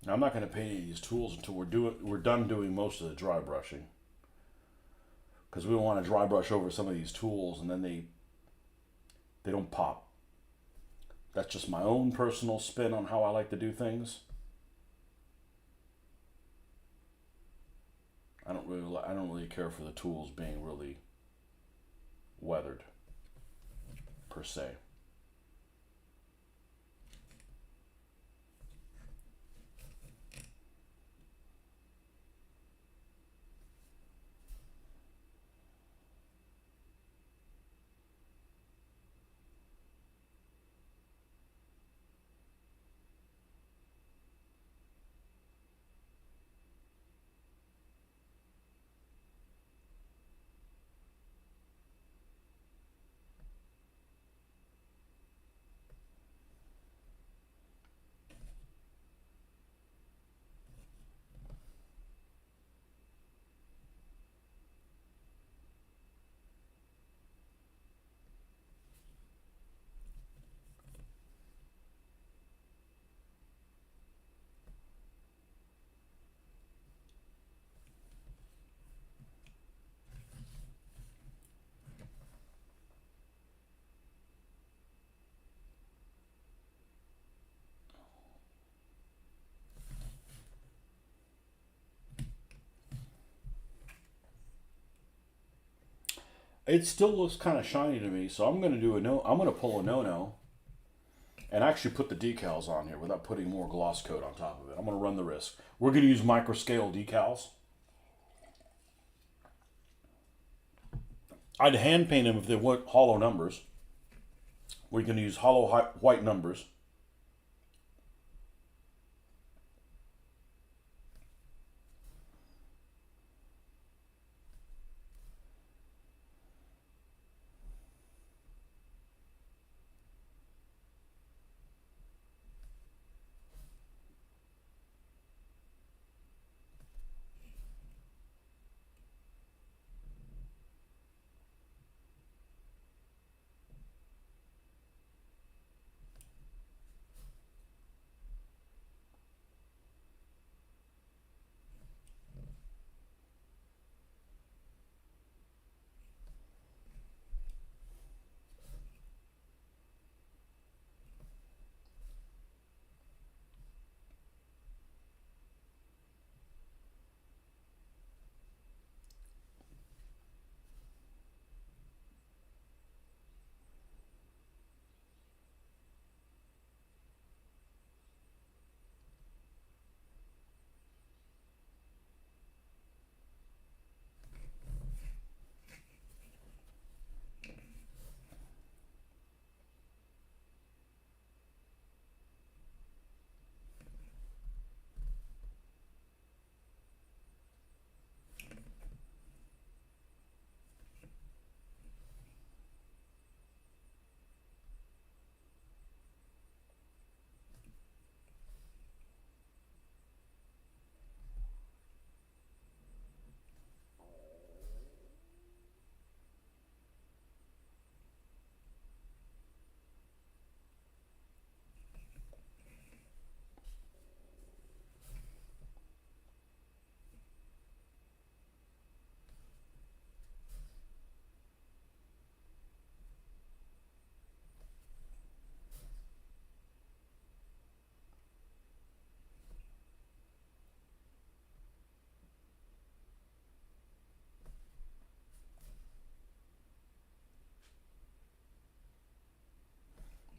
Now, I'm not going to paint any of these tools until we're done doing most of the dry brushing, because we don't want to dry brush over some of these tools and then they don't pop. That's just my own personal spin on how I like to do things. I don't really care for the tools being really weathered per se. It still looks kind of shiny to me, so I'm going to do a no. I'm going to pull a no-no and actually put the decals on here without putting more gloss coat on top of it. I'm going to run the risk. We're going to use micro scale decals. I'd hand paint them if they weren't hollow numbers. We're going to use hollow white numbers.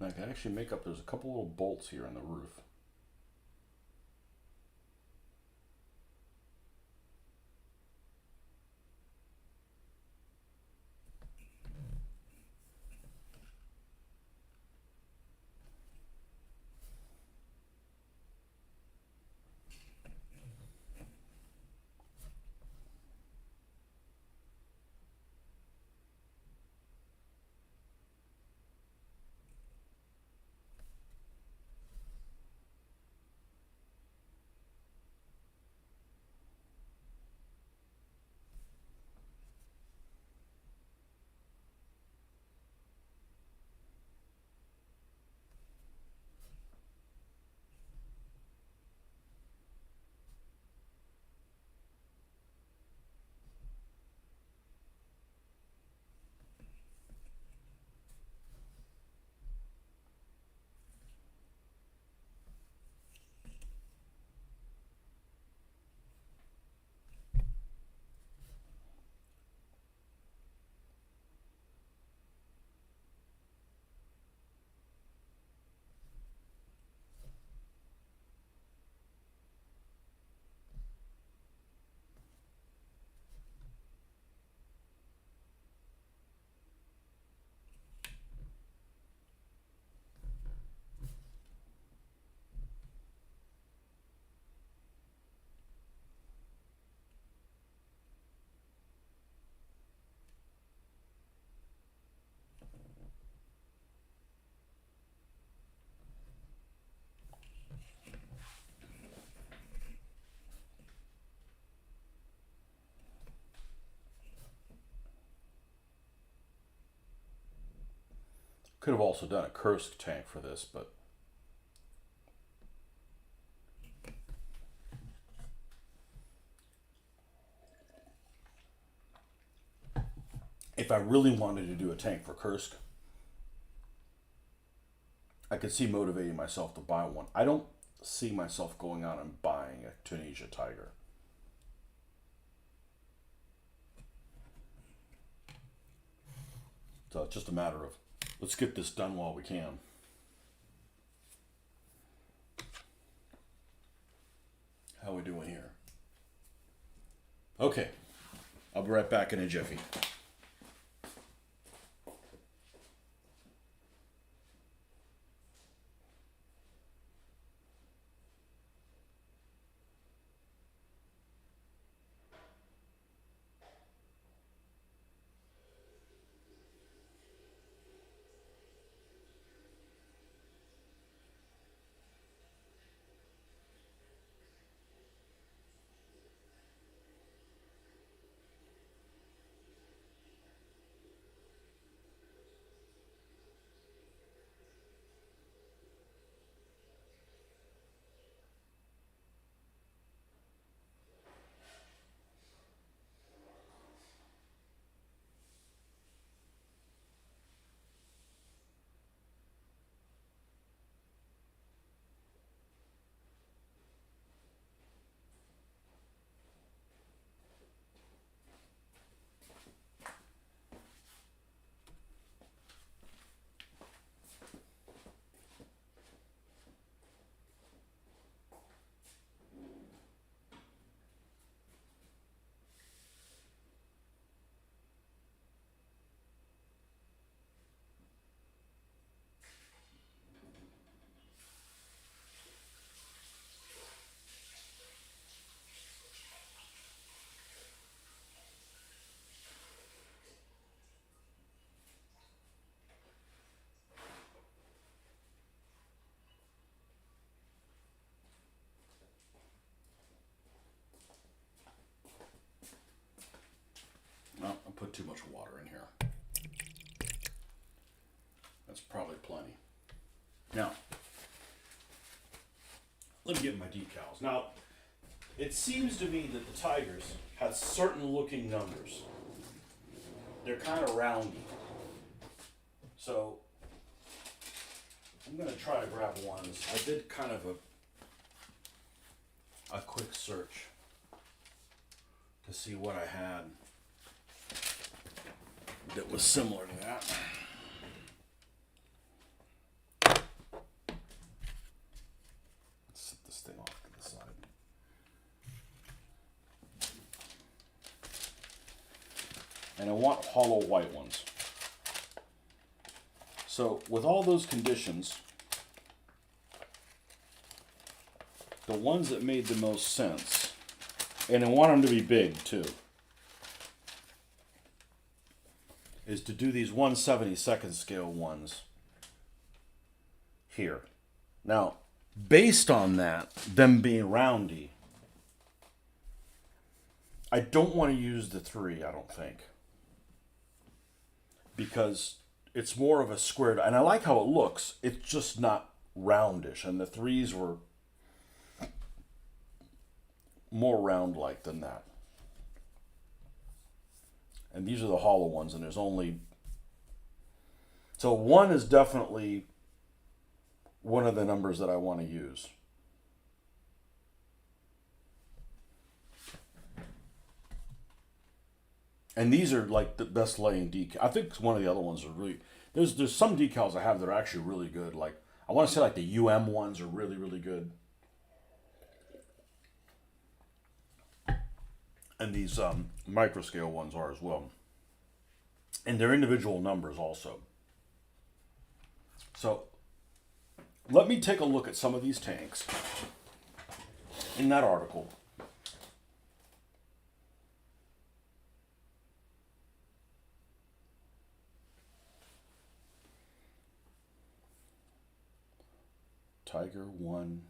And I can actually make up, there's a couple little bolts here on the roof. Could have also done a Kursk tank for this, but if I really wanted to do a tank for Kursk, I could see motivating myself to buy one. I don't see myself going out and buying a Tunisia Tiger. So it's just a matter of let's get this done while we can. How are we doing here? Okay, I'll be right back in a jiffy. Well, I put too much water in here. That's probably plenty. Now, let me get my decals. Now, it seems to me that the Tigers have certain looking numbers. They're kind of roundy. So, I'm going to try to grab ones. I did kind of a quick search to see what I had that was similar to that. and I want hollow white ones. So with all those conditions, the ones that made the most sense, and I want them to be big too, is to do these 1/72nd scale ones here. Now, based on that, them being roundy, I don't want to use the 3, I don't think. Because it's more of a squared, and I like how it looks, it's just not roundish, and the 3s were more round-like than that. And these are the hollow ones, and there's only... So 1 is definitely one of the numbers that I want to use. And these are like the best laying decal. I think one of the other ones are really... There's some decals I have that are actually really good. Like, I want to say like the ones are really, really good. And these microscale ones are as well. And they're individual numbers also. So, let me take a look at some of these tanks in that article. Tiger 1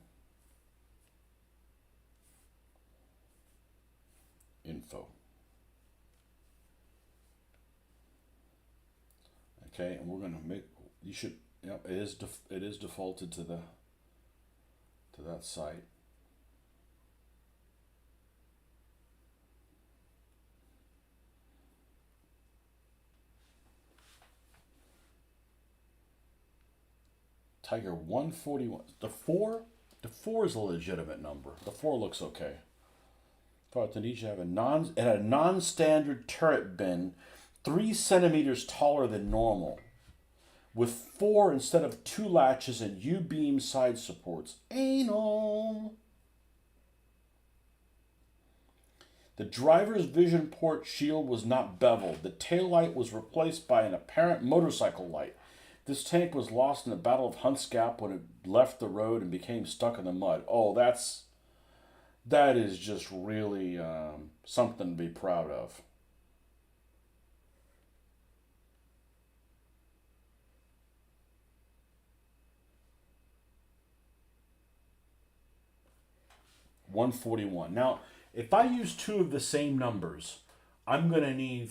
info. Okay, and we're going to make, you should, yep, it is defaulted to that site. Tiger 141. The 4 is a legitimate number. The 4 looks okay. Thought that each have a non-standard turret bin 3 centimeters taller than normal, with 4 instead of 2 latches and U-beam side supports. Anal. The driver's vision port shield was not beveled. The taillight was replaced by an apparent motorcycle light. This tank was lost in the Battle of Hunt's Gap when it left the road and became stuck in the mud. Oh, that is just really something to be proud of. $141. Now, if I use 2 of the same numbers, I'm gonna need.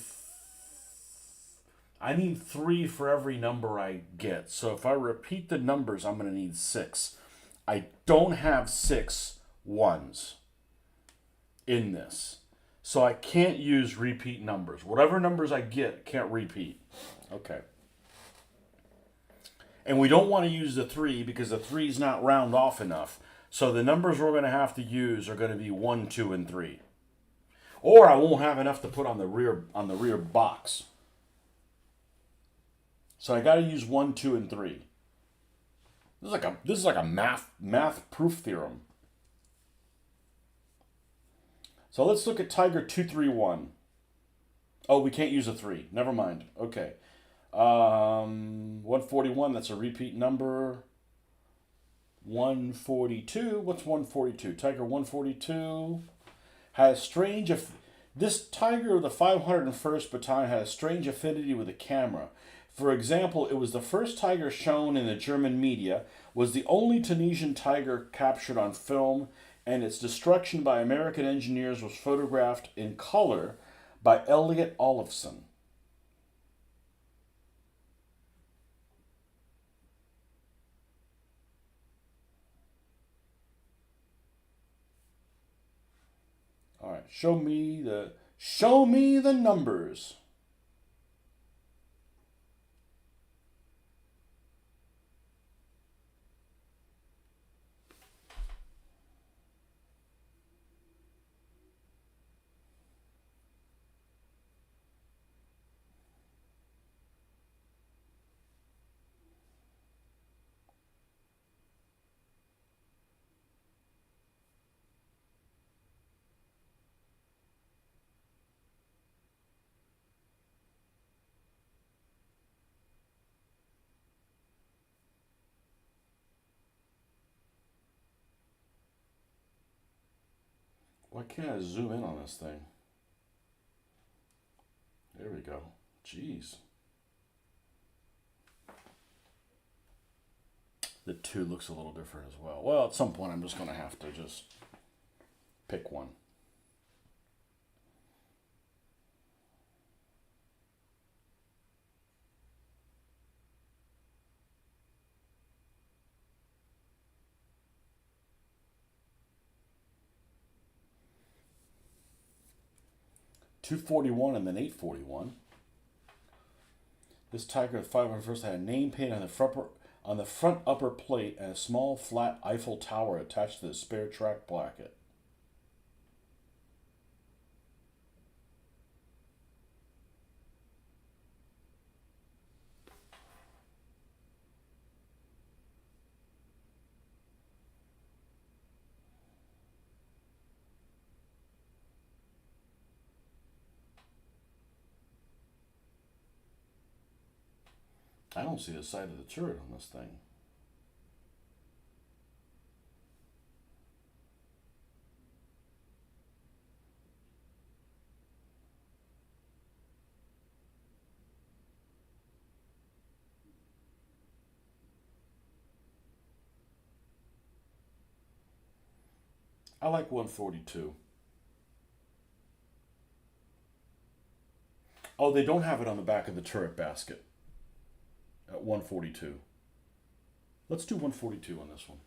I need 3 for every number I get. So if I repeat the numbers, I'm gonna need 6. I don't have 6 ones in this. So I can't use repeat numbers. Whatever numbers I get, can't repeat. Okay. And we don't want to use the 3 because the 3 is not round off enough. So the numbers we're going to have to use are going to be 1, 2, and 3. Or I won't have enough to put on the rear box. So I got to use 1, 2, and 3. This is like a math proof theorem. So let's look at Tiger 231. Oh, we can't use a 3. Never mind. Okay. 141, that's a repeat number. 142, what's 142? Tiger 142 has strange... This Tiger of the 501st Battalion had a strange affinity with the camera. For example, it was the first tiger shown in the German media, was the only Tunisian tiger captured on film, and its destruction by American engineers was photographed in color by Elliot Olafson. All right, show me the numbers. Why can't I zoom in on this thing? There we go. Jeez. The 2 looks a little different as well. Well, at some point I'm just going to have to just pick one. $241 and then $841. This Tiger at 501st had a name painted on the front upper plate and a small flat Eiffel Tower attached to the spare track bracket. I don't see the side of the turret on this thing. I like 142. Oh, they don't have it on the back of the turret basket at 142. Let's do 142 on this one.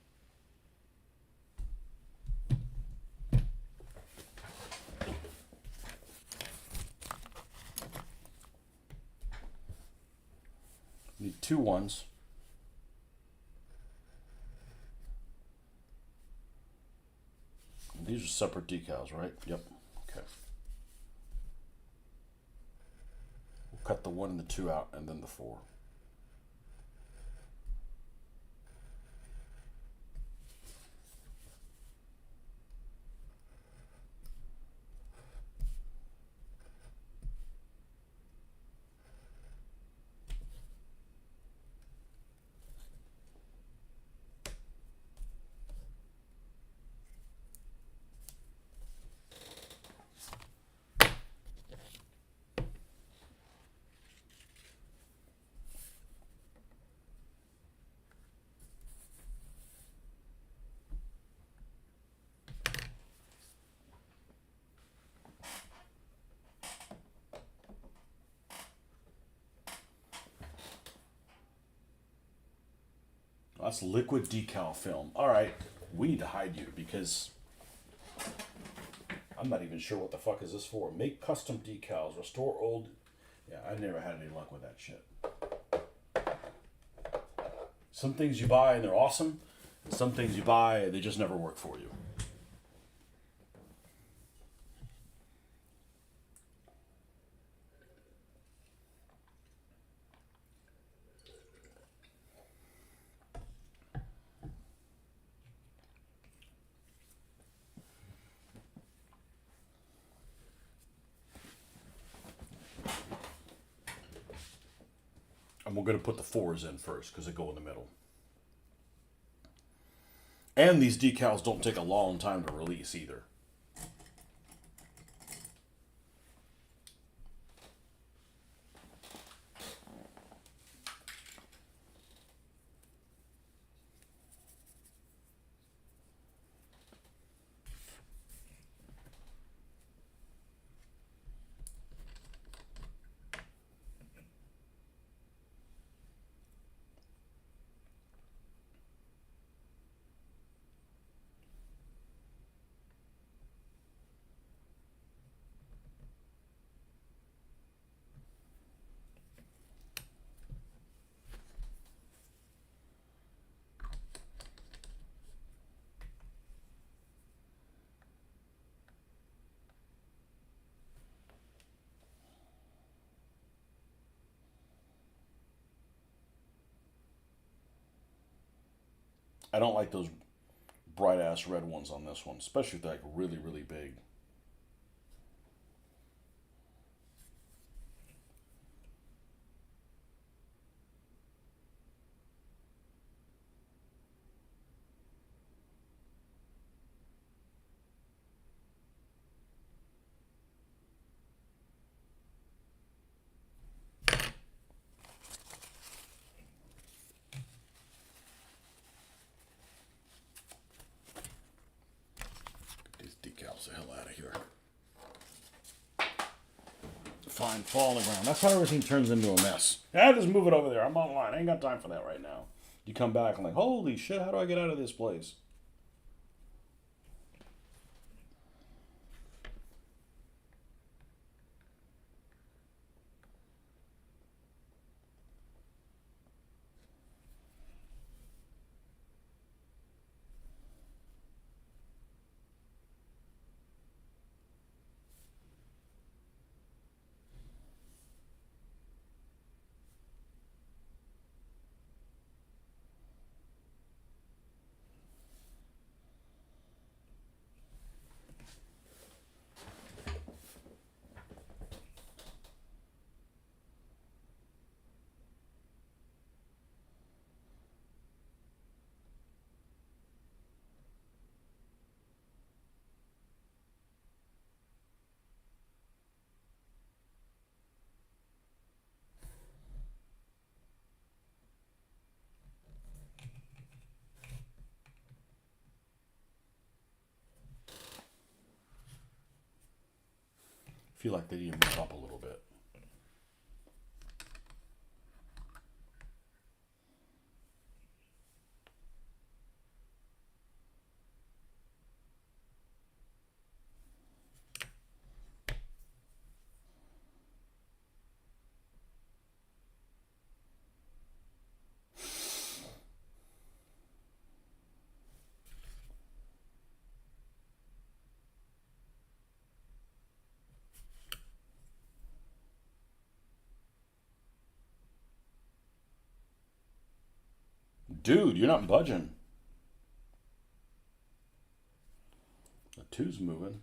Need 2 ones. These are separate decals, right? Yep. Okay. We'll cut the 1 and the 2 out and then the 4. That's liquid decal film. All right, we need to hide you because I'm not even sure what the fuck is this for. Make custom decals, restore old. Yeah, I never had any luck with that shit. Some things you buy and they're awesome, and some things you buy they just never work for you. And we're going to put the 4s in first because they go in the middle. And these decals don't take a long time to release either. I don't like those bright ass red ones on this one, especially if they're like really, really big. fine, fall on the ground. That's how everything turns into a mess. Yeah, just move it over there. I'm online. I ain't got time for that right now. You come back and like, holy shit, how do I get out of this place? I feel like they need to move up a little bit. Dude, you're not budging. The two's moving.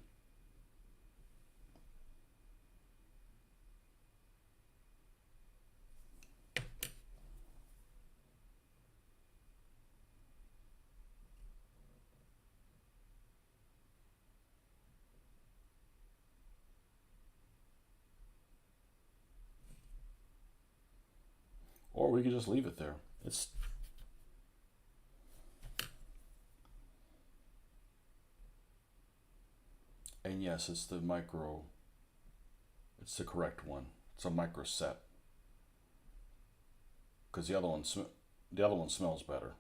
Or we could just leave it there. It's and yes, it's the micro. It's the correct one. It's a micro set because the other one smells better.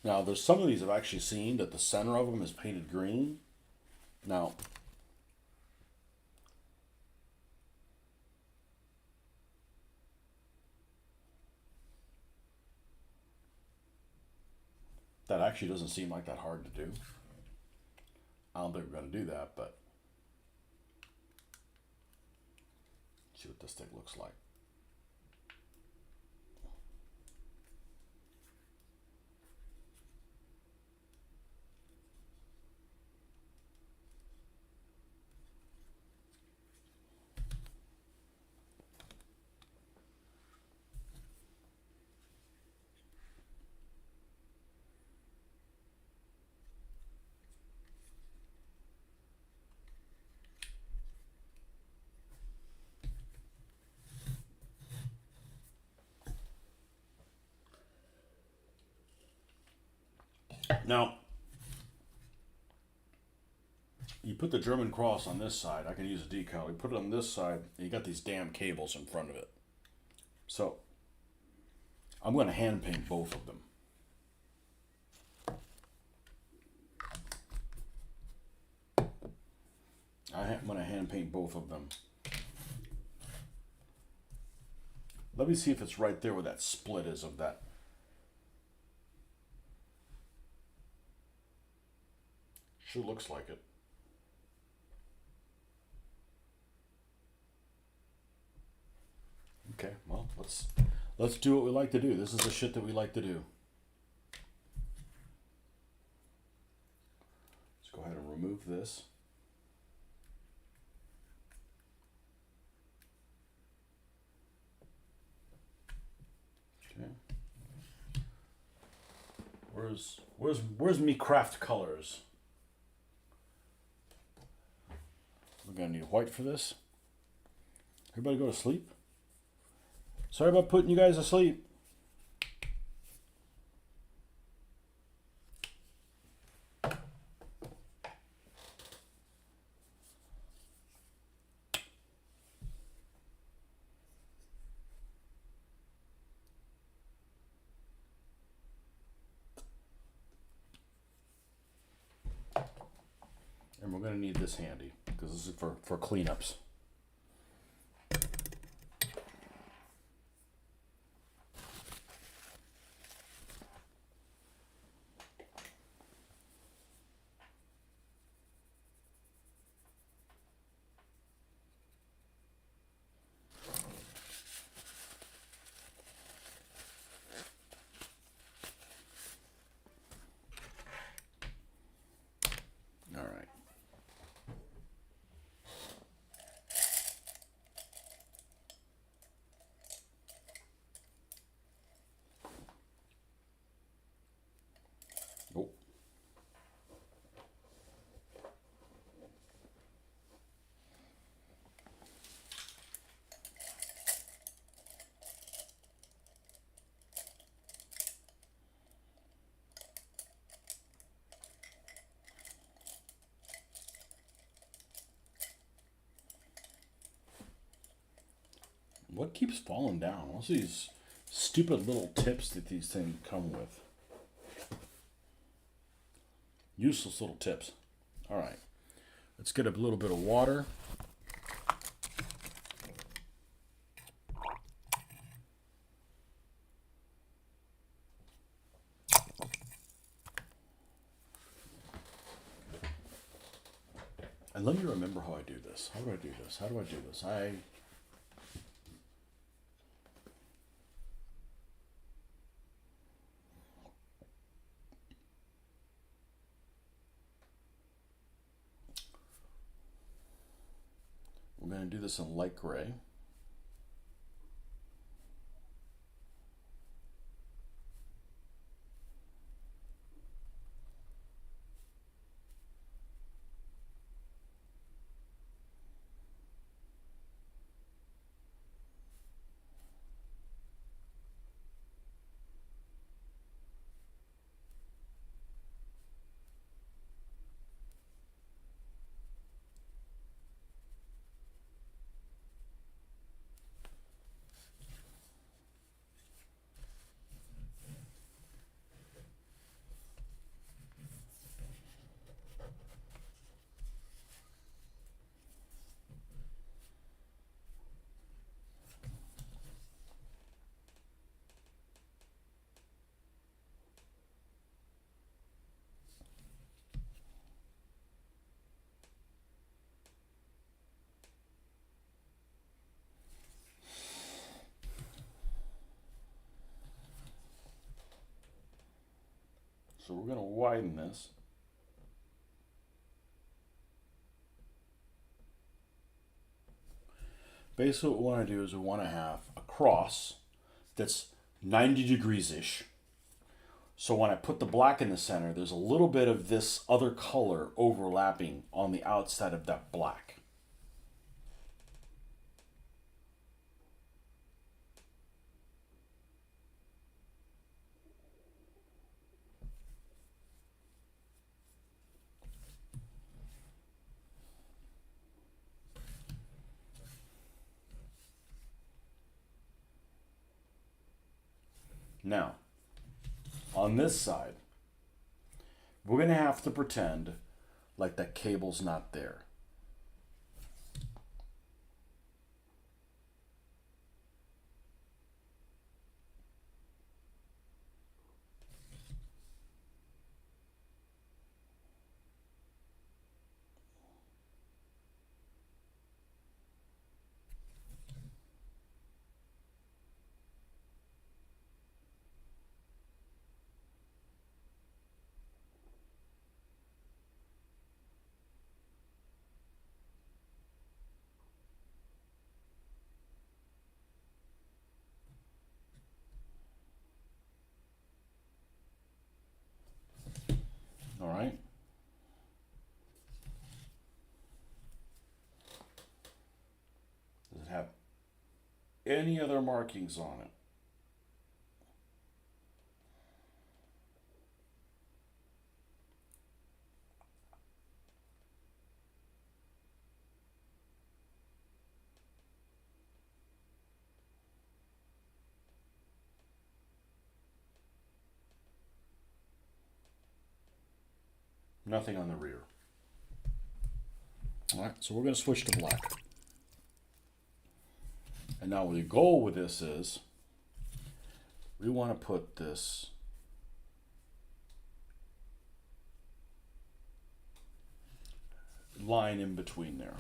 Now, there's some of these I've actually seen that the center of them is painted green. Now, That actually doesn't seem like that hard to do. I don't think we're going to do that, but see what this thing looks like. Now, you put the German cross on this side. I can use a decal. You put it on this side, and you got these damn cables in front of it. So, I'm going to hand paint both of them. I'm going to hand paint both of them. Let me see if it's right there where that split is of that. Sure looks like it. Okay, well, let's do what we like to do. This is the shit that we like to do. Let's go ahead and remove this. Okay. Where's me craft colors? We're gonna need white for this. Everybody go to sleep. Sorry about putting you guys to sleep. And we're gonna need this handy because this is for cleanups. All right. Oh. What keeps falling down? What's these stupid little tips that these things come with? Useless little tips. All right. Let's get a little bit of water. And let me remember how I do this. How do I do this? How do I do this? We're going to do this in light gray. So we're going to widen this. Basically what we want to do is we want to have a cross that's 90 degrees-ish. So when I put the black in the center, there's a little bit of this other color overlapping on the outside of that black. Now, on this side, we're going to have to pretend like that cable's not there. All right? Does it have any other markings on it? Nothing on the rear. All right, so we're going to switch to black. And now the goal with this is we want to put this line in between there.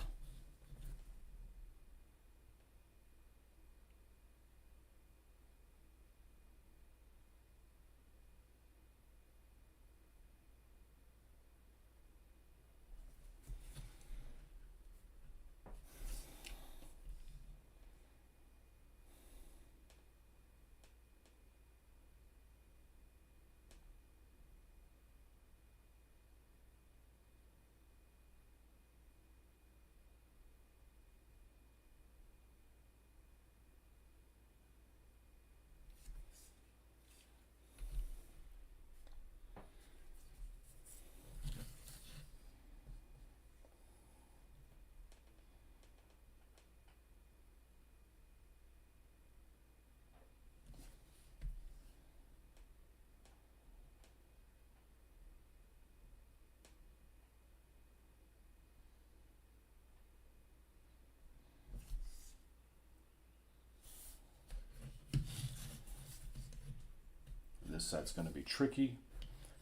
This side's going to be tricky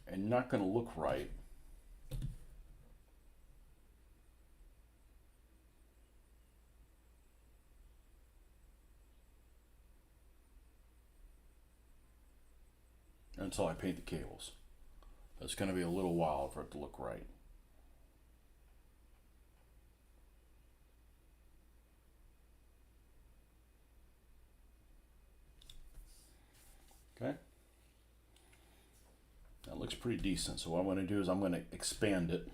and not going to look right. Until I paint the cables. It's going to be a little while for it to look right. Okay. That looks pretty decent. So what I'm going to do is I'm going to expand it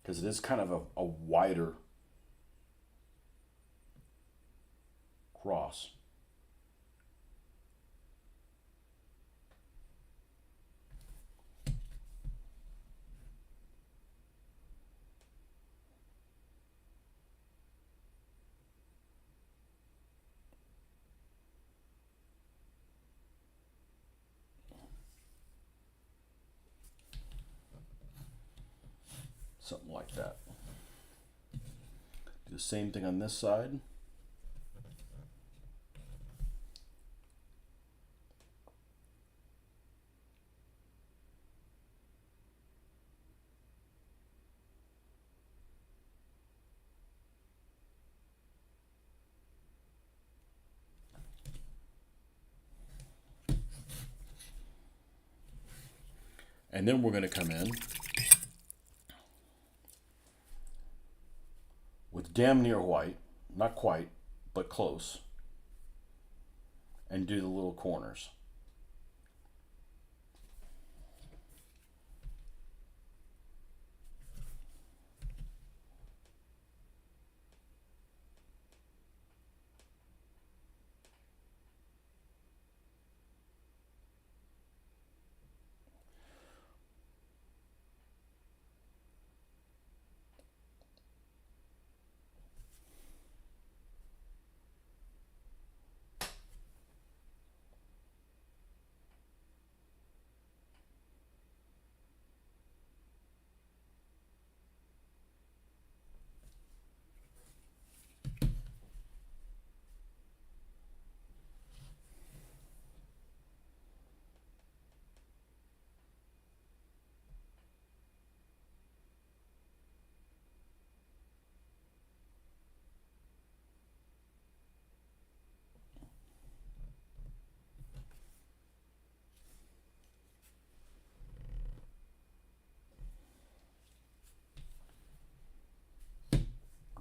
because it is kind of a wider cross. Something like that. Do the same thing on this side. And then we're going to come in with damn near white, not quite, but close, and do the little corners.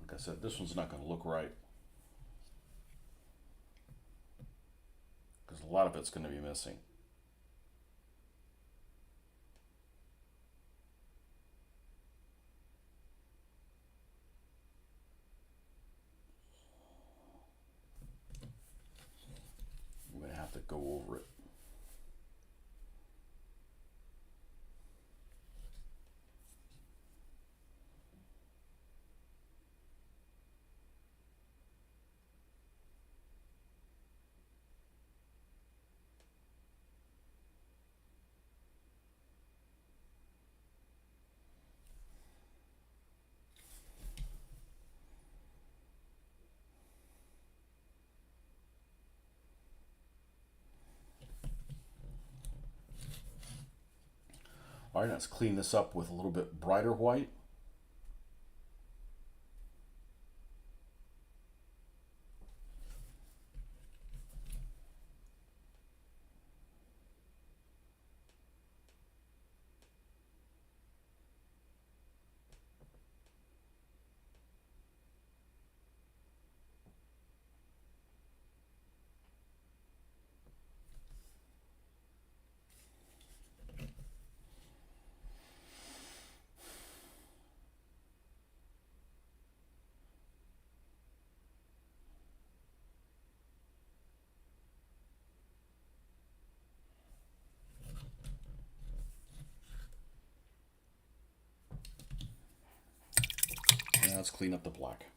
Like I said, this one's not going to look right because a lot of it's going to be missing. I'm going to have to go over it. All right, let's clean this up with a little bit brighter white. Now let's clean up the black.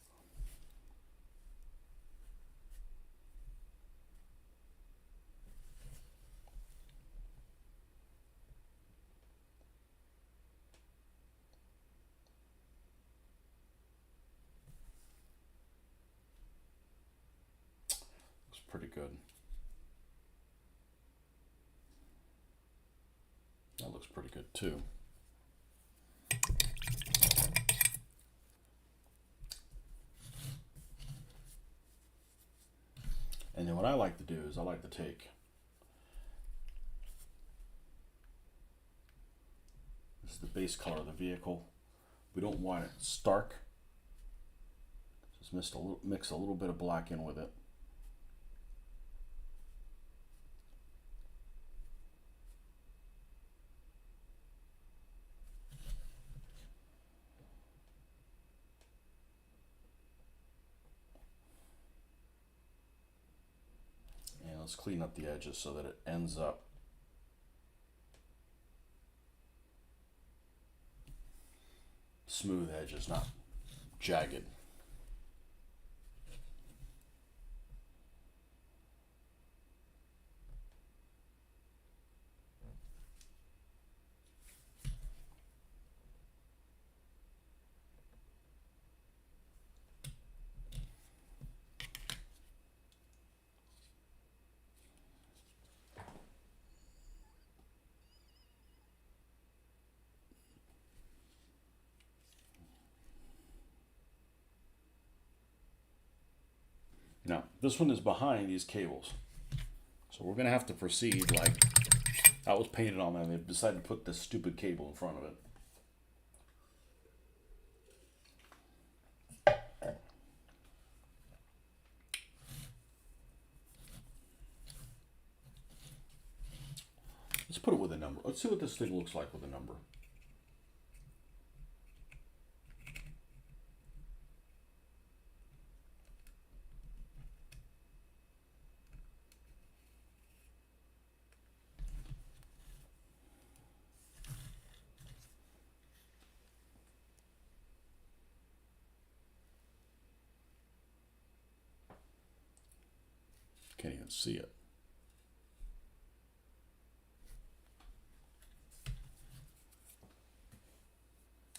Looks pretty good. That looks pretty good too. And then what I like to do is I like to take this is the base color of the vehicle. We don't want it stark. Just mix a little bit of black in with it. And let's clean up the edges so that it ends up smooth edges, not jagged. Now, this one is behind these cables. So we're going to have to proceed like That was painted on there. They decided to put this stupid cable in front of it. Let's put it with a number. Let's see what this thing looks like with a number. Can't even see it.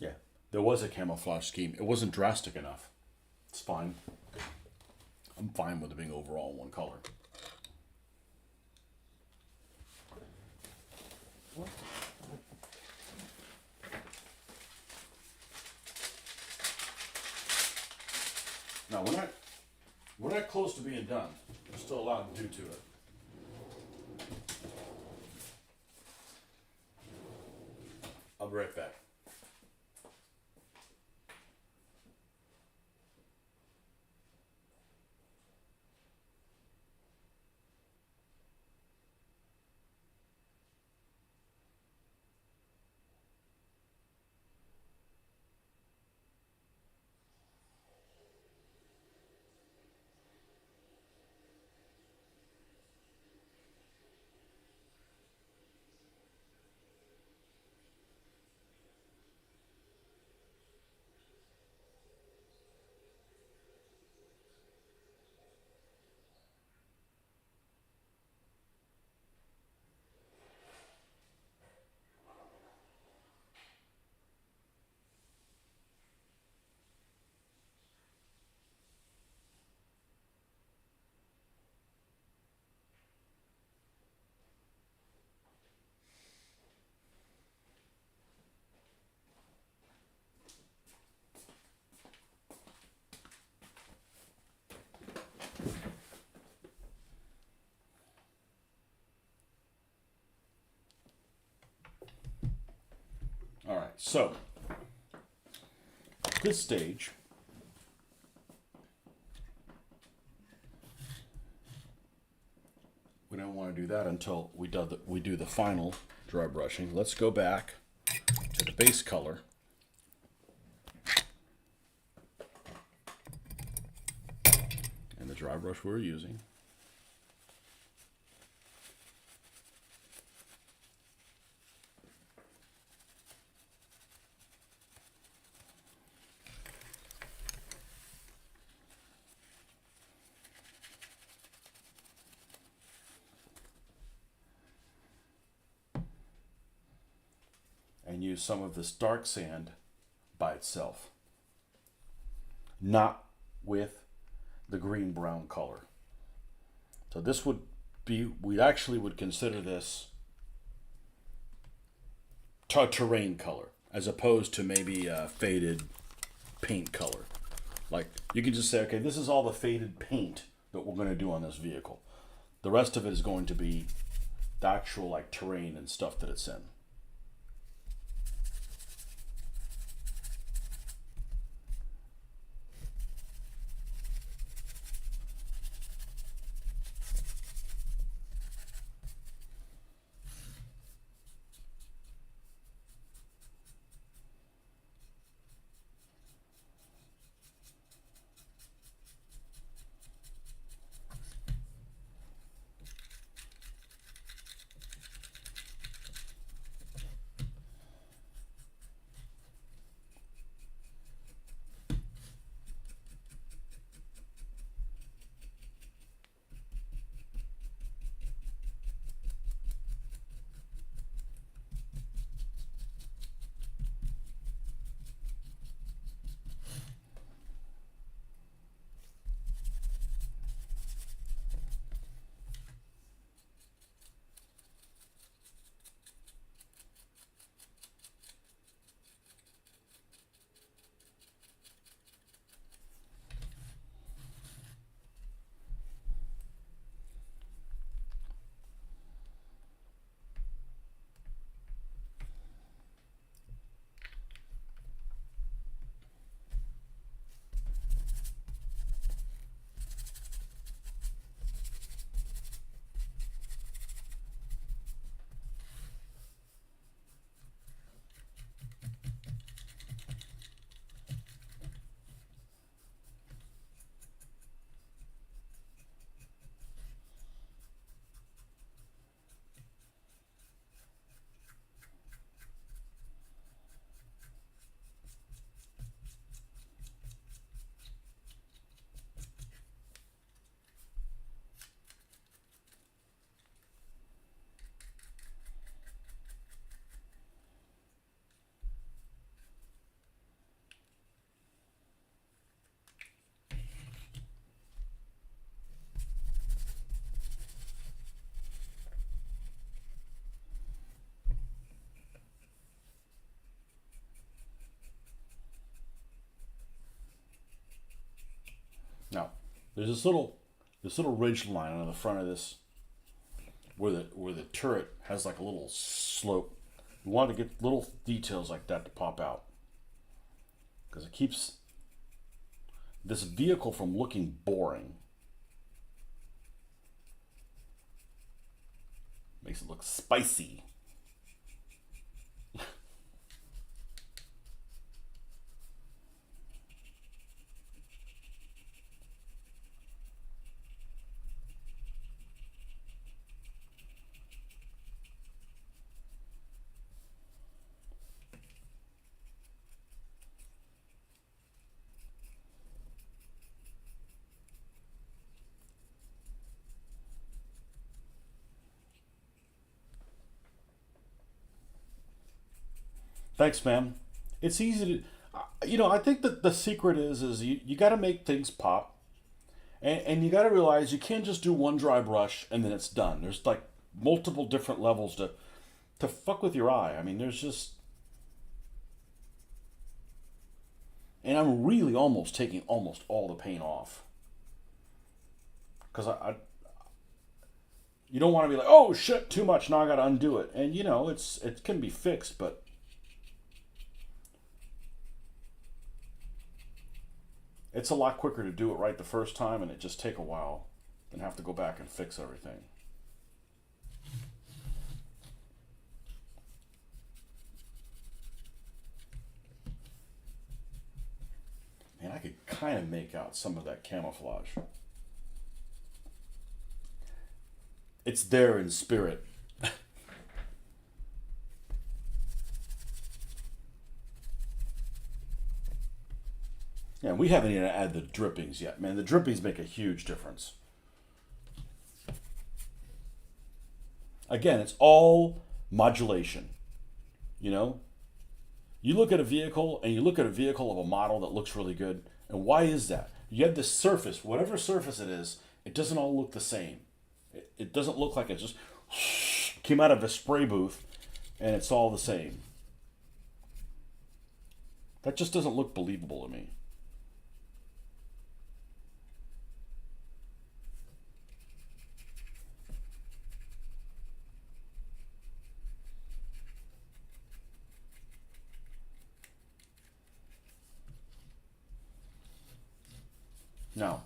Yeah, there was a camouflage scheme. It wasn't drastic enough. It's fine. I'm fine with it being overall one color. Now we're not close to being done. There's still a lot to do to it. I'll be right back. All right, so at this stage, we don't want to do that until we do the final dry brushing. Let's go back to the base color. And the dry brush we're using. And use some of this dark sand by itself, not with the green brown color. So this would be, we actually would consider this terrain color as opposed to maybe a faded paint color. Like you can just say, okay, this is all the faded paint that we're going to do on this vehicle. The rest of it is going to be the actual like terrain and stuff that it's in. There's this little ridge line on the front of this where the turret has like a little slope. You want to get little details like that to pop out because it keeps this vehicle from looking boring. Makes it look spicy. Thanks, man. It's easy to, I think that the secret is you got to make things pop, and you got to realize you can't just do one dry brush and then it's done. There's like multiple different levels to fuck with your eye. I mean, there's just, and I'm really almost taking almost all the paint off because you don't want to be like, oh shit, too much. Now I got to undo it, and it can be fixed, but it's a lot quicker to do it right the first time, and it just take a while than have to go back and fix everything. Man, I could kind of make out some of that camouflage. It's there in spirit. Yeah, we haven't even added the drippings yet, man. The drippings make a huge difference. Again, it's all modulation. You know, you look at a vehicle and you look at a vehicle of a model that looks really good. And why is that? You have this surface, whatever surface it is, it doesn't all look the same. It doesn't look like it just came out of a spray booth and it's all the same. That just doesn't look believable to me. Now,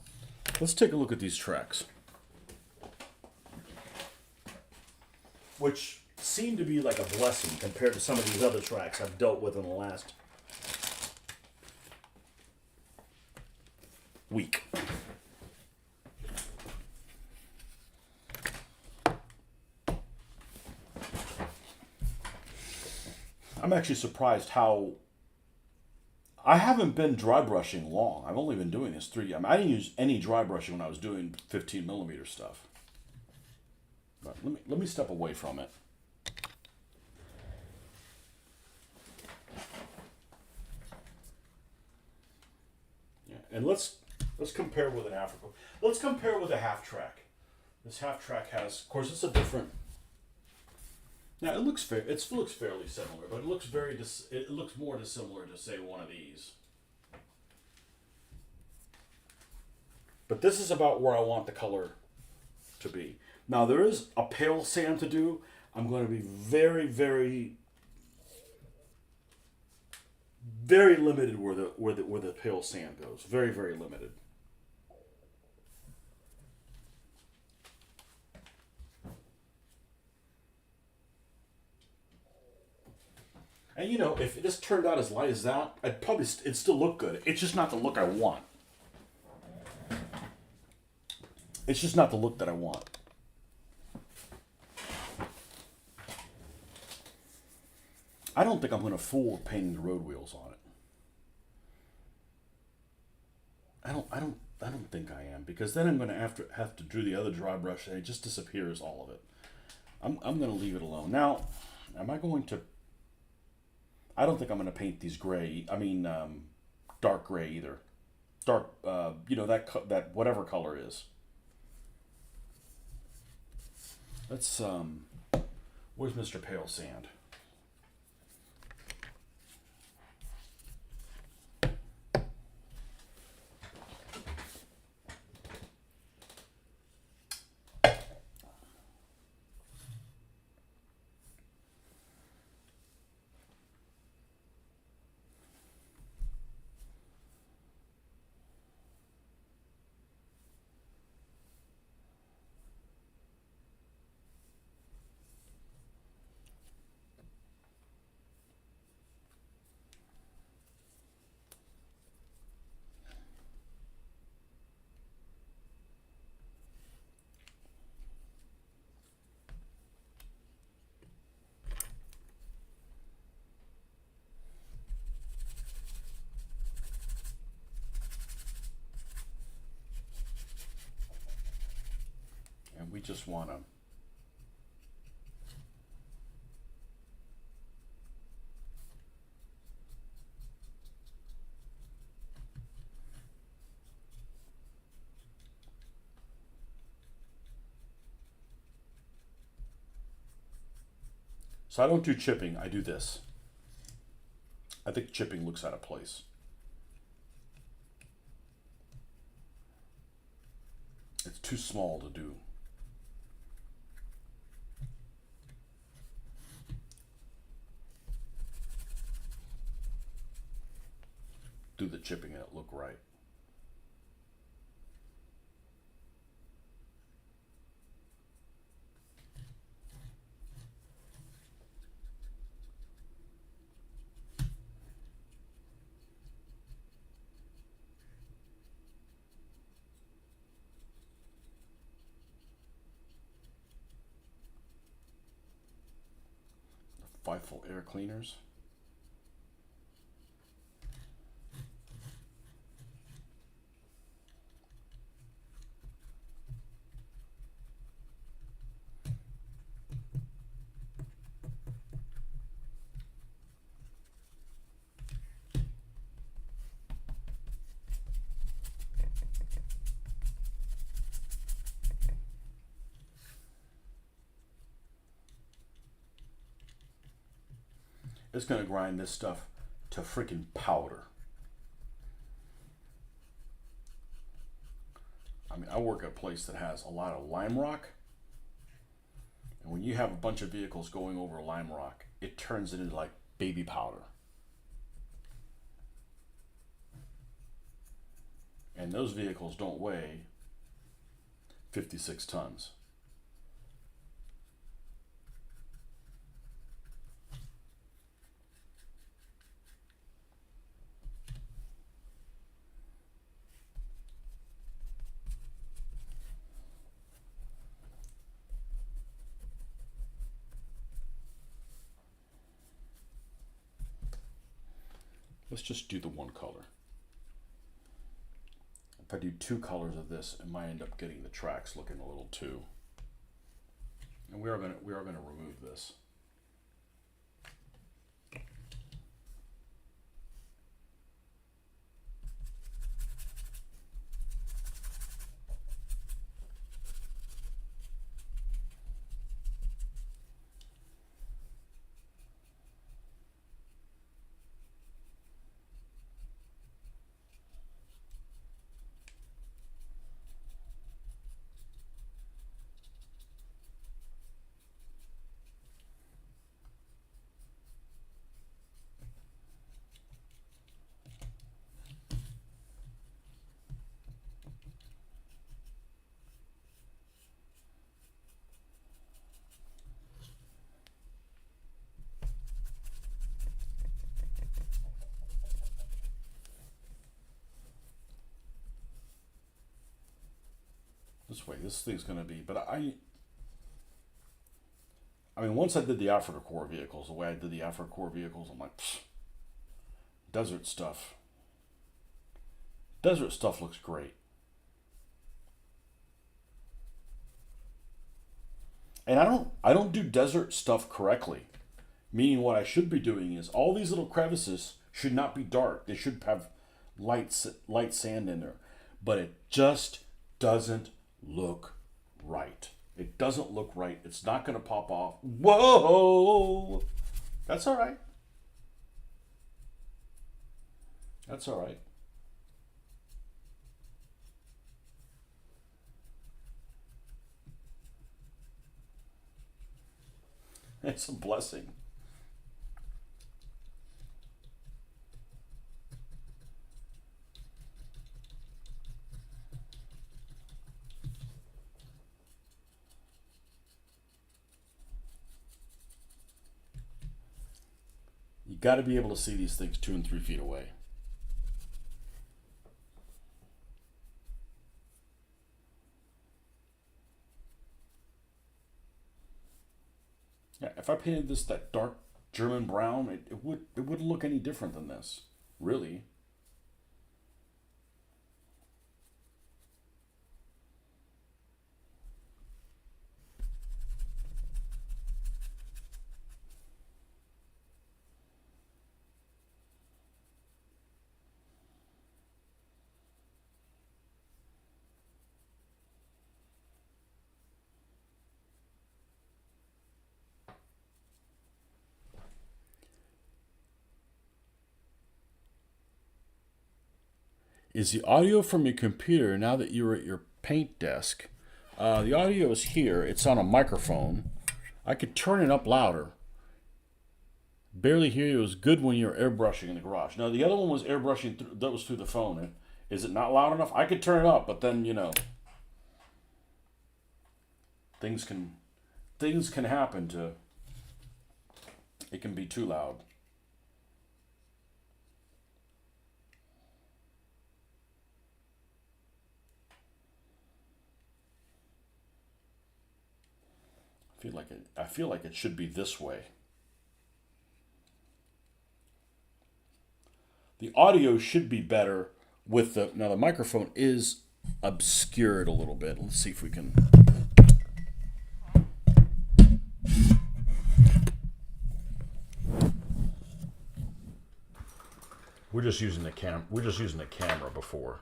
let's take a look at these tracks, which seem to be like a blessing compared to some of these other tracks I've dealt with in the last week. I'm actually surprised how I haven't been dry brushing long. I've only been doing this 3 years. I mean, I didn't use any dry brushing when I was doing 15 millimeter stuff. But let me step away from it. Yeah, and let's compare with an Africa. Let's compare with a half track. This half track has, of course, it's a different. Now it looks fairly similar, but it looks it looks more dissimilar to say one of these. But this is about where I want the color to be. Now there is a pale sand to do. I'm going to be very, very, very limited where the pale sand goes. Very, very limited. And if this turned out as light as that, it'd still look good. It's just not the look I want. It's just not the look that I want. I don't think I'm going to fool with painting the road wheels on it. I don't think I am, because then I'm going to have to do the other dry brush and it just disappears, all of it. I'm going to leave it alone. Now, am I going to? I don't think I'm going to paint these gray. I mean, dark gray either. Dark, that whatever color is. Let's where's Mr. Pale Sand? And we just want to so I don't do chipping, I do this. I think chipping looks out of place. It's too small to do. Do the chipping and it look right. Fightful air cleaners. It's gonna grind this stuff to freaking powder. I mean, I work at a place that has a lot of lime rock. And when you have a bunch of vehicles going over lime rock, it turns it into like baby powder. And those vehicles don't weigh 56 tons. Let's just do the one color. If I do two colors of this, it might end up getting the tracks looking a little too. And we are gonna remove this. This way, this thing's gonna be, but I mean, once I did the Africa Core vehicles, the way I did the Africa Core vehicles, I'm like, desert stuff. Desert stuff looks great. And I don't do desert stuff correctly. Meaning what I should be doing is all these little crevices should not be dark. They should have light sand in there. But it just doesn't look right. It doesn't look right. It's not going to pop off. Whoa! That's all right. That's all right. It's a blessing. You got to be able to see these things 2 and 3 feet away. Yeah, if I painted this that dark German brown, it wouldn't look any different than this, really. Is the audio from your computer now that you're at your paint desk? The audio is here. It's on a microphone. I could turn it up louder. Barely hear you. It was good when you were airbrushing in the garage. Now the other one was airbrushing. That was through the phone. Is it not loud enough? I could turn it up, but then things can happen to. It can be too loud. I feel like it should be this way. The audio should be better with now the microphone is obscured a little bit. Let's see if we can. We're just using the camera before.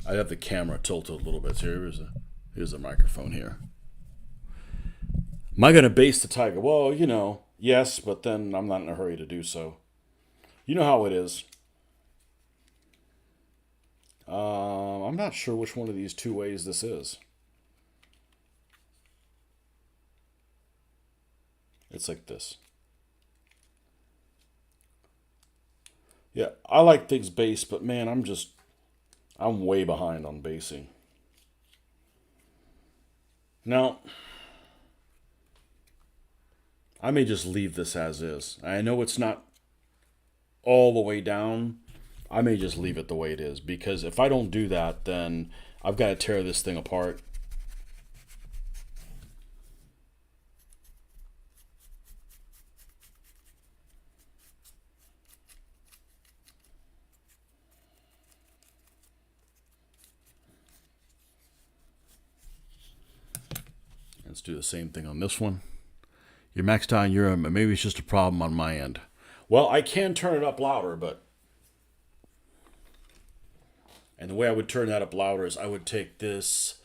I have the camera tilted a little bit. So here's the microphone here. Am I going to bass the tiger? Well, yes, but then I'm not in a hurry to do so. You know how it is. I'm not sure which one of these two ways this is. It's like this. Yeah, I like things bass, but man, I'm way behind on basing. Now, I may just leave this as is. I know it's not all the way down. I may just leave it the way it is, because if I don't do that, then I've got to tear this thing apart. Let's do the same thing on this one. You're maxed out on your, maybe it's just a problem on my end. Well, I can turn it up louder, but... And the way I would turn that up louder is I would take this,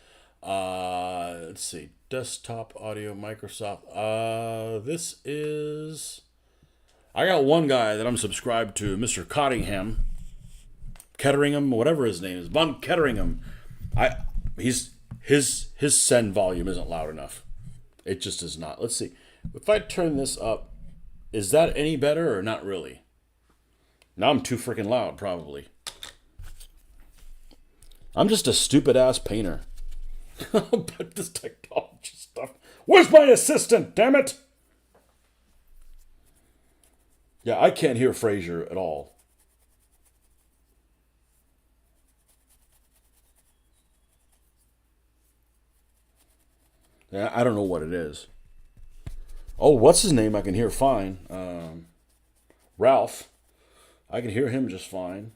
let's see, desktop audio, Microsoft. This is... I got one guy that I'm subscribed to, Mr. Cottingham. Ketteringham, whatever his name is. Von Ketteringham. His send volume isn't loud enough. It just is not. Let's see. If I turn this up, is that any better or not really? Now I'm too freaking loud, probably. I'm just a stupid ass painter. But this technology stuff. Where's my assistant? Damn it! Yeah, I can't hear Fraser at all. Yeah, I don't know what it is. Oh, what's his name? I can hear fine. Ralph. I can hear him just fine.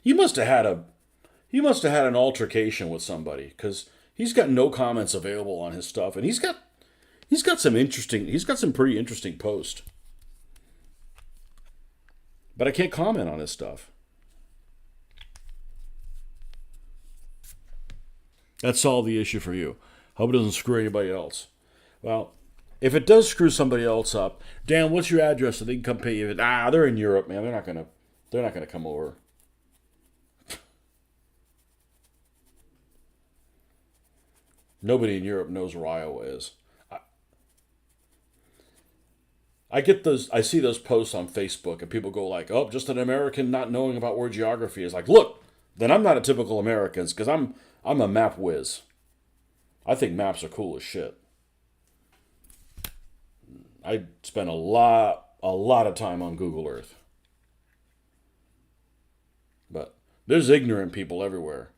He must have had an altercation with somebody, because he's got no comments available on his stuff, and he's got some pretty interesting posts. But I can't comment on his stuff. That's all the issue for you. Hope it doesn't screw anybody else. Well, if it does screw somebody else up, Dan, what's your address so they can come pay you? They're in Europe, man. They're not gonna come over. Nobody in Europe knows where Iowa is. I see those posts on Facebook, and people go like, "Oh, just an American not knowing about where geography is." Like, look, then I'm not a typical American, because I'm a map whiz. I think maps are cool as shit. I spend a lot of time on Google Earth. But there's ignorant people everywhere.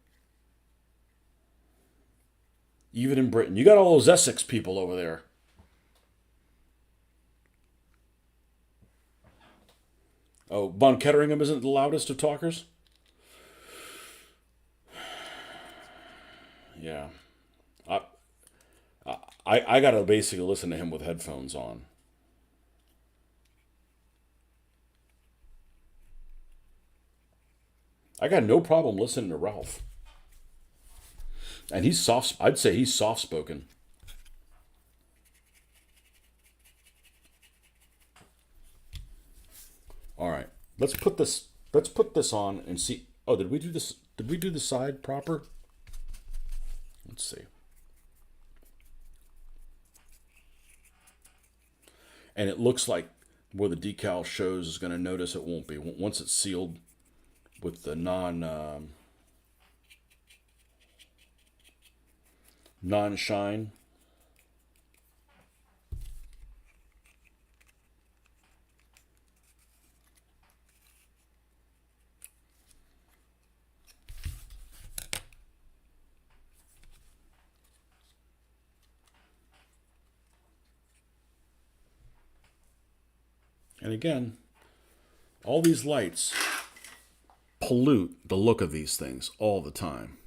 Even in Britain. You got all those Essex people over there. Oh, Von Ketteringham isn't the loudest of talkers? Yeah. I gotta basically listen to him with headphones on. I got no problem listening to Ralph. And he's soft. I'd say he's soft-spoken. Let's put this on and see. Oh, did we do this? Did we do the side proper? Let's see. And it looks like where the decal shows is going to notice it won't be once it's sealed with the non shine. And again, all these lights pollute the look of these things all the time.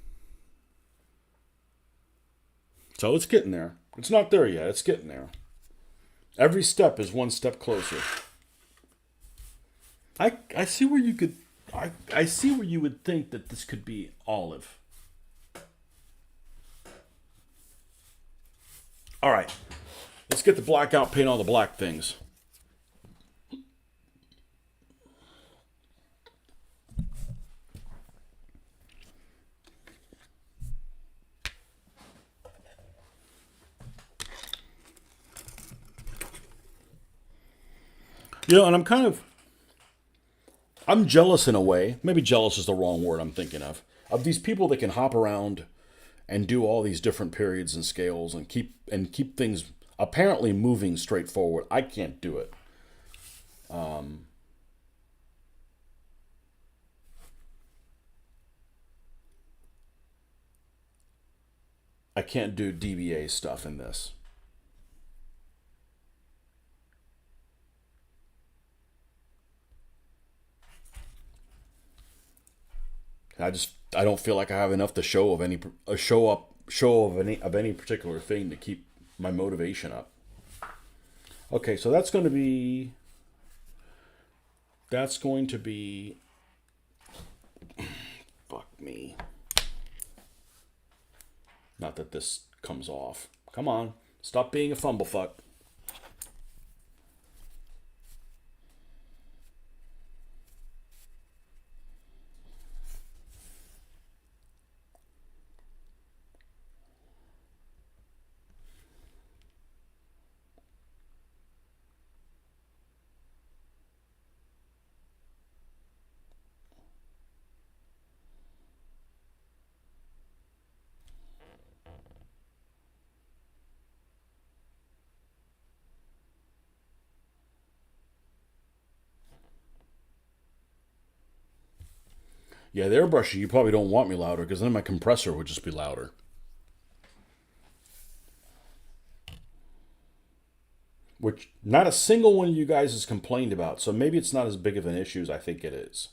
So it's getting there. It's not there yet. It's getting there. Every step is one step closer. I see where you could I see where you would think that this could be olive. All right. Let's get the blackout paint on the black things. You know, and I'm jealous in a way. Maybe jealous is the wrong word I'm thinking of these people that can hop around and do all these different periods and scales and keep things apparently moving straight forward. I can't do it. I can't do DBA stuff in this. I don't feel like I have enough to show of any a show of any particular thing to keep my motivation up. Okay, so that's going to be fuck me. Not that this comes off. Come on, stop being a fumblefuck. Yeah, the airbrushing, you probably don't want me louder because then my compressor would just be louder. Which not a single one of you guys has complained about, so maybe it's not as big of an issue as I think it is.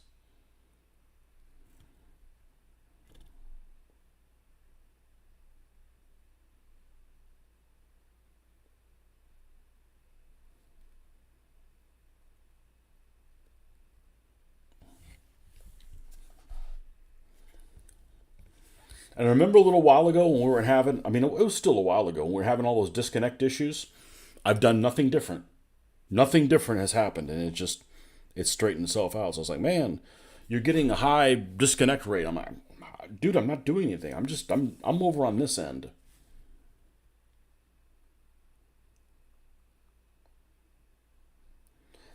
And I remember a little while ago when we were having, I mean, it was still a while ago when we were having all those disconnect issues. I've done nothing different. Nothing different has happened, and it straightened itself out. So I was like, man, you're getting a high disconnect rate. I'm like, dude, I'm not doing anything. I'm over on this end.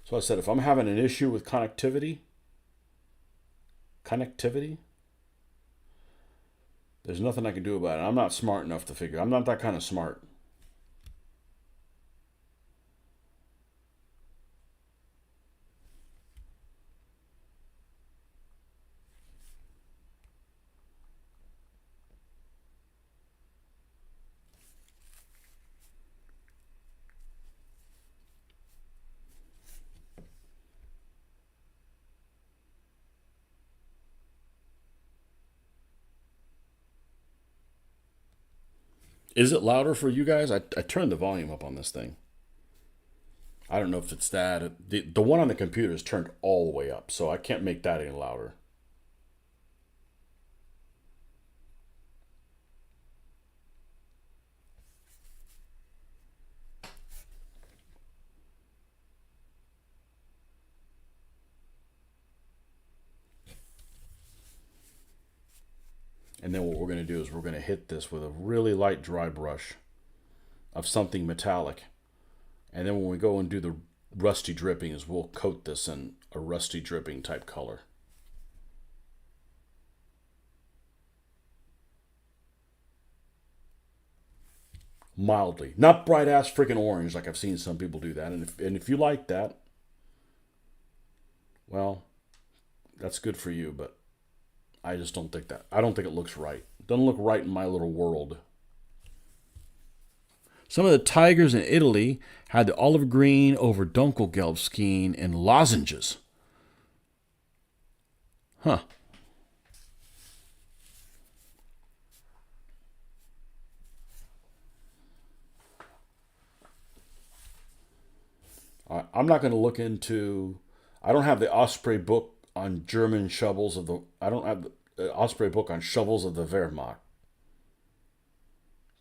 So I said, if I'm having an issue with connectivity, there's nothing I can do about it. I'm not smart enough to figure. I'm not that kind of smart. Is it louder for you guys? I turned the volume up on this thing. I don't know if it's that. The one on the computer is turned all the way up, so I can't make that any louder. And then what we're going to do is we're going to hit this with a really light dry brush of something metallic. And then when we go and do the rusty drippings, we'll coat this in a rusty dripping type color. Mildly. Not bright ass freaking orange like I've seen some people do that. And if you like that, well, that's good for you, but I just don't think that. I don't think it looks right. It doesn't look right in my little world. Some of the tigers in Italy had the olive green over Dunkelgelb scheme in lozenges. Huh. I'm not going to look into. I don't have the Osprey book on German shovels of the. I don't have the Osprey book on shovels of the Wehrmacht.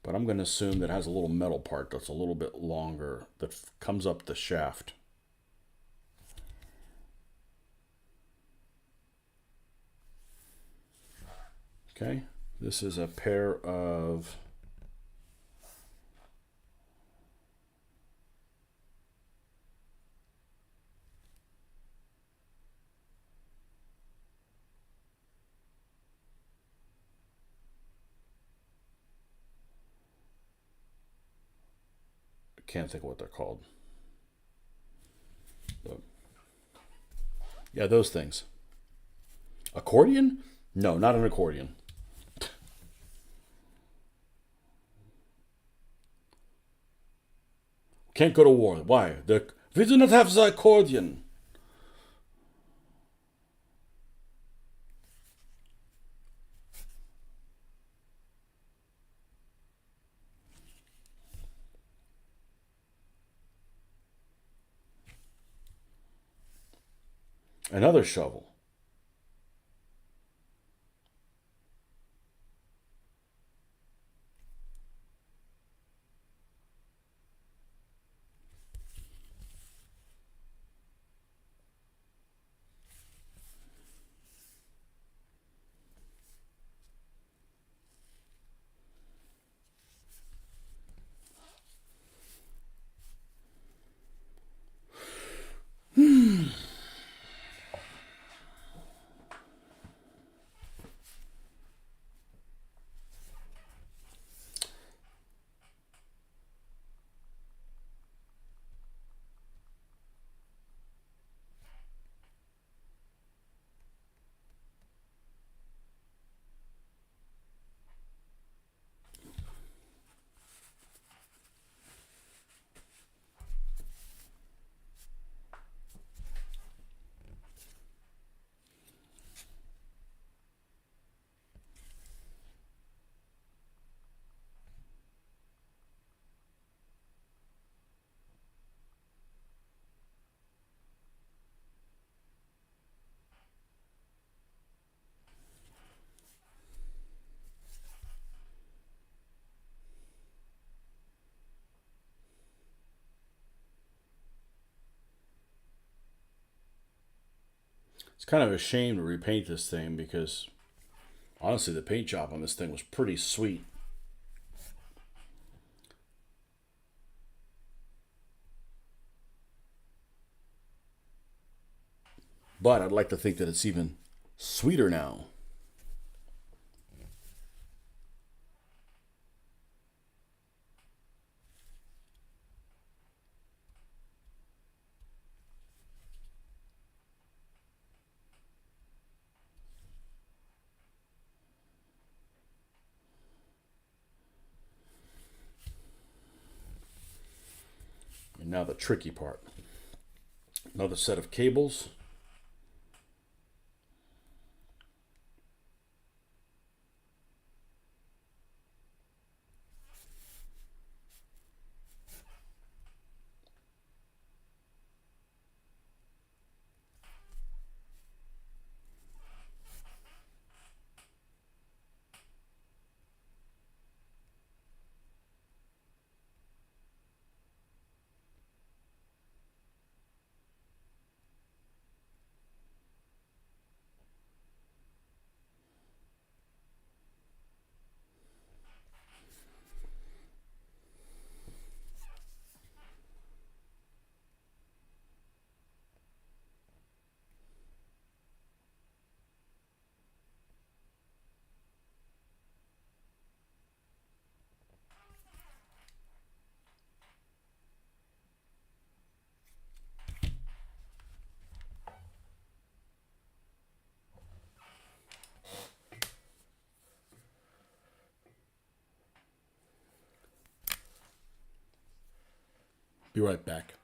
But I'm going to assume that it has a little metal part that's a little bit longer that comes up the shaft. Okay, this is a pair of can't think of what they're called. But, yeah, those things. Accordion? No, not an accordion. Can't go to war. Why? We do not have the accordion. Another shovel. It's kind of a shame to repaint this thing because honestly, the paint job on this thing was pretty sweet. But I'd like to think that it's even sweeter now. And now the tricky part. Another set of cables. Be right back.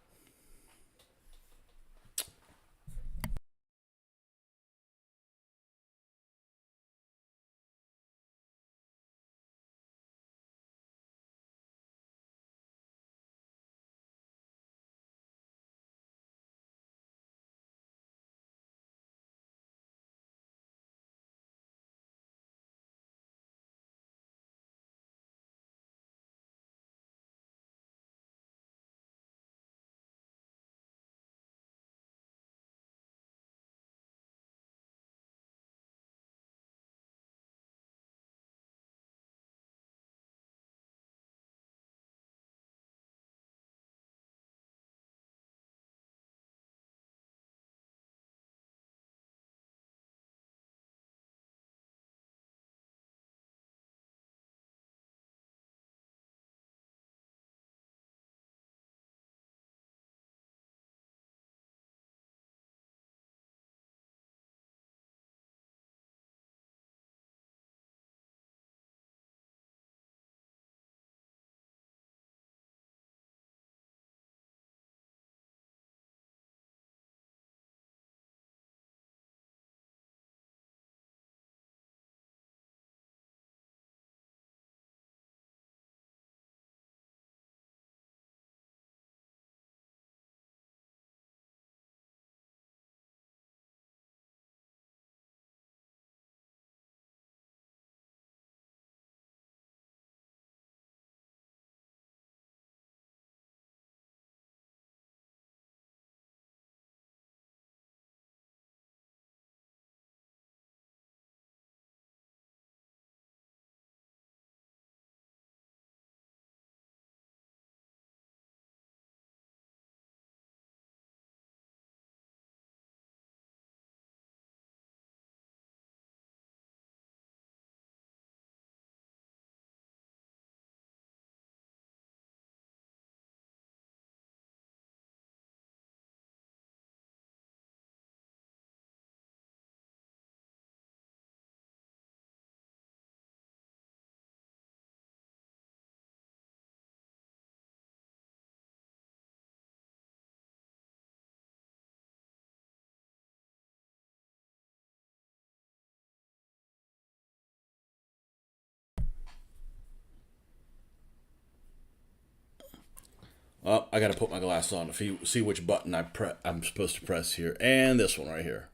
I got to put my glasses on to see which button I'm supposed to press here. And this one right here.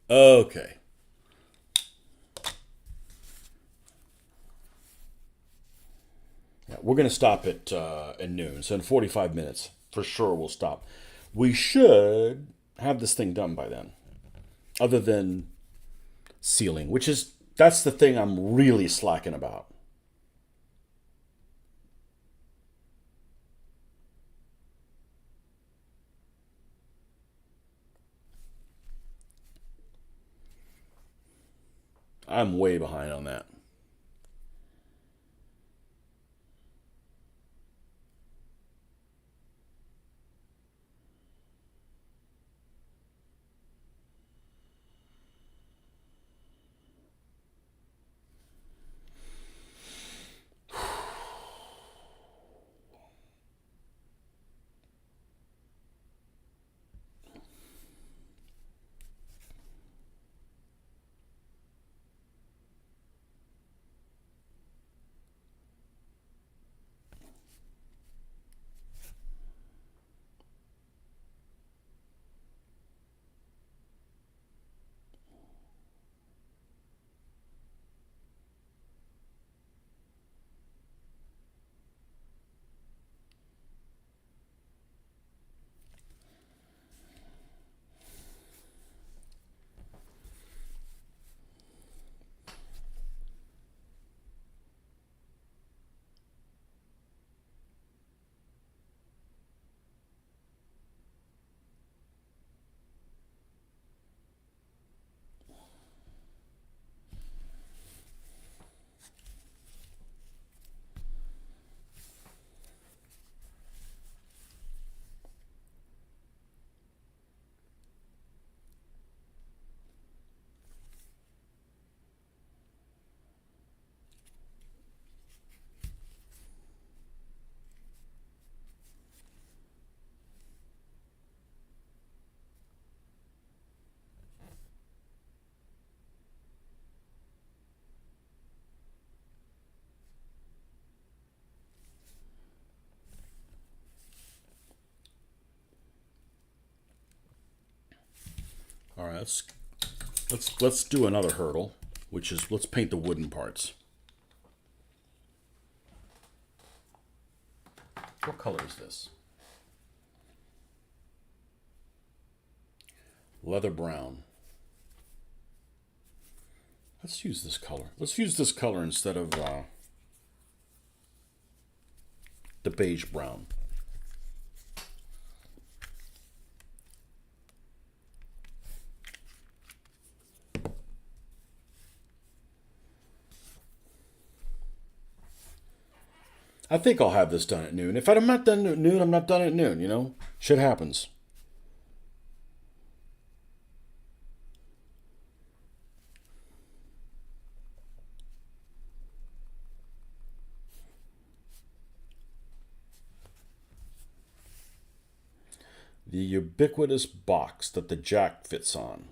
Okay. Yeah, we're going to stop at noon. So in 45 minutes, for sure, we'll stop. We should have this thing done by then, other than sealing, that's the thing I'm really slacking about. I'm way behind on that. All right, let's do another hurdle, which is let's paint the wooden parts. What color is this? Leather brown. Let's use this color. Let's use this color instead of the beige brown. I think I'll have this done at noon. If I'm not done at noon, I'm not done at noon, you know? Shit happens. The ubiquitous box that the jack fits on.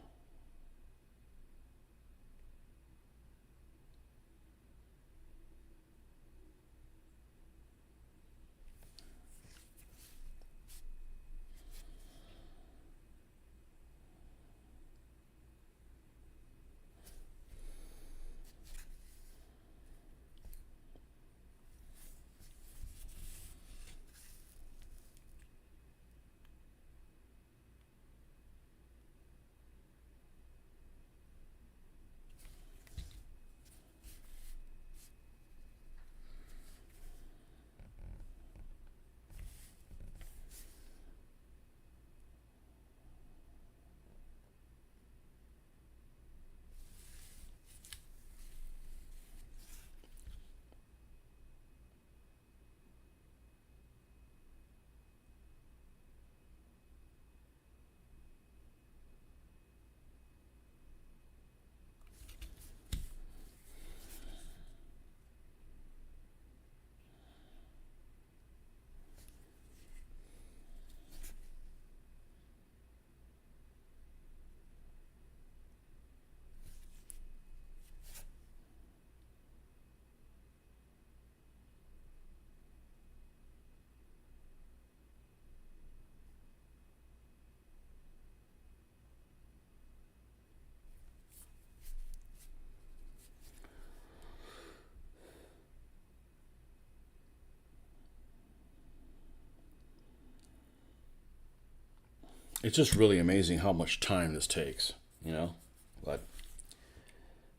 It's just really amazing how much time this takes, you know? But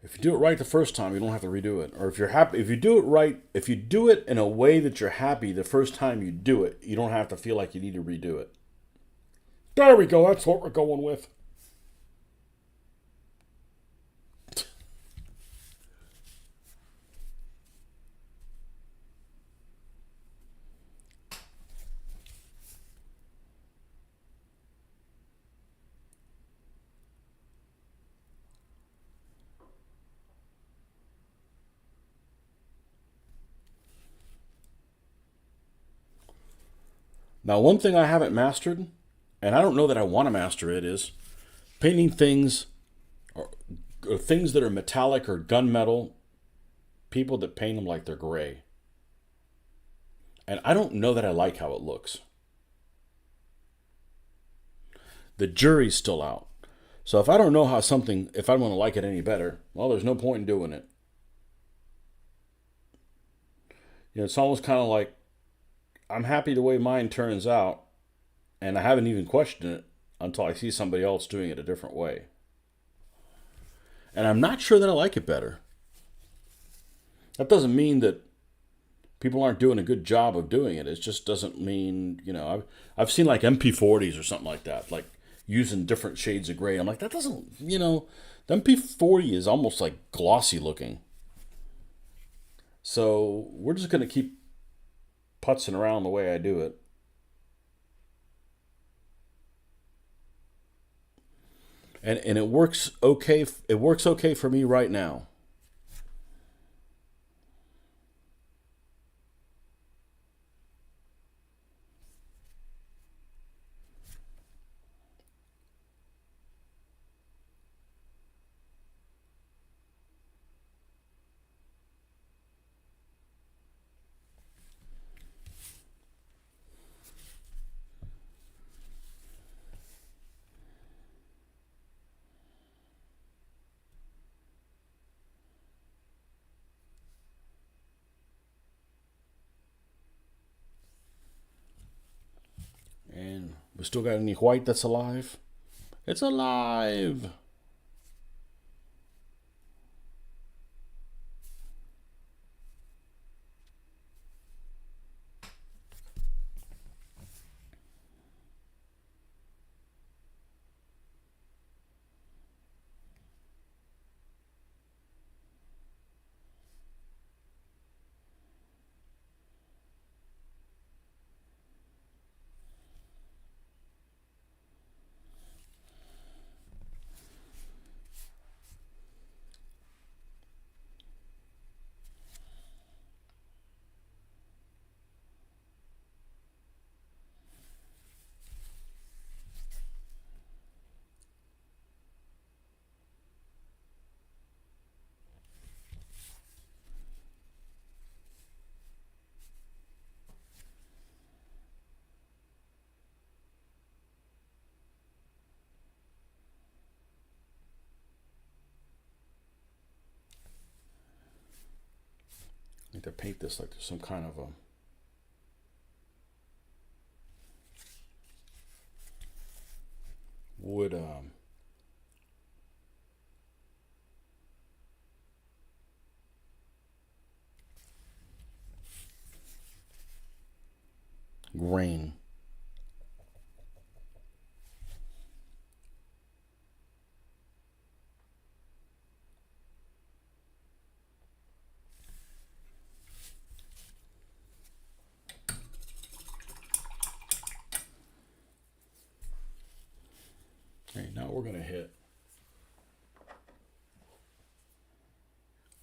if you do it right the first time, you don't have to redo it. Or if you're happy, if you do it right, if you do it in a way that you're happy the first time you do it, you don't have to feel like you need to redo it. There we go. That's what we're going with. Now, one thing I haven't mastered, and I don't know that I want to master it, is painting things or things that are metallic or gunmetal. People that paint them like they're gray. And I don't know that I like how it looks. The jury's still out. So if I don't know how something, if I want to like it any better, well, there's no point in doing it. You know, it's almost kind of like I'm happy the way mine turns out, and I haven't even questioned it until I see somebody else doing it a different way. And I'm not sure that I like it better. That doesn't mean that people aren't doing a good job of doing it. It just doesn't mean, you know, I've seen like MP40s or something like that, like using different shades of gray. I'm like, that doesn't, you know, the MP40 is almost like glossy looking. So we're just going to keep putzing around the way I do it. And it works okay. It works okay for me right now. We still got any white that's alive? It's alive! I need to paint this like there's some kind of a wood grain. Okay, now we're going to hit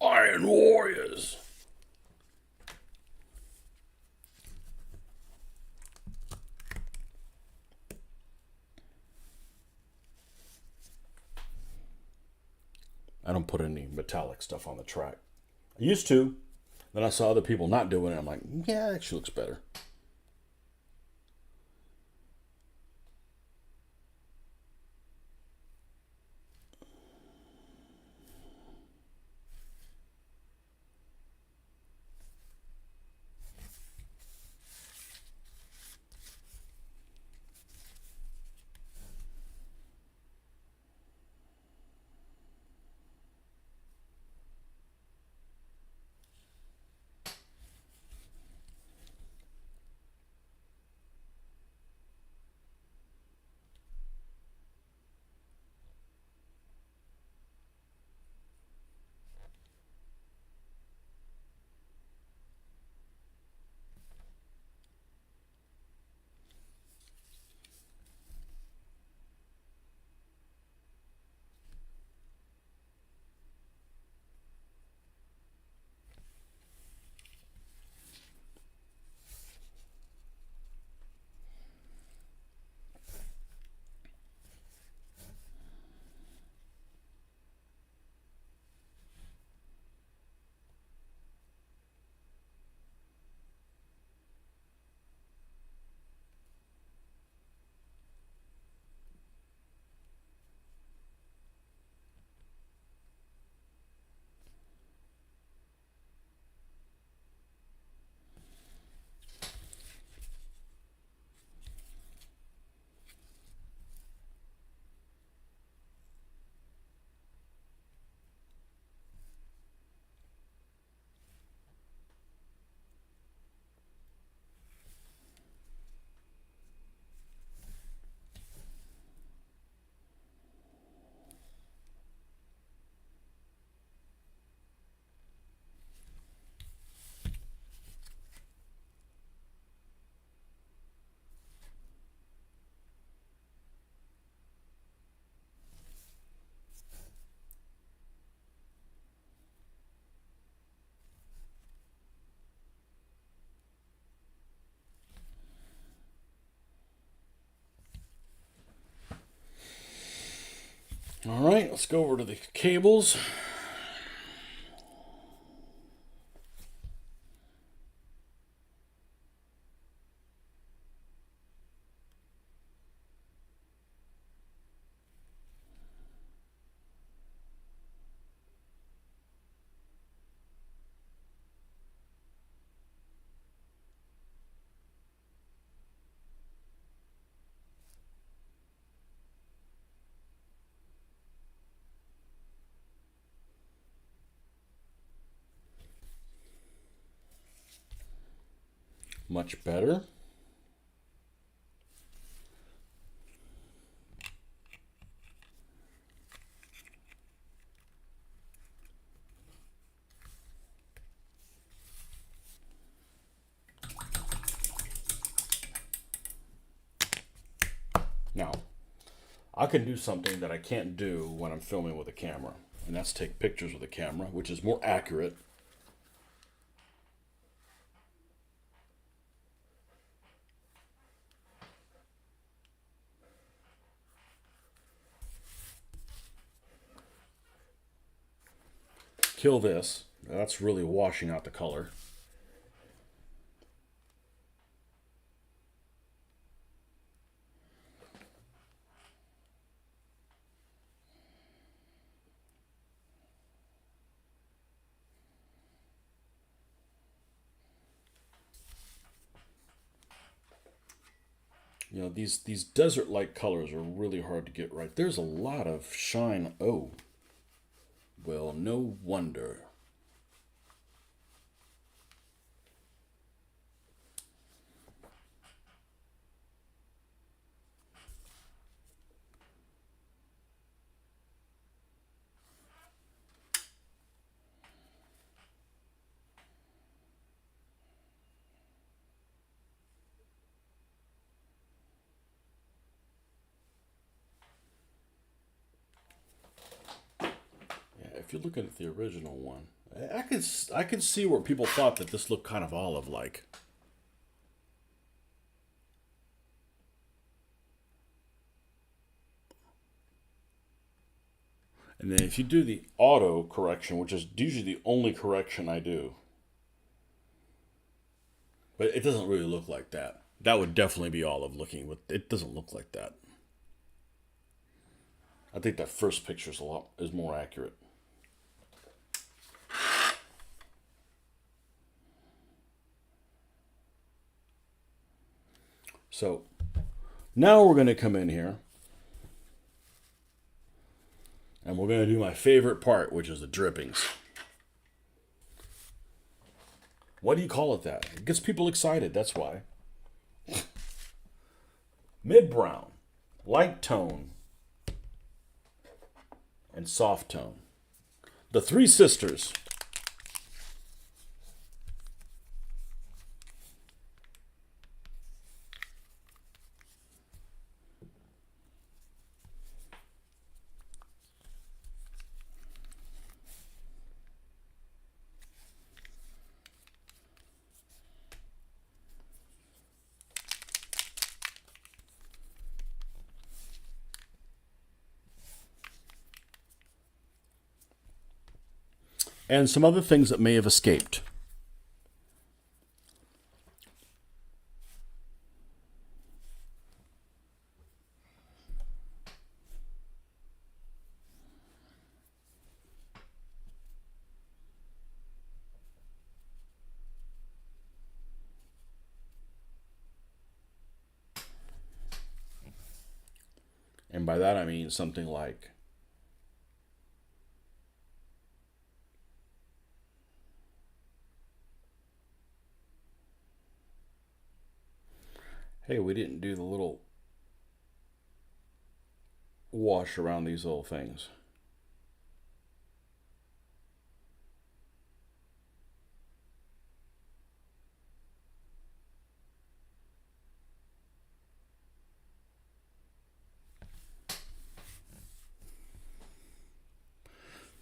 Iron Warriors. I don't put any metallic stuff on the track. I used to. Then I saw other people not doing it. I'm like, yeah, it actually looks better. All right, let's go over to the cables. Much better. Now, I can do something that I can't do when I'm filming with a camera, and that's take pictures with a camera, which is more accurate. Kill this. That's really washing out the color. You know, these desert-like colors are really hard to get right. There's a lot of shine. Oh, well, no wonder. If you're looking at the original one, I could see where people thought that this looked kind of olive-like. And then if you do the auto correction, which is usually the only correction I do, but it doesn't really look like that. That would definitely be olive looking, but it doesn't look like that. I think that first picture is more accurate. So now we're going to come in here and we're going to do my favorite part, which is the drippings. Why do you call it that? It gets people excited, that's why. Mid-brown, light tone, and soft tone. The Three Sisters. And some other things that may have escaped. And by that I mean something like hey, we didn't do the little wash around these little things.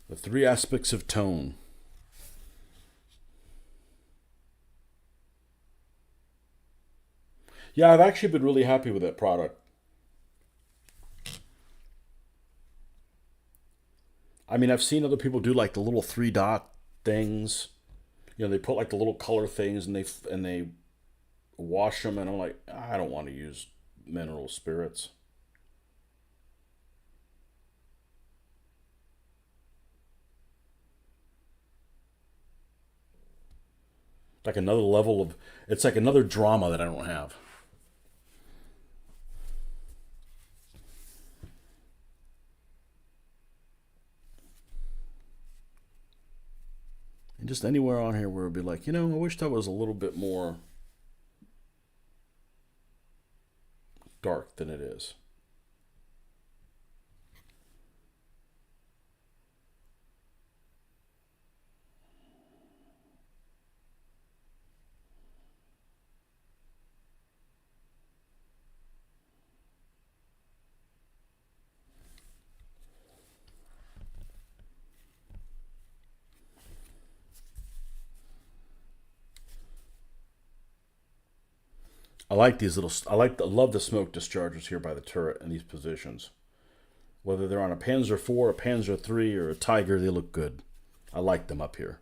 The three aspects of tone. Yeah, I've actually been really happy with that product. I mean, I've seen other people do like the little three dot things. You know, they put like the little color things and they wash them, and I'm like, I don't want to use mineral spirits. Like another level of, it's like another drama that I don't have. And just anywhere on here where it'd be like, I wish that was a little bit more dark than it is. I like these little. I love the smoke discharges here by the turret in these positions. Whether they're on a Panzer IV, a Panzer III, or a Tiger, they look good. I like them up here.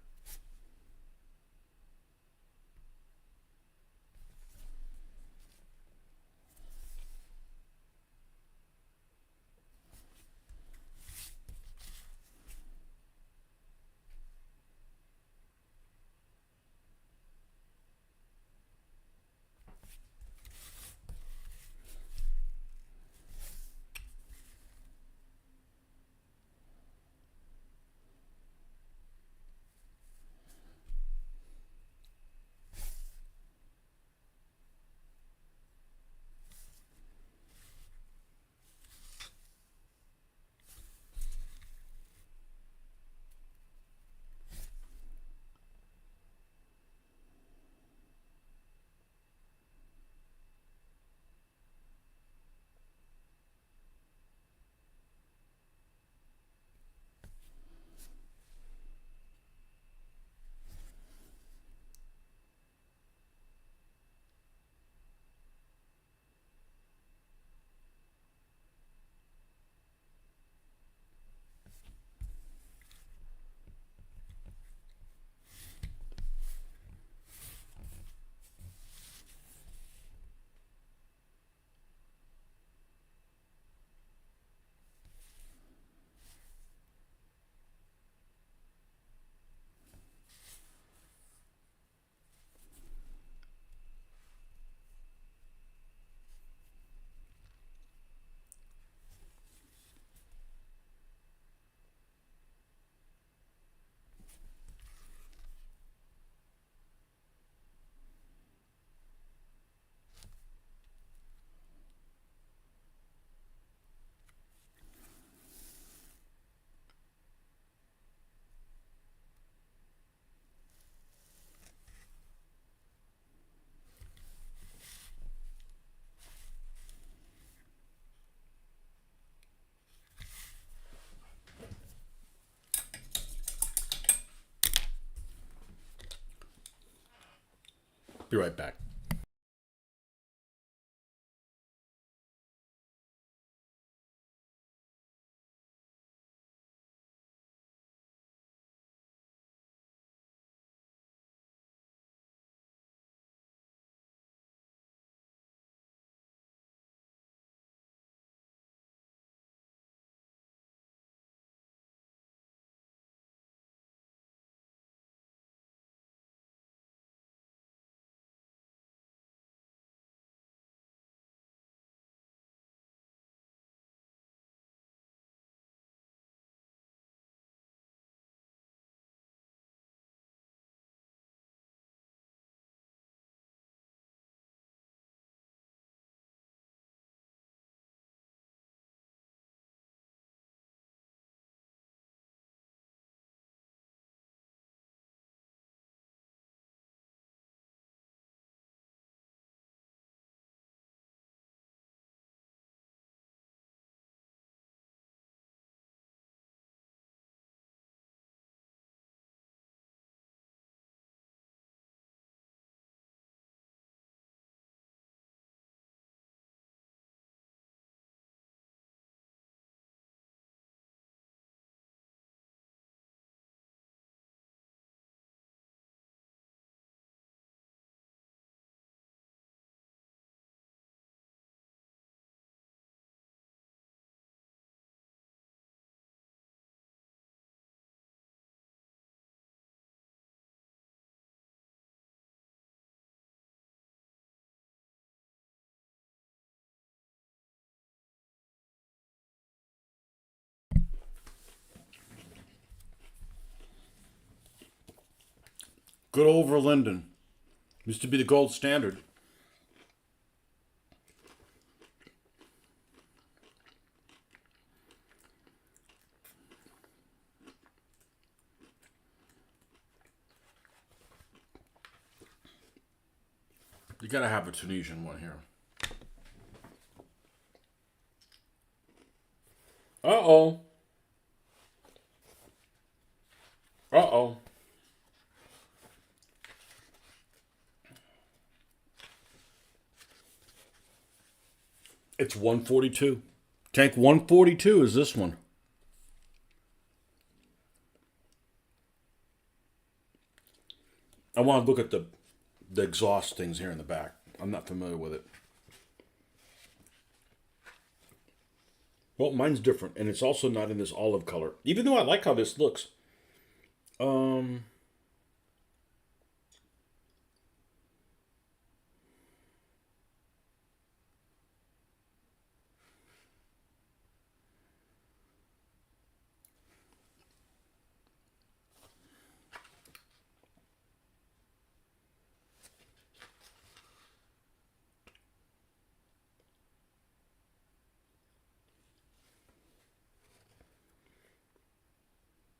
Be right back. Good old Verlinden used to be the gold standard. You gotta have a Tunisian one here. Uh-oh. Uh-oh. It's 142. Tank 142 is this one. I want to look at the exhaust things here in the back. I'm not familiar with it. Well, mine's different, and it's also not in this olive color. Even though I like how this looks.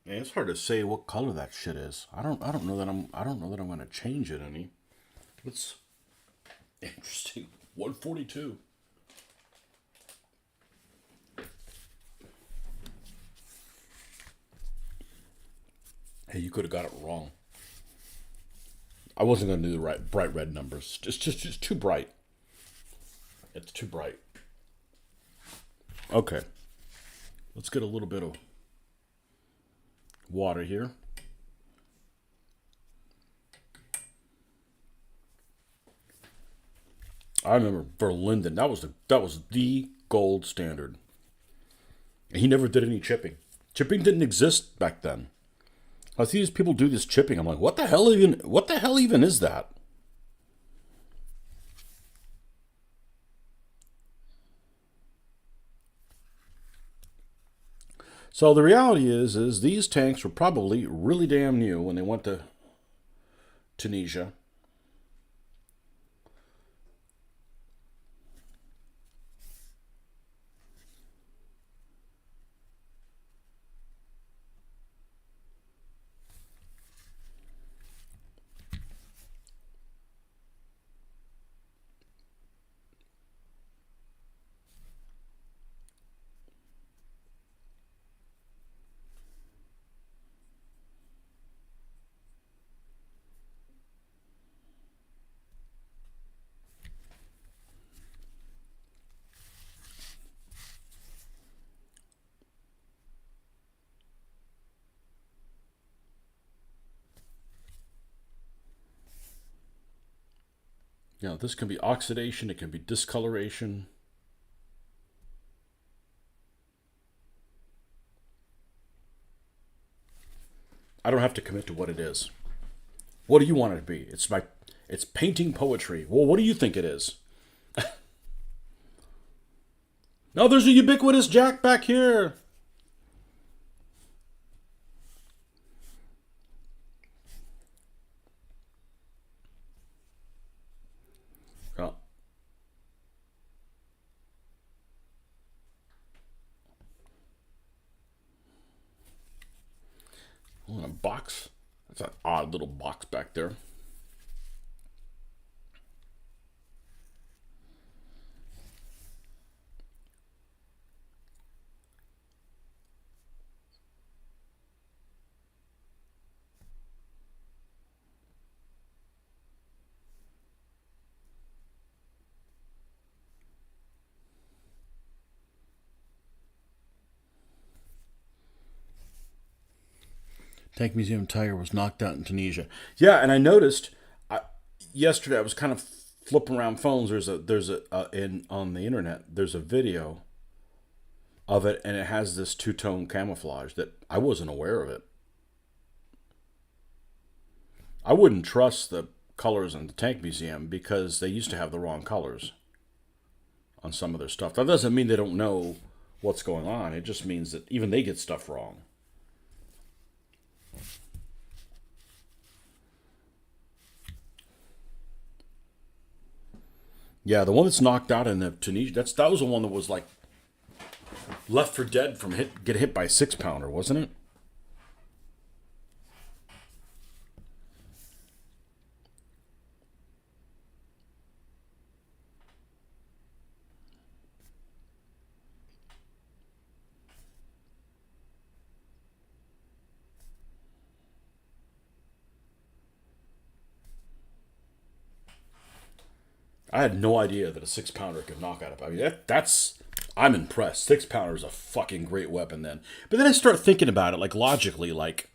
Man, it's hard to say what color that shit is. I don't know that I'm gonna change it any. It's interesting. 142. Hey, you could have got it wrong. I wasn't gonna do the right bright red numbers. Just too bright. It's too bright. Okay. Let's get a little bit of water here. I remember Verlinden. That was the gold standard. And he never did any chipping. Chipping didn't exist back then. I see these people do this chipping. I'm like, what the hell even is that? So the reality is these tanks were probably really damn new when they went to Tunisia. You know, this can be oxidation, it can be discoloration. I don't have to commit to what it is. What do you want it to be? It's painting poetry. Well, what do you think it is? No, there's a ubiquitous jack back here. Oh. Oh, a box. That's an odd little box back there. Tank Museum tire was knocked out in Tunisia. Yeah, and I noticed yesterday I was kind of flipping around phones. There's a in on the internet. There's a video of it, and it has this two-tone camouflage that I wasn't aware of it. I wouldn't trust the colors in the Tank Museum because they used to have the wrong colors on some of their stuff. That doesn't mean they don't know what's going on. It just means that even they get stuff wrong. Yeah, the one that's knocked out in the Tunisia, that was the one that was like left for dead from get hit by a 6-pounder, wasn't it? I had no idea that a 6 pounder could knock out a. I mean, that's. I'm impressed. 6 pounder is a fucking great weapon then. But then I start thinking about it, like logically, like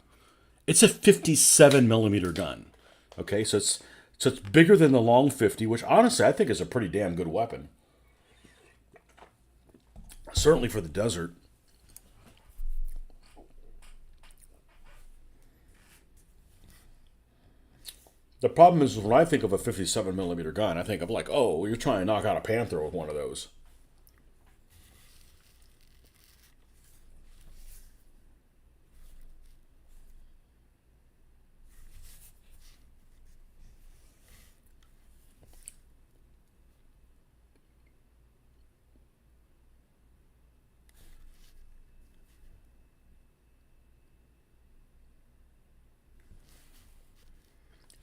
it's a 57 millimeter gun. Okay, so it's bigger than the long 50, which honestly I think is a pretty damn good weapon. Certainly for the desert. The problem is when I think of a 57 millimeter gun, I think of like, oh, you're trying to knock out a panther with one of those.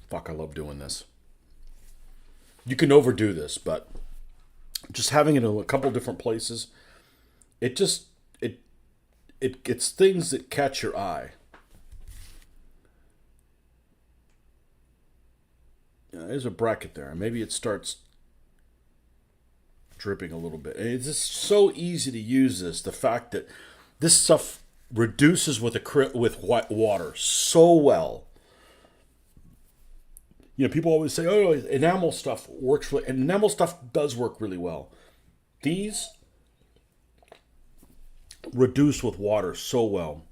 Fuck, I love doing this. You can overdo this, but just having it in a couple different places, it just it it's things that catch your eye. There's a bracket there. Maybe it starts dripping a little bit. And it's just so easy to use this. The fact that this stuff reduces with white water so well. People always say, "Oh, enamel stuff works." And enamel stuff does work really well. These reduce with water so well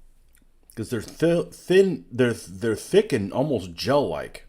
because they're thin. They're thick and almost gel-like.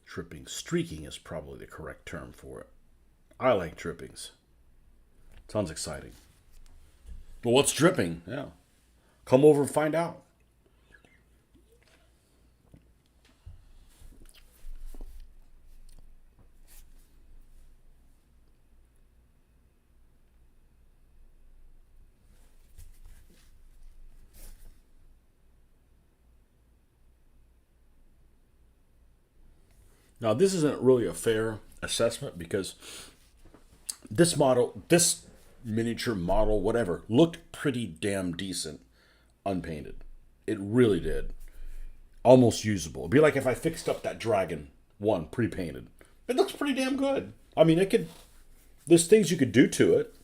Dripping, streaking is probably the correct term for it. I like drippings. Sounds exciting. Well, what's dripping? Yeah. Come over and find out. Now, this isn't really a fair assessment because this miniature model, whatever, looked pretty damn decent unpainted. It really did. Almost usable. It'd be like if I fixed up that dragon one pre-painted. It looks pretty damn good. I mean, it could. There's things you could do to it.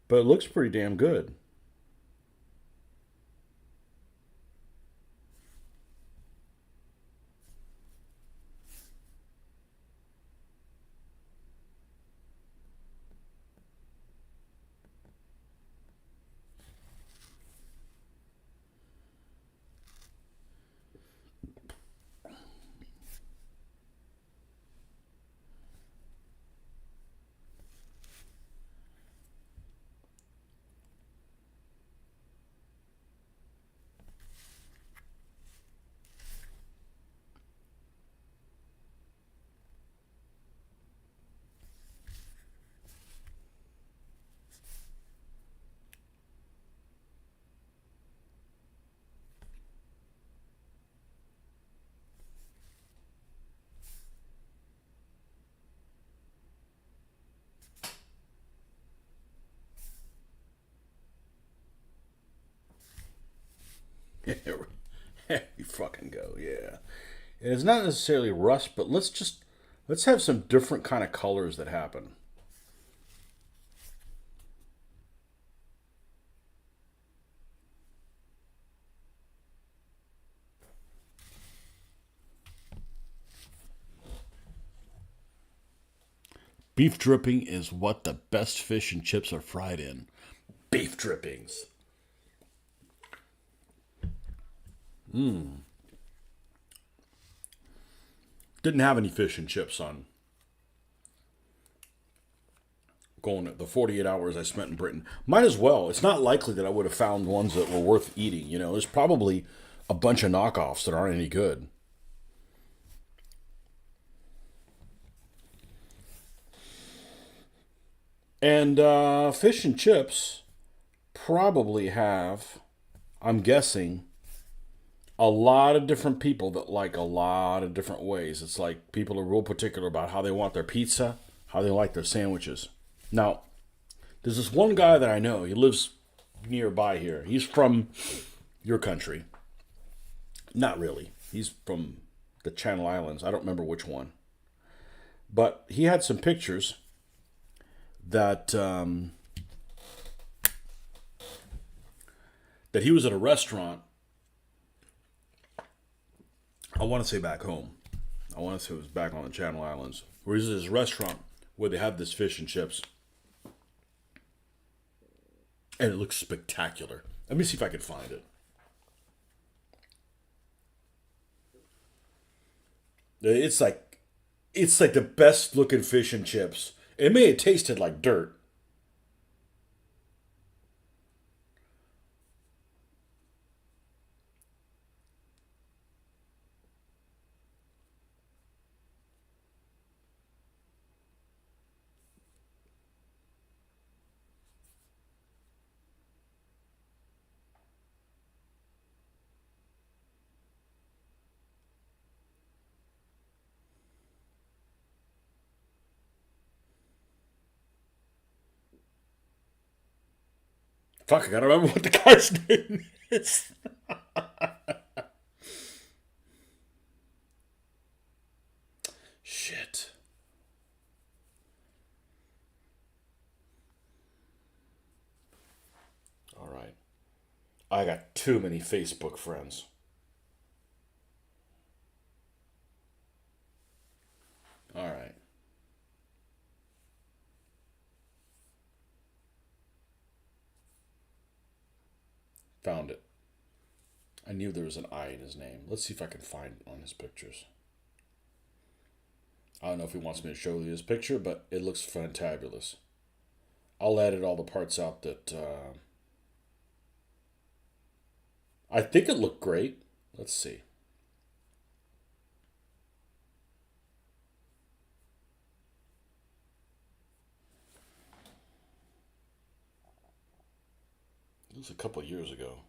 but it looks pretty damn good. You fucking go, yeah. And it's not necessarily rust, but let's have some different kind of colors that happen. Beef dripping is what the best fish and chips are fried in. Beef drippings. Didn't have any fish and chips on going the 48 hours I spent in Britain. Might as well. It's not likely that I would have found ones that were worth eating. You know, there's probably a bunch of knockoffs that aren't any good. And fish and chips probably have, I'm guessing, a lot of different people that like a lot of different ways. It's like people are real particular about how they want their pizza, how they like their sandwiches. Now, there's this one guy that I know. He lives nearby here. He's from your country. Not really. He's from the Channel Islands. I don't remember which one. But he had some pictures that that he was at a restaurant. I want to say back home. I want to say it was back on the Channel Islands, where he's at this restaurant where they have this fish and chips, and it looks spectacular. Let me see if I can find it. It's like the best looking fish and chips. It may have tasted like dirt. Fuck, I gotta remember what the guy's name is. Shit. All right. I got too many Facebook friends. All right. Found it. I knew there was an I in his name. Let's see if I can find it on his pictures. I don't know if he wants me to show you his picture, but it looks fantabulous. I'll edit all the parts out that I think it looked great. Let's see. It was a couple of years ago.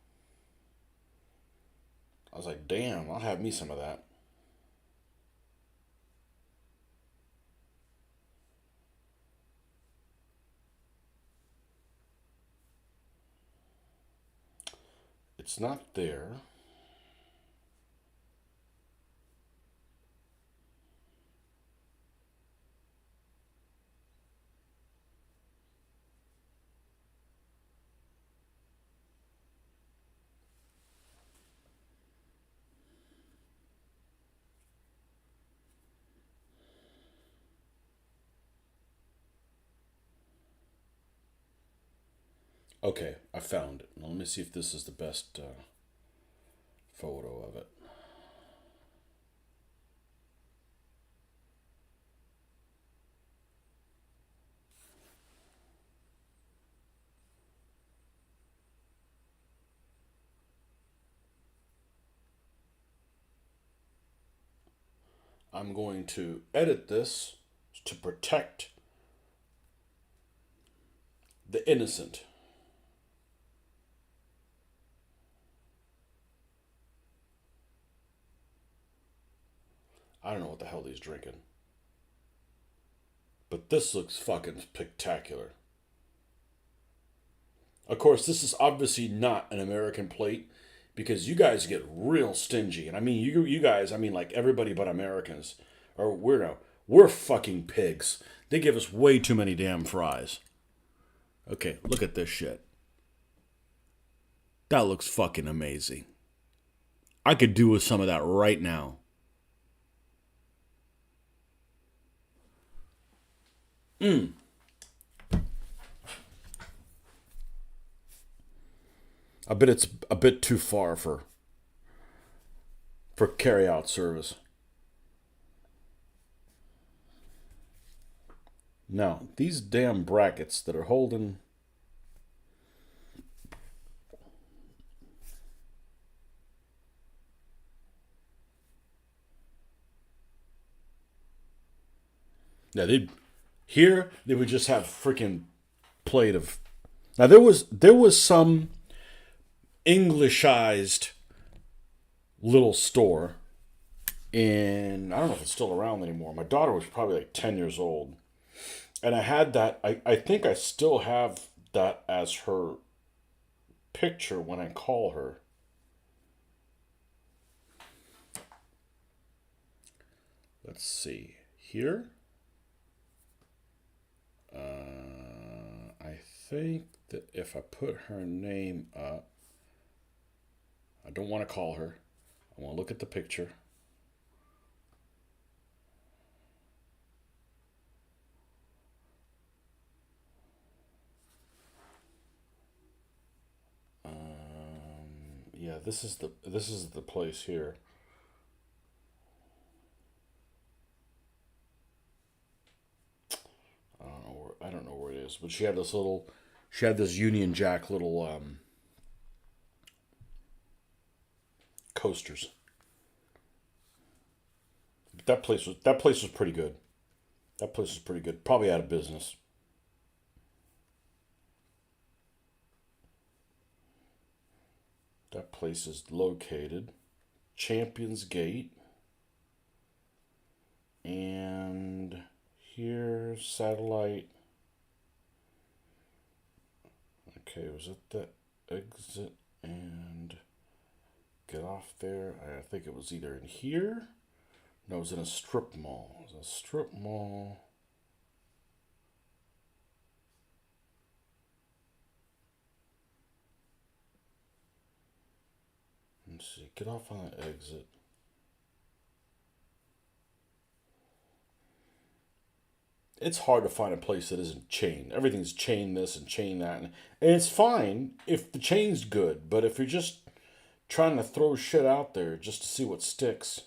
I was like, damn, I'll have me some of that. It's not there. Okay, I found it. Now, let me see if this is the best photo of it. I'm going to edit this to protect the innocent. I don't know what the hell he's drinking. But this looks fucking spectacular. Of course, this is obviously not an American plate because you guys get real stingy. And I mean, you guys, I mean, like everybody but Americans, or we're fucking pigs. They give us way too many damn fries. Okay, look at this shit. That looks fucking amazing. I could do with some of that right now. I bet it's a bit too far for carry out service. Now, these damn brackets that are holding. Yeah, they would just have a freaking plate of. Now there was some Englishized little store in, I don't know if it's still around anymore. My daughter was probably like 10 years old. And I had that, I think I still have that as her picture when I call her. Let's see. Here. I think that if I put her name up, I don't want to call her. I want to look at the picture. Yeah, this is the place here. I don't know where it is, but she had this Union Jack little coasters. That place was pretty good. That place was pretty good. Probably out of business. That place is located Champions Gate, and here's satellite. Okay, was it the exit and get off there? I think it was either in here. No, it was in a strip mall. It was a strip mall. Let's see. Get off on the exit. It's hard to find a place that isn't chain. Everything's chain this and chain that, and it's fine if the chain's good. But if you're just trying to throw shit out there just to see what sticks,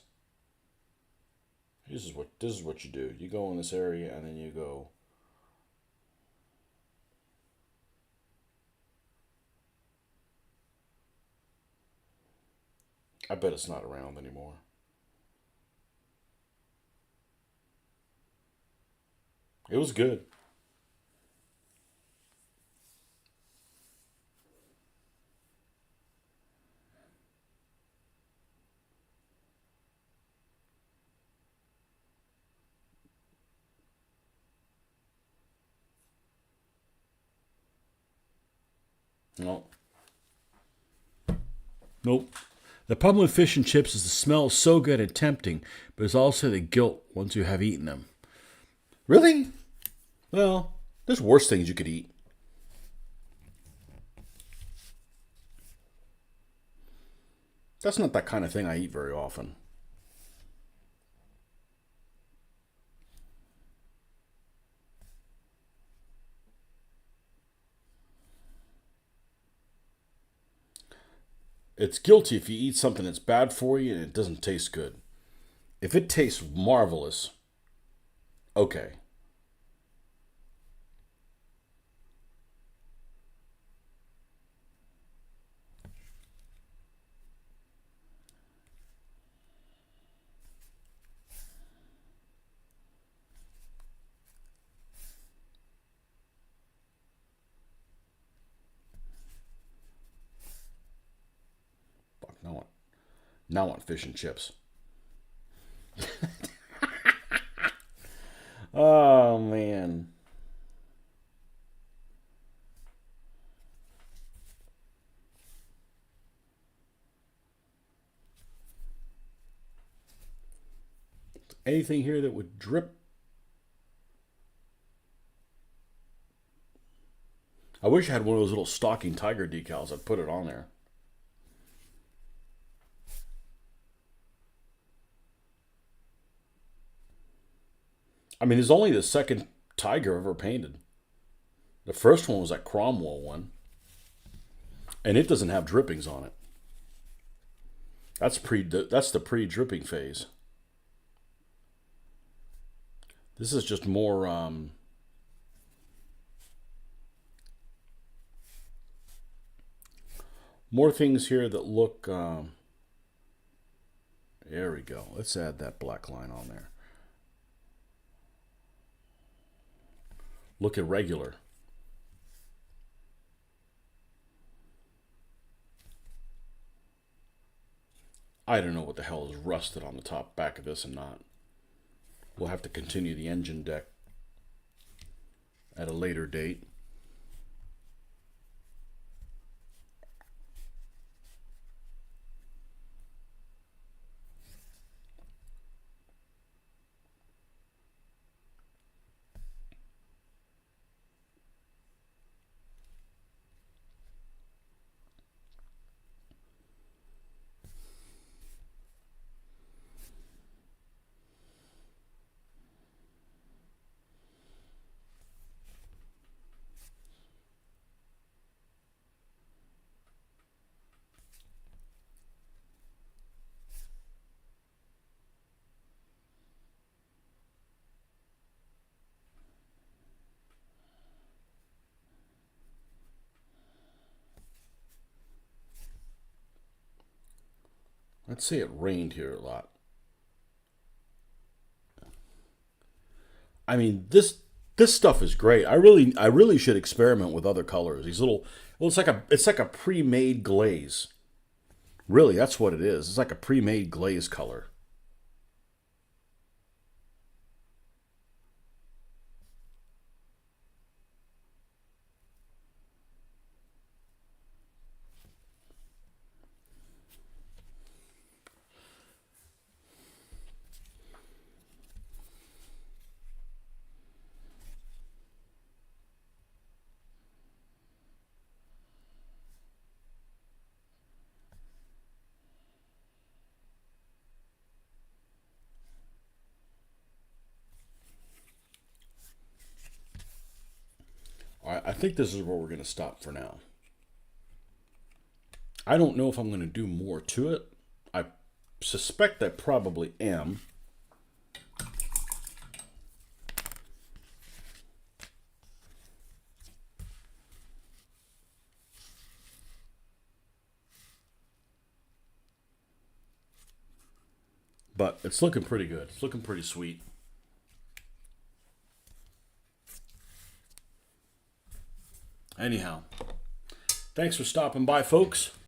this is what you do. You go in this area and then you go. I bet it's not around anymore. It was good. No, nope. The problem with fish and chips is the smell is so good and tempting, but it's also the guilt once you have eaten them. Really? Well, there's worse things you could eat. That's not that kind of thing I eat very often. It's guilty if you eat something that's bad for you and it doesn't taste good. If it tastes marvelous, okay. Fuck, now I want fish and chips. Oh man. Anything here that would drip? I wish I had one of those little stalking tiger decals. I'd put it on there. I mean, there's only the second tiger ever painted. The first one was that Cromwell one, and it doesn't have drippings on it. That's the pre-dripping phase. This is just more things here that look. There we go. Let's add that black line on there. Look irregular. I don't know what the hell is rusted on the top back of this and not. We'll have to continue the engine deck at a later date. Let's say it rained here a lot. I mean, this stuff is great. I really should experiment with other colors. These little, well, it's like a pre-made glaze. Really, that's what it is. It's like a pre-made glaze color. All right, I think this is where we're going to stop for now. I don't know if I'm going to do more to it. I suspect I probably am. But it's looking pretty good. It's looking pretty sweet. Anyhow, thanks for stopping by, folks.